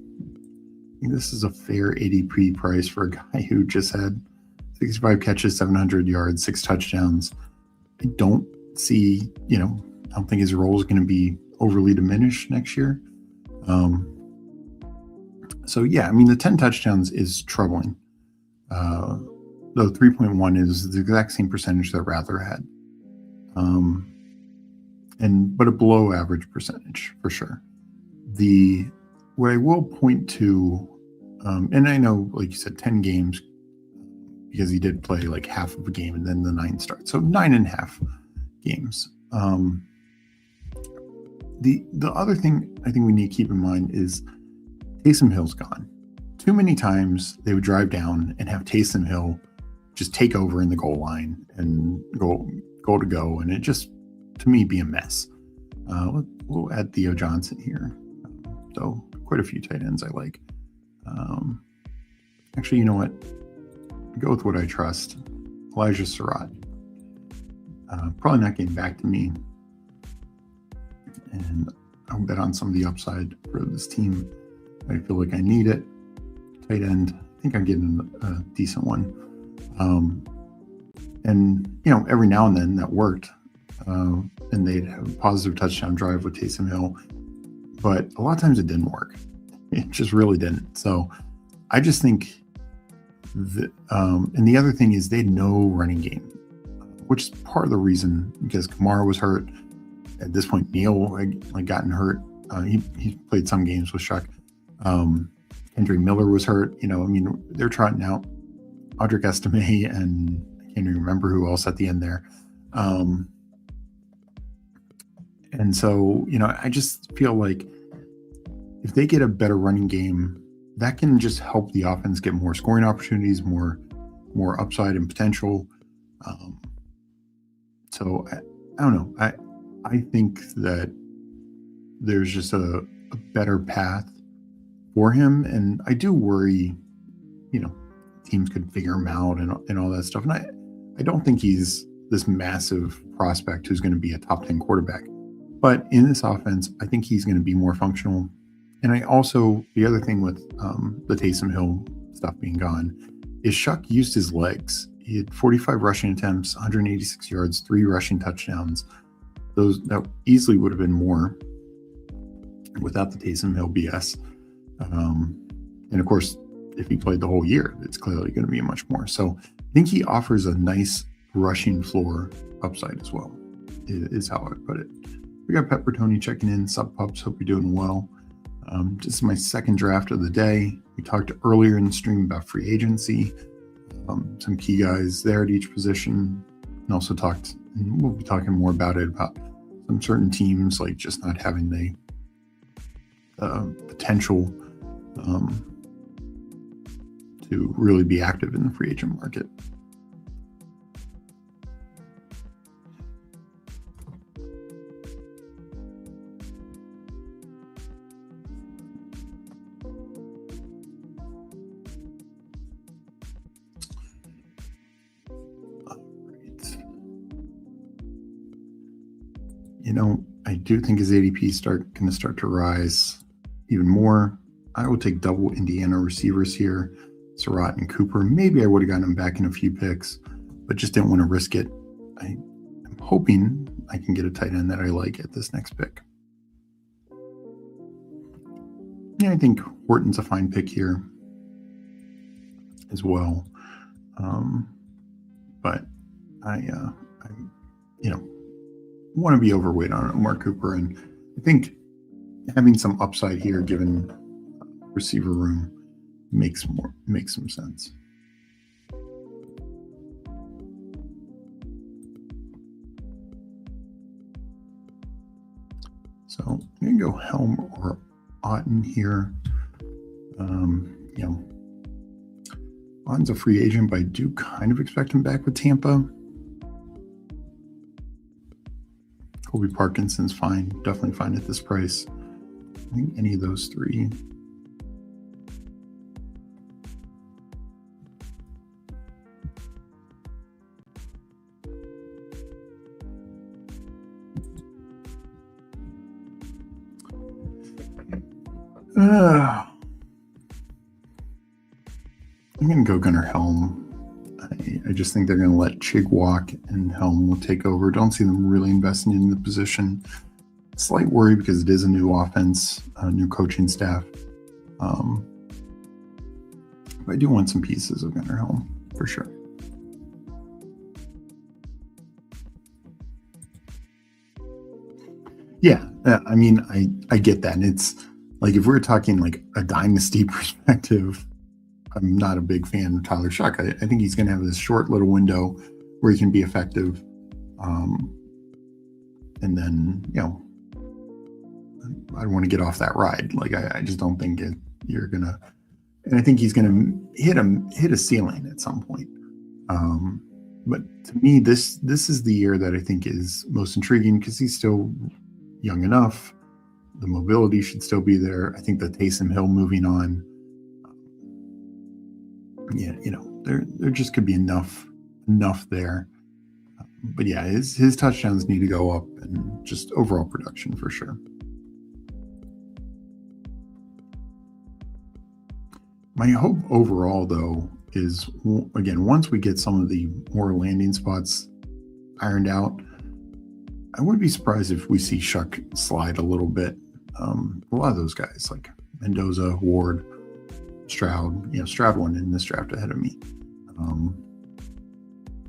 I think this is a fair ADP price for a guy who just had 65 catches, 700 yards, 6 touchdowns. I don't see, I don't think his role is going to be overly diminished next year. So yeah, the 10 touchdowns is troubling. Though 3.1 is the exact same percentage that Rather had. But a below average percentage for sure. What I will point to, and I know, like you said, 10 games, because he did play like half of a game and then the 9 starts. So 9.5 games. The other thing I think we need to keep in mind is Taysom Hill's gone. Too many times they would drive down and have Taysom Hill just take over in the goal line and go to go, and it just, to me, be a mess. We'll add Theo Johnson here. So quite a few tight ends I like. Actually, you know what? Go with what I trust. Elijah Surratt. Probably not getting back to me. And I'll bet on some of the upside for this team. I feel like I need it. Tight end, I think I'm getting a decent one. And, every now and then that worked. And they'd have a positive touchdown drive with Taysom Hill. But a lot of times it didn't work. It just really didn't. So I just think that, and the other thing is they had no running game, which is part of the reason, because Kamara was hurt. At this point, Neal had gotten hurt. He played some games with Chuck. Kendrick Miller was hurt. They're trotting out Audric Estime and I can't even remember who else at the end there. And so, I just feel like if they get a better running game, that can just help the offense get more scoring opportunities, more upside and potential. So I don't know. I think that there's just a better path for him, and I do worry, teams could figure him out and all that stuff. And I don't think he's this massive prospect who's going to be a top 10 quarterback. But in this offense, I think he's going to be more functional. And I also, the other thing with the Taysom Hill stuff being gone is Shuck used his legs. He had 45 rushing attempts, 186 yards, 3 rushing touchdowns. That easily would have been more without the Taysom Hill BS. And of course, if he played the whole year, it's clearly going to be much more. So I think he offers a nice rushing floor upside as well, is how I would put it. We got Pepper Tony checking in. Sup, pups? Hope you're doing well. This is my second draft of the day. We talked earlier in the stream about free agency, some key guys there at each position, and also we'll be talking more about it, about some certain teams like just not having the potential to really be active in the free agent market. I do think his ADP is going to start to rise even more. I will take double Indiana receivers here, Surratt and Cooper. Maybe I would have gotten him back in a few picks, but just didn't want to risk it. I'm hoping I can get a tight end that I like at this next pick. Yeah, I think Horton's a fine pick here as well. But I want to be overweight on Mark Cooper, and I think having some upside here, given receiver room, makes some sense. So I'm gonna go Helm or Otten here. Otten's a free agent, but I do kind of expect him back with Tampa. Colby Parkinson's fine, definitely fine at this price. I think any of those three. I'm going to go Gunnar Helm. I just think they're going to let Chig walk and Helm will take over. Don't see them really investing in the position. Slight worry because it is a new offense, a new coaching staff. But I do want some pieces of Gunnar Helm for sure. Yeah, I mean, I get that. And it's like, if we're talking like a dynasty perspective, I'm not a big fan of Tyler Shuck. I think he's going to have this short little window where he can be effective. And then, I don't want to get off that ride. Like, I just don't think you're going to, and I think he's going to hit a ceiling at some point. But to me, this is the year that I think is most intriguing because he's still young enough. The mobility should still be there. I think the Taysom Hill moving on, there just could be enough there. But yeah, his touchdowns need to go up and just overall production for sure. My hope overall, though, is, again, once we get some of the more landing spots ironed out, I wouldn't be surprised if we see Shuck slide a little bit. A lot of those guys like Mendoza, Ward, Stroud. Stroud won in this draft ahead of me,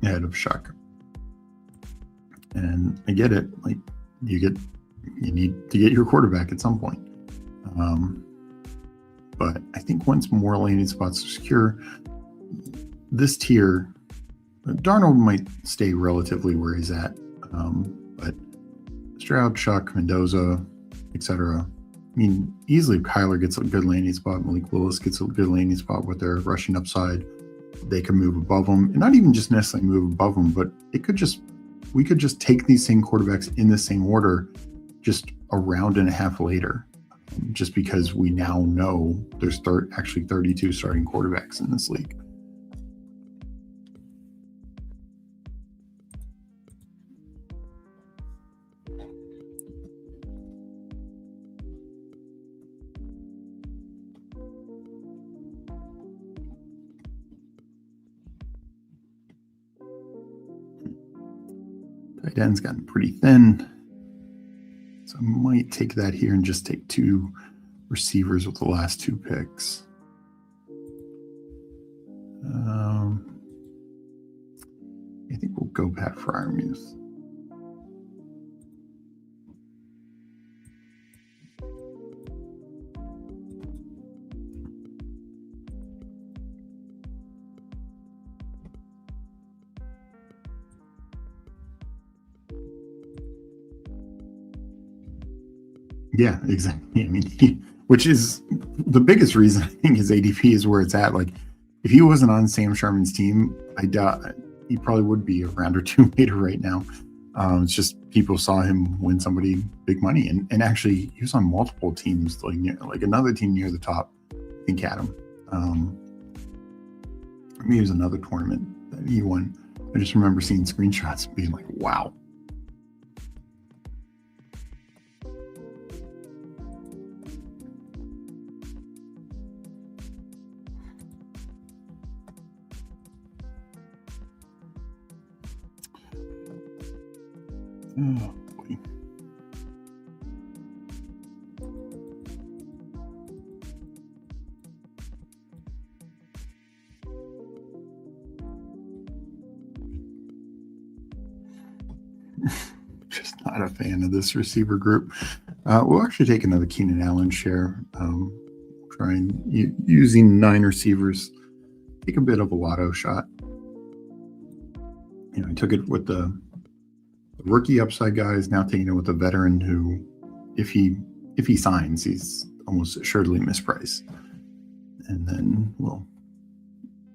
ahead of Shuck. And I get it. Like, you need to get your quarterback at some point. But I think once more landing spots are secure, this tier, Darnold might stay relatively where he's at. But Stroud, Chuck, Mendoza, etc. I mean, easily Kyler gets a good landing spot. Malik Willis gets a good landing spot with their rushing upside. They can move above them, and not even just necessarily move above them, but we could just take these same quarterbacks in the same order, just a round and a half later, just because we now know there's actually 32 starting quarterbacks in this league. Tight end's gotten pretty thin. So I might take that here and just take 2 receivers with the last 2 picks. I think we'll go Pat Freiermuth. Yeah, exactly. I mean, which is the biggest reason I think his ADP is where it's at. Like, if he wasn't on Sam Sharman's team, I doubt he probably would be a round or 2 later right now. It's just people saw him win somebody big money, and actually he was on multiple teams, like another team near the top, I think had him. Maybe it was another tournament that he won. I just remember seeing screenshots and being like, wow. Oh, boy. Just not a fan of this receiver group. We'll actually take another Keenan Allen share. Try and using 9 receivers, take a bit of a lotto shot. I took it with the rookie upside guys, now taking it with a veteran who, if he signs, he's almost assuredly mispriced. And then we'll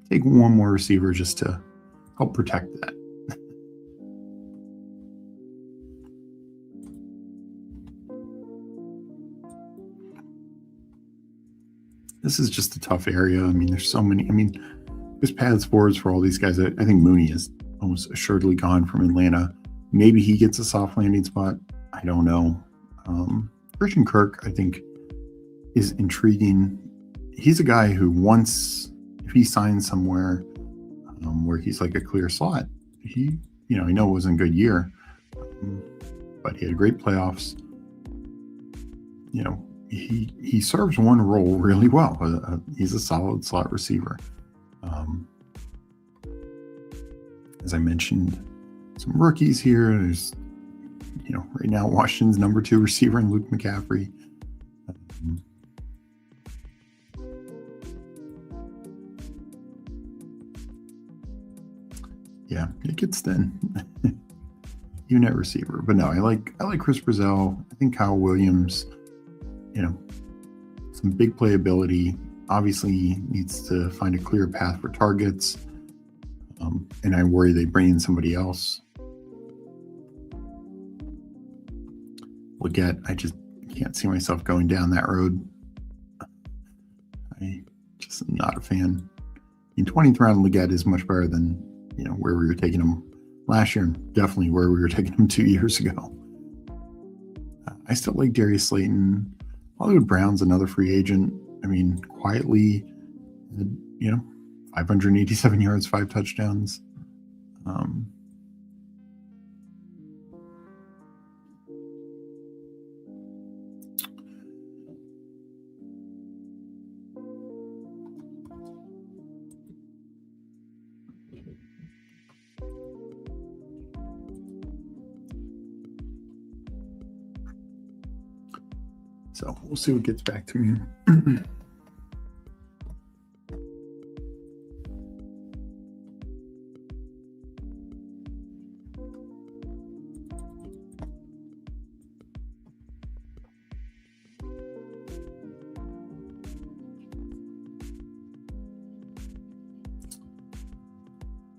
take one more receiver just to help protect that. This is just a tough area. I mean, there's so many. I mean, there's paths forwards for all these guys. I think Mooney is almost assuredly gone from Atlanta. Maybe he gets a soft landing spot. I don't know. Christian Kirk, I think, is intriguing. He's a guy who if he signs somewhere where he's like a clear slot, I know it wasn't a good year, but he had great playoffs. He serves one role really well. He's a solid slot receiver. As I mentioned, some rookies here. There's, right now Washington's number 2 receiver in Luke McCaffrey. Yeah, it gets thin. Even at receiver, but no, I like Chris Brazell. I think Kyle Williams, some big playability. Obviously needs to find a clear path for targets. And I worry they bring in somebody else. Leggett, I just can't see myself going down that road. I just am not a fan. In 20th round, Leggett is much better than where we were taking him last year, and definitely where we were taking him 2 years ago. I still like Darius Slayton. Hollywood Brown's another free agent. I mean, quietly, 587 yards, 5 touchdowns. So we'll see what gets back to me.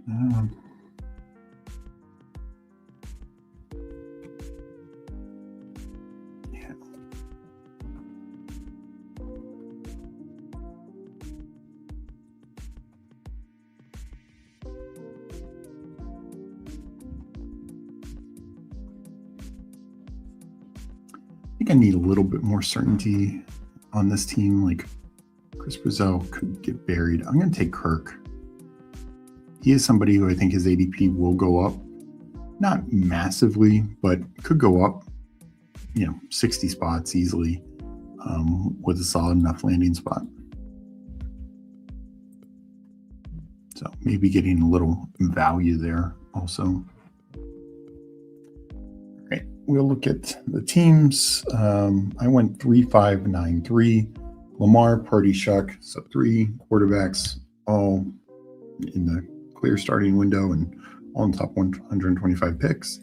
Yeah. I think I need a little bit more certainty on this team. Like Chris Brazil could get buried. I'm going to take Kirk. He is somebody who I think his ADP will go up. Not massively, but could go up, 60 spots easily with a solid enough landing spot. So maybe getting a little value there also. All right, we'll look at the teams. I went 3-5-9-3. Lamar, Purdy, Shuck. So 3 quarterbacks all in the clear starting window and all in top 125 picks.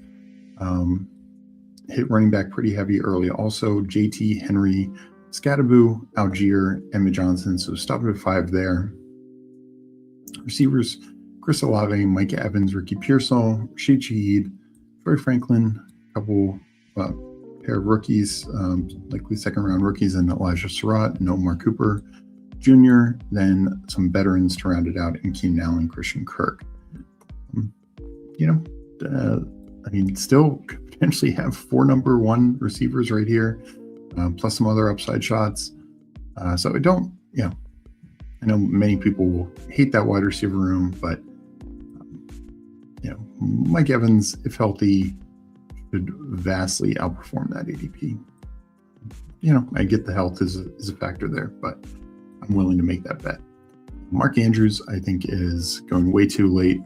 Hit running back pretty heavy early. Also, JT, Henry, Scattaboo, Algier, Emma Johnson. So stopped at 5 there. Receivers, Chris Olave, Mike Evans, Ricky Pearsall, Rashid Shaheed, Troy Franklin, a couple pair of rookies, likely second-round rookies, and Elijah Surratt and Omar Cooper Jr., then some veterans to round it out, and Keenan Allen, Christian Kirk. Still could potentially have 4 number 1 receivers right here, plus some other upside shots. So I don't, I know many people will hate that wide receiver room, but Mike Evans, if healthy, should vastly outperform that ADP. I get the health is a factor there, but I'm willing to make that bet. Mark Andrews, I think, is going way too late,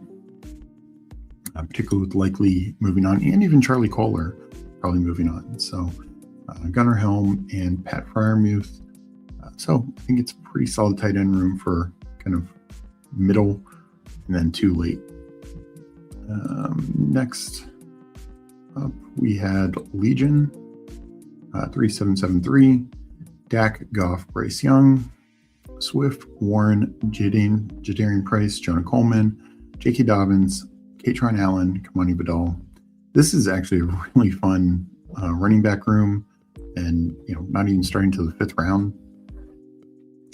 particularly with likely moving on, and even Charlie Kohler probably moving on. So Gunnar Helm and Pat Freiermuth. So I think it's a pretty solid tight end room for kind of middle and then too late. Next up, we had Legion, 3773, Dak, Goff, Bryce Young, Swift, Warren, Jadarian Price, Jonah Coleman, J.K. Dobbins, Katron Allen, Kamani Badal. This is actually a really fun running back room, and not even starting to the 5th round.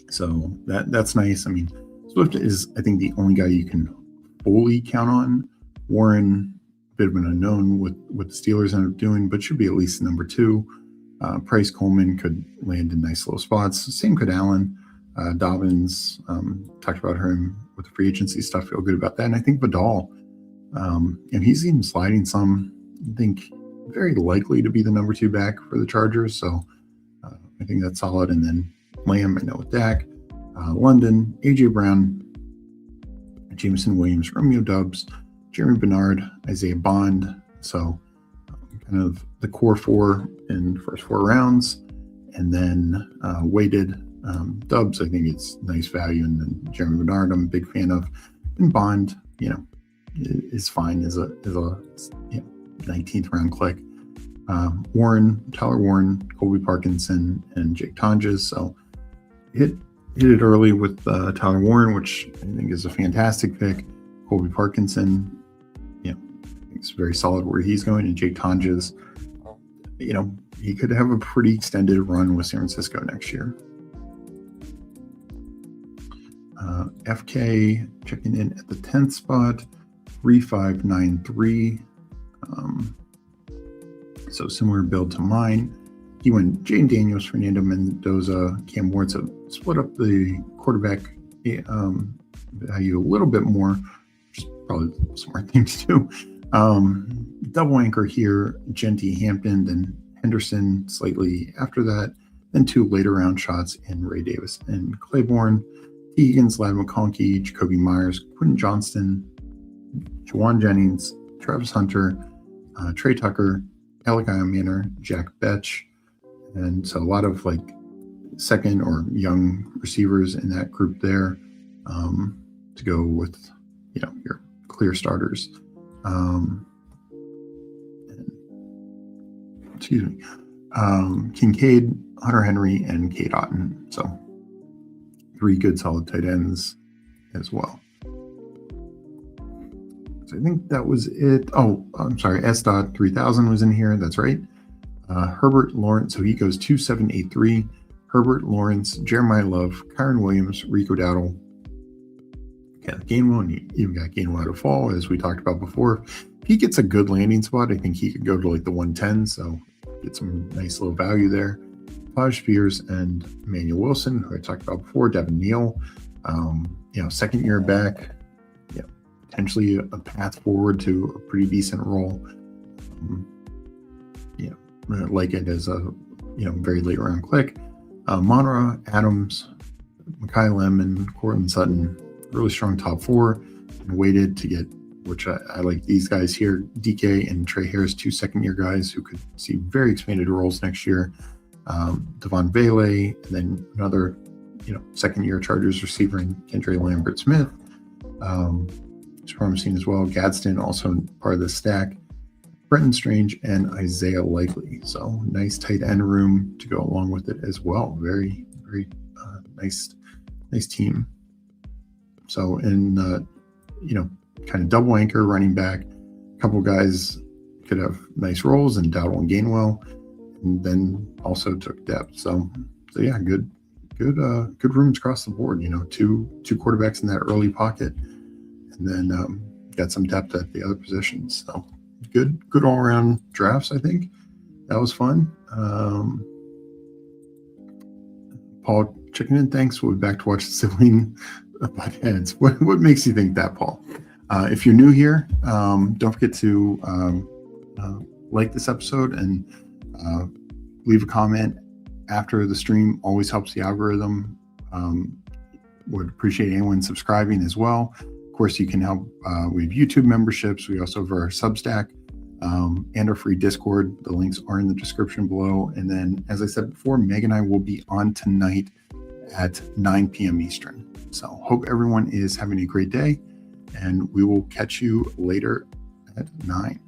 So that's nice. I mean, Swift is, I think, the only guy you can fully count on. Warren, a bit of an unknown with what the Steelers end up doing, but should be at least number 2. Price, Coleman could land in nice low spots. Same could Allen. Dobbins, talked about him with the free agency stuff. Feel good about that. And I think Badal, and he's even sliding some. I think very likely to be the number 2 back for the Chargers. So I think that's solid. And then Lamb, I know with Dak, London, AJ Brown, Jameson Williams, Romeo Doubs, Jeremy Bernard, Isaiah Bond. So kind of the core 4 in the first 4 rounds, and then weighted Doubs. I think it's nice value, and then Jeremy Bernard, I'm a big fan of, and Bond, is fine as a 19th round click. Tyler Warren, Colby Parkinson, and Jake Tonjes. So hit it early with Tyler Warren, which I think is a fantastic pick. Colby Parkinson, it's very solid where he's going, and Jake Tonjes, he could have a pretty extended run with San Francisco next year. FK checking in at the 10th spot, 3-5-9-3. So similar build to mine. He went Jaden Daniels, Fernando Mendoza, Cam Ward. So split up the quarterback value a little bit more, which is probably a smart thing to do. Double anchor here, Genty, Hampton, then Henderson slightly after that, then 2 later round shots in Ray Davis and Claiborne, T. Higgins, Lad McConkey, Jacoby Myers, Quentin Johnston, Jawan Jennings, Travis Hunter, Trey Tucker, Eligiah Manor, Jack Betch. And so a lot of second or young receivers in that group there to go with, your clear starters. Kincaid, Hunter Henry, and Kate Otten. So 3 good solid tight ends as well. So I think that was it. Oh, I'm sorry. S.3000 was in here. That's right. Herbert Lawrence. So he goes 2783. Herbert Lawrence, Jeremiah Love, Kyron Williams, Rico Dowdle. Kenneth Gainwell, and you even got Gainwell out of fall, as we talked about before. If he gets a good landing spot, I think he could go to like the 110. So get some nice little value there. Taj Spears and Emmanuel Wilson, who I talked about before. Devin Neal, second year back. Potentially a path forward to a pretty decent role. Like it as a very late round click. Monra, Adams, Mekhi Lemon, Cortland Sutton, really strong top four, and waited to get, which I like these guys here, DK and Trey Harris, 2 second-year guys who could see very expanded roles next year. Devon Vele, and then another second-year Chargers receiver in Kendra Lambert-Smith. It's promising as well. Gadsden also part of the stack. Brenton Strange and Isaiah Likely. So nice tight end room to go along with it as well. Very, very nice team. So in kind of double anchor running back, a couple guys could have nice roles, and Dowdle and Gainwell, and then also took depth. So yeah, good rooms across the board. Two quarterbacks in that early pocket, and then got some depth at the other positions. So good all around drafts. I think that was fun. Paul checking in. Thanks. We'll be back to watch the sibling butt heads. What makes you think that, Paul? If you're new here, don't forget to like this episode and leave a comment after the stream. Always helps the algorithm. Would appreciate anyone subscribing as well. Of course, you can help. We have YouTube memberships. We also have our Substack and our free Discord. The links are in the description below. And then, as I said before, Meg and I will be on tonight at 9 p.m. Eastern. So hope everyone is having a great day, and we will catch you later at 9.